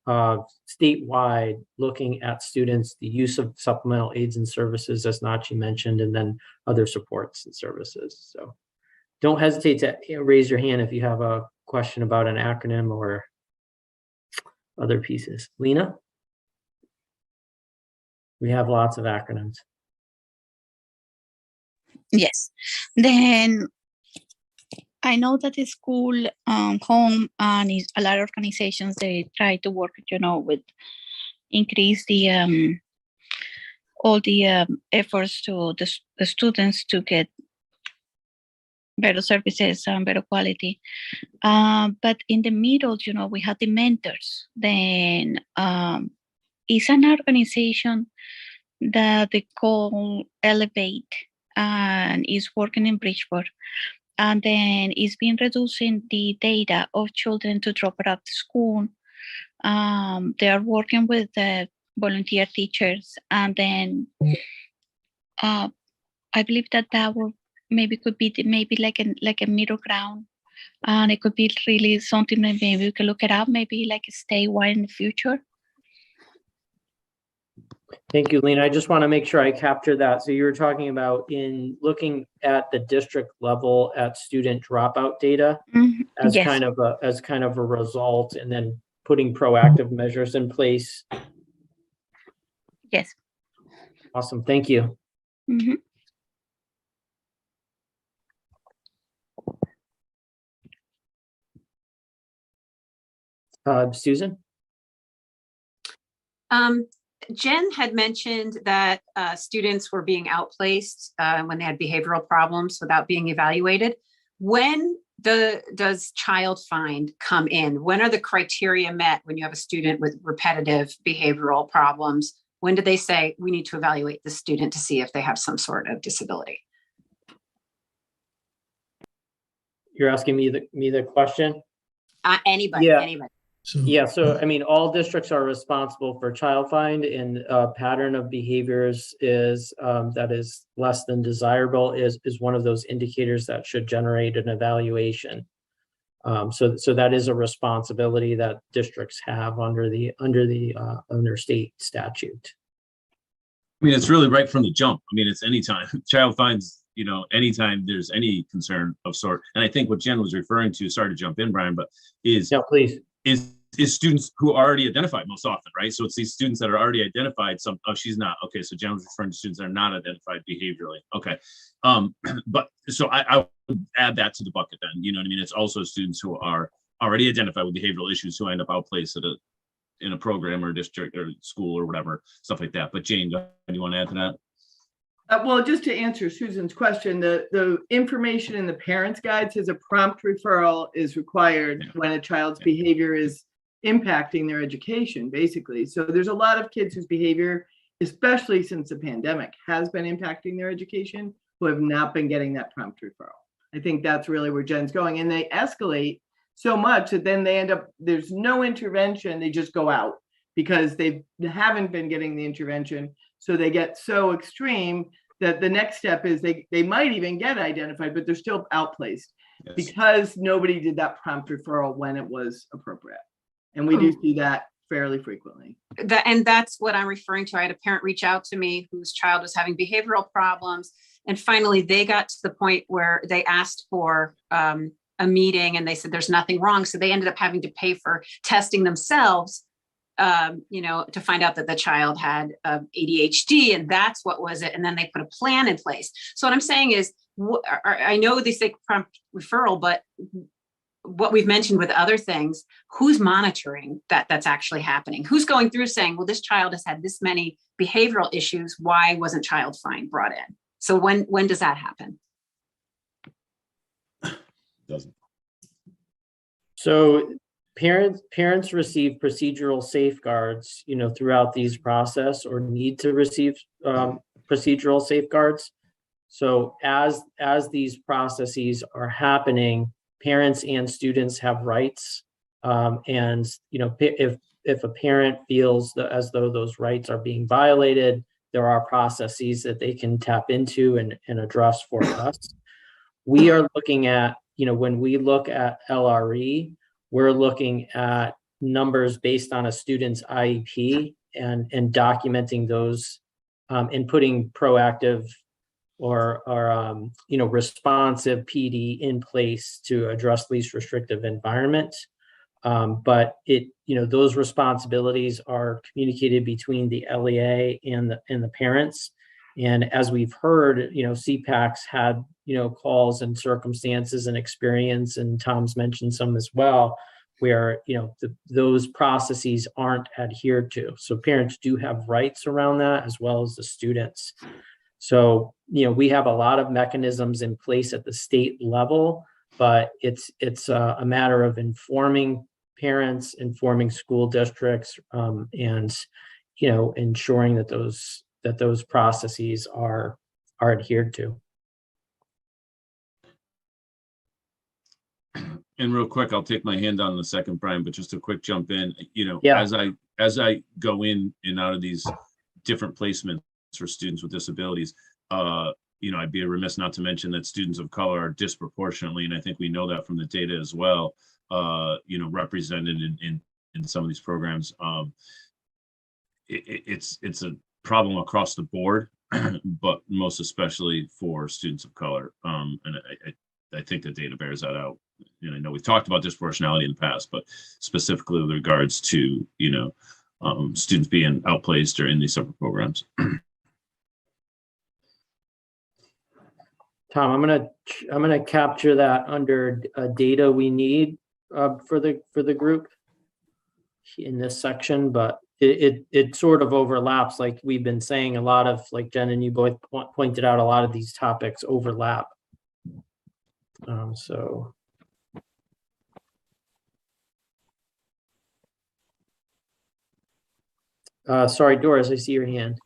statewide looking at students, the use of supplemental aids and services, as Nachi mentioned, and then other supports and services. So don't hesitate to raise your hand if you have a question about an acronym or other pieces. Lena? We have lots of acronyms. Yes. Then I know that the school, home, and a lot of organizations, they try to work, with increase the all the efforts to the students to get better services and better quality. But in the middle, we have the mentors. Then it's an organization that they call Elevate, and is working in Bridgeport. And then it's been reducing the data of children to drop out of school. They are working with the volunteer teachers. And then I believe that will could be like a middle ground. And it could be really something that maybe we can look it up, maybe like a statewide in the future. Thank you, Lena. I just want to make sure I capture that. So you were talking about in looking at the district level at student dropout data as Yes. kind of a result, and then putting proactive measures in place. Yes. Awesome. Thank you. Mhm. Susan? Jen had mentioned that students were being outplaced when they had behavioral problems without being evaluated. When does child find come in? When are the criteria met when you have a student with repetitive behavioral problems? When do they say we need to evaluate the student to see if they have some sort of disability? You're asking me the question? Anybody, Yeah. anybody. So I mean, all districts are responsible for child find, and a pattern of behaviors is that is less than desirable is one of those indicators that should generate an evaluation. So that is a responsibility that districts have under state statute. I mean, it's really right from the jump. I mean, it's anytime child finds, anytime there's any concern of sort. And I think what Jen was referring to, sorry to jump in, Brian, but is students who are already identified most often, right? So it's these students that are already identified. She's not. Okay, so Jen was referring to students that are not identified behaviorally. Okay. But so I would add that to the bucket then, you know what I mean? It's also students who are already identified with behavioral issues who end up outplaced in a program or district or school or whatever, stuff like that. But Jane, do you want to add to that? Well, just to answer Susan's question, the information in the parents' guide says a prompt referral is required when a child's behavior is impacting their education, basically. So there's a lot of kids whose behavior, especially since the pandemic, has been impacting their education, who have not been getting that prompt referral. I think that's really where Jen's going. And they escalate so much that then they end up, there's no intervention, they just go out because they haven't been getting the intervention. So they get so extreme that the next step is they might even get identified, but they're still outplaced because nobody did that prompt referral when it was appropriate. And we do see that fairly frequently. And that's what I'm referring to. I had a parent reach out to me whose child was having behavioral problems. And finally, they got to the point where they asked for a meeting and they said there's nothing wrong. So they ended up having to pay for testing themselves, to find out that the child had ADHD, and that's what was it. And then they put a plan in place. So what I'm saying is, I know they say prompt referral, but what we've mentioned with other things, who's monitoring that's actually happening? Who's going through saying, well, this child has had this many behavioral issues. Why wasn't child fine brought in? So when does that happen? Doesn't. So parents receive procedural safeguards, throughout these process, or need to receive procedural safeguards. So as these processes are happening, parents and students have rights. And if a parent feels as though those rights are being violated, there are processes that they can tap into and address for us. We are looking at, when we look at LRE, we're looking at numbers based on a student's IEP and documenting those and putting proactive or responsive PD in place to address least restrictive environment. But those responsibilities are communicated between the LEA and the parents. And as we've heard, CPAC's had, calls and circumstances and experience, and Tom's mentioned some as well, where, those processes aren't adhered to. So parents do have rights around that, as well as the students. So, we have a lot of mechanisms in place at the state level, but it's a matter of informing parents, informing school districts, and, ensuring that those processes are adhered to. And real quick, I'll take my hand on in a second, Brian, but just a quick jump in, Yeah. as I go in and out of these different placements for students with disabilities, I'd be remiss not to mention that students of color are disproportionately, and I think we know that from the data as well, represented in some of these programs. It's a problem across the board, but most especially for students of color. And I think the data bears that out. And I know we've talked about disproportionality in the past, but specifically with regards to, students being outplaced or in these separate programs. Tom, I'm gonna capture that under data we need for the group in this section, but it sort of overlaps, like we've been saying. A lot of, like Jen and you both pointed out, a lot of these topics overlap. Sorry, Doris, I see your hand.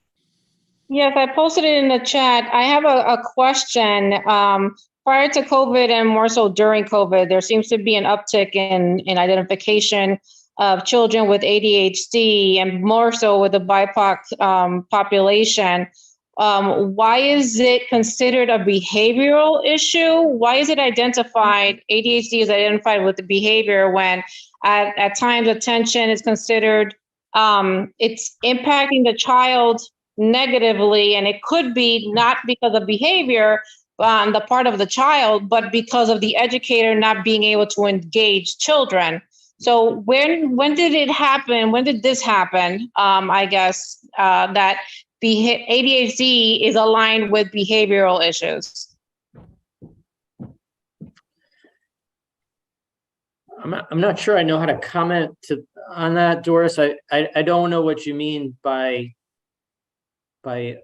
Yes, I posted it in the chat. I have a question. Prior to COVID and more so during COVID, there seems to be an uptick in identification of children with ADHD, and more so with the BIPOC population. why is it considered a behavioral issue? Why is it identified, ADHD is identified with the behavior when at times attention is considered, it's impacting the child negatively, and it could be not because of behavior on the part of the child, but because of the educator not being able to engage children. So when did it happen? When did this happen? I guess that ADHD is aligned with behavioral issues. I'm not sure I know how to comment on that, Doris. I don't know what you mean by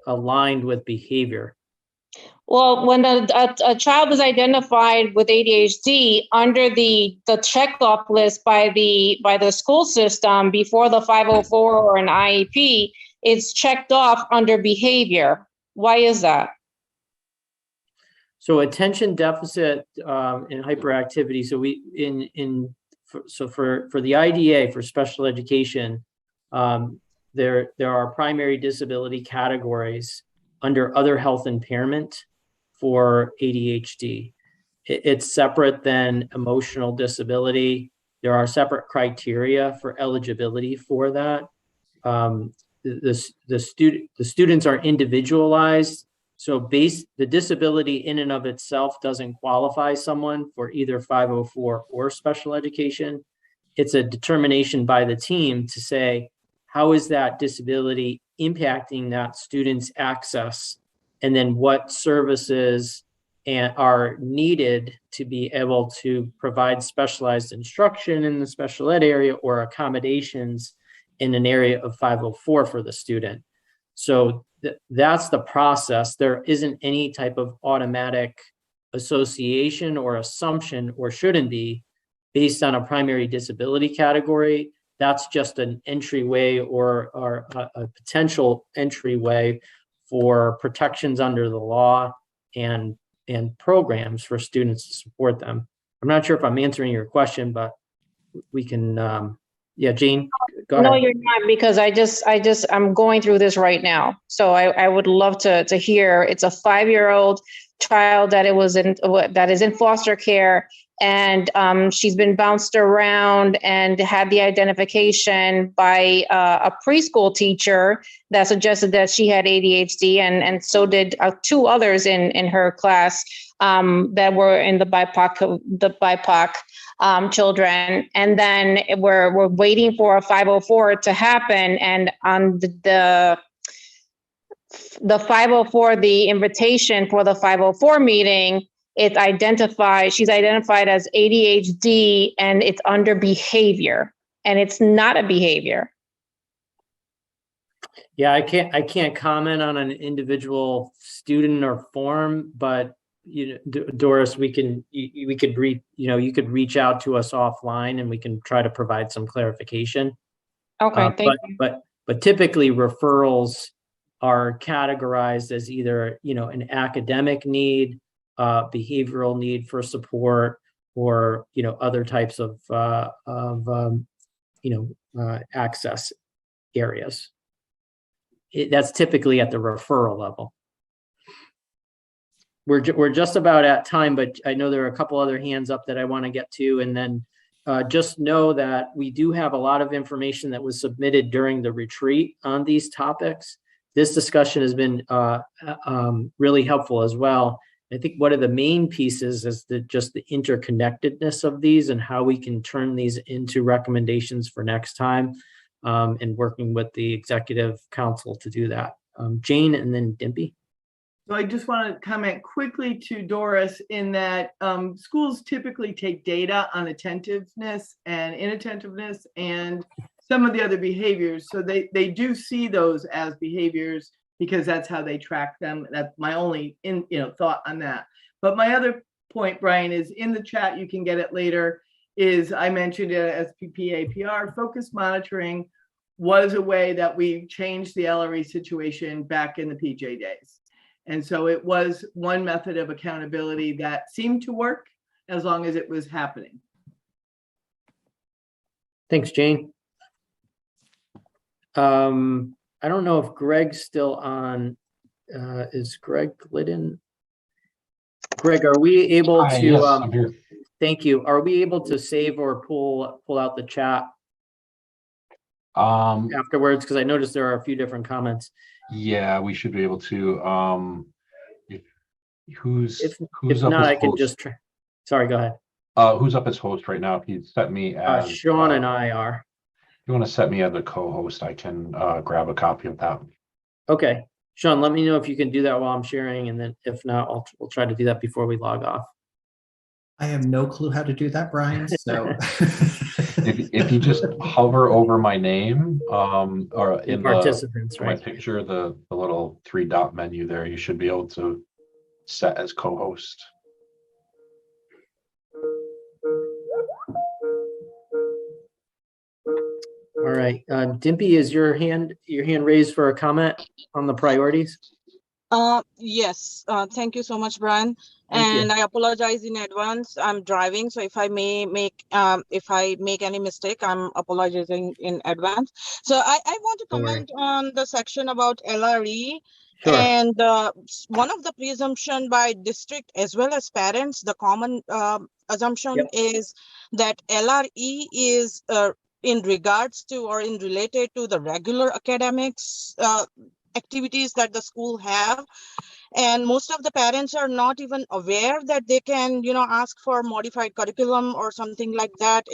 aligned with behavior. Well, when a child is identified with ADHD under the checkoff list by the school system before the 504 or an IEP, it's checked off under behavior. Why is that? So attention deficit and hyperactivity. So for the IDA, for special education, there are primary disability categories under other health impairment for ADHD. It's separate than emotional disability. There are separate criteria for eligibility for that. The students are individualized. So the disability in and of itself doesn't qualify someone for either 504 or special education. It's a determination by the team to say, how is that disability impacting that student's access? And then what services are needed to be able to provide specialized instruction in the special ed area or accommodations in an area of 504 for the student. So that's the process. There isn't any type of automatic association or assumption, or shouldn't be, based on a primary disability category. That's just an entryway or a potential entryway for protections under the law and programs for students to support them. I'm not sure if I'm answering your question, but we can, yeah, Jane, go ahead. No, you're not, because I'm going through this right now. So I would love to hear. It's a 5-year-old child that is in foster care, and she's been bounced around and had the identification by a preschool teacher that suggested that she had ADHD, and so did 2 others in her class that were in the BIPOC children. And then we're waiting for a 504 to happen, and on the 504, the invitation for the 504 meeting, she's identified as ADHD, and it's under behavior, and it's not a behavior. Yeah, I can't comment on an individual student or form, but Doris, you could reach out to us offline and we can try to provide some clarification. Okay, thank you. But typically referrals are categorized as either, an academic need, behavioral need for support, or, other types of access areas. That's typically at the referral level. We're just about at time, but I know there are a couple other hands up that I want to get to, and then just know that we do have a lot of information that was submitted during the retreat on these topics. This discussion has been really helpful as well. I think one of the main pieces is just the interconnectedness of these and how we can turn these into recommendations for next time, and working with the executive council to do that. Jane and then Dimpy. So I just want to comment quickly to Doris in that schools typically take data on attentiveness and inattentiveness and some of the other behaviors. So they do see those as behaviors because that's how they track them. That's my only thought on that. But my other point, Brian, is in the chat, you can get it later, is I mentioned it as PPAPR. Focused monitoring was a way that we changed the LRE situation back in the PJ days. And so it was one method of accountability that seemed to work as long as it was happening. Thanks, Jane. I don't know if Greg's still on is Greg Glidden? Greg, are we able to? Yes, I'm here. Thank you. Are we able to save or pull out the chat afterwards? Because I noticed there are a few different comments. Yeah, we should be able to. Who's If up not, as I can host? just try. Sorry, go ahead. Who's up as host right now? If you set me as Sean and I are. If you want to set me as a co-host, I can grab a copy of that. Okay, Sean, let me know if you can do that while I'm sharing, and then if not, we'll try to do that before we log off. I have no clue how to do that, Brian. So if you just hover over my name or in participants, my picture, the little 3-dot menu there, you should be able to set as co-host. All right, Dimpy, is your hand raised for a comment on the priorities? Yes, thank you so much, Brian. Thank you. I apologize in advance. I'm driving, so if I make any mistake, I'm apologizing in advance. So I want to comment on the section about LRE. Sure. And one of the presumption by district as well as parents, the common assumption is that LRE is in regards to or in related to the regular academics activities that the school have, and most of the parents are not even aware that they can ask for modified curriculum or something like that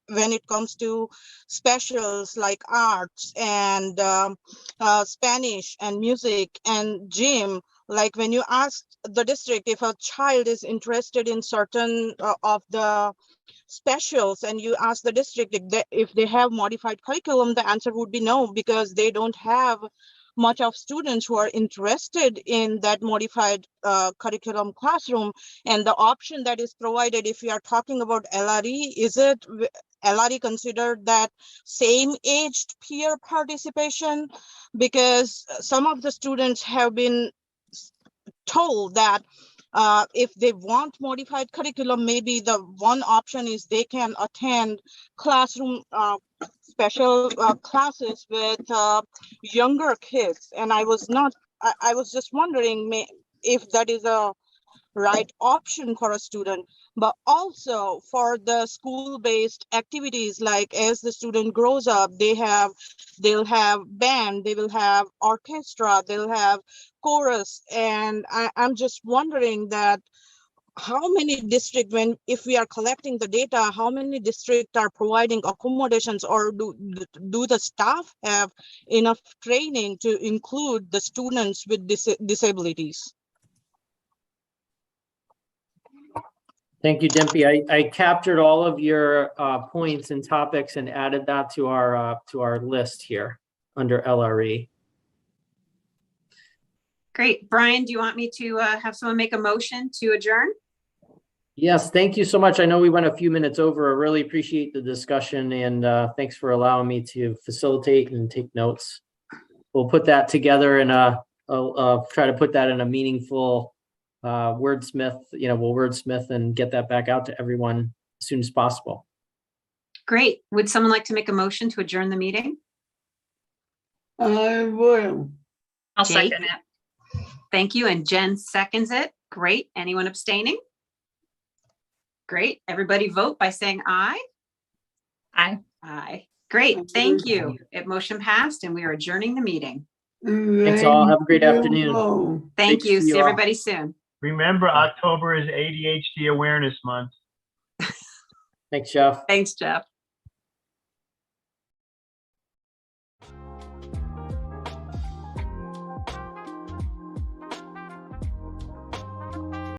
when it comes to specials like arts and Spanish and music and gym. Like when you ask the district if a child is interested in certain of the specials and you ask the district if they have modified curriculum, the answer would be no, because they don't have much of students who are interested in that modified curriculum classroom. And the option that is provided, if we are talking about LRE, is it LRE considered that same aged peer participation? Because some of the students have been told that if they want modified curriculum, maybe the one option is they can attend classroom special classes with younger kids. And I was just wondering if that is a right option for a student, but also for the school-based activities, like as the student grows up, they'll have band, they will have orchestra, they'll have chorus. And I'm just wondering that how many districts, if we are collecting the data, how many districts are providing accommodations, or do the staff have enough training to include the students with disabilities? Thank you, Dimpy. I captured all of your points and topics and added that to our list here under LRE. Great. Brian, do you want me to have someone make a motion to adjourn? Yes, thank you so much. I know we went a few minutes over. I really appreciate the discussion, and thanks for allowing me to facilitate and take notes. We'll put that together and I'll try to put that in a meaningful wordsmith. We'll wordsmith and get that back out to everyone as soon as possible. Great. Would someone like to make a motion to adjourn the meeting? I will. I'll second it. Thank you. And Jen seconds it. Great. Anyone abstaining? Great. Everybody vote by saying aye. Aye. Aye. Great. Thank you. Motion passed, and we are adjourning the meeting. Thanks all. Have a great afternoon. Thank you. See everybody soon. Remember, October is ADHD Awareness Month. Thanks, Jeff. Thanks, Jeff.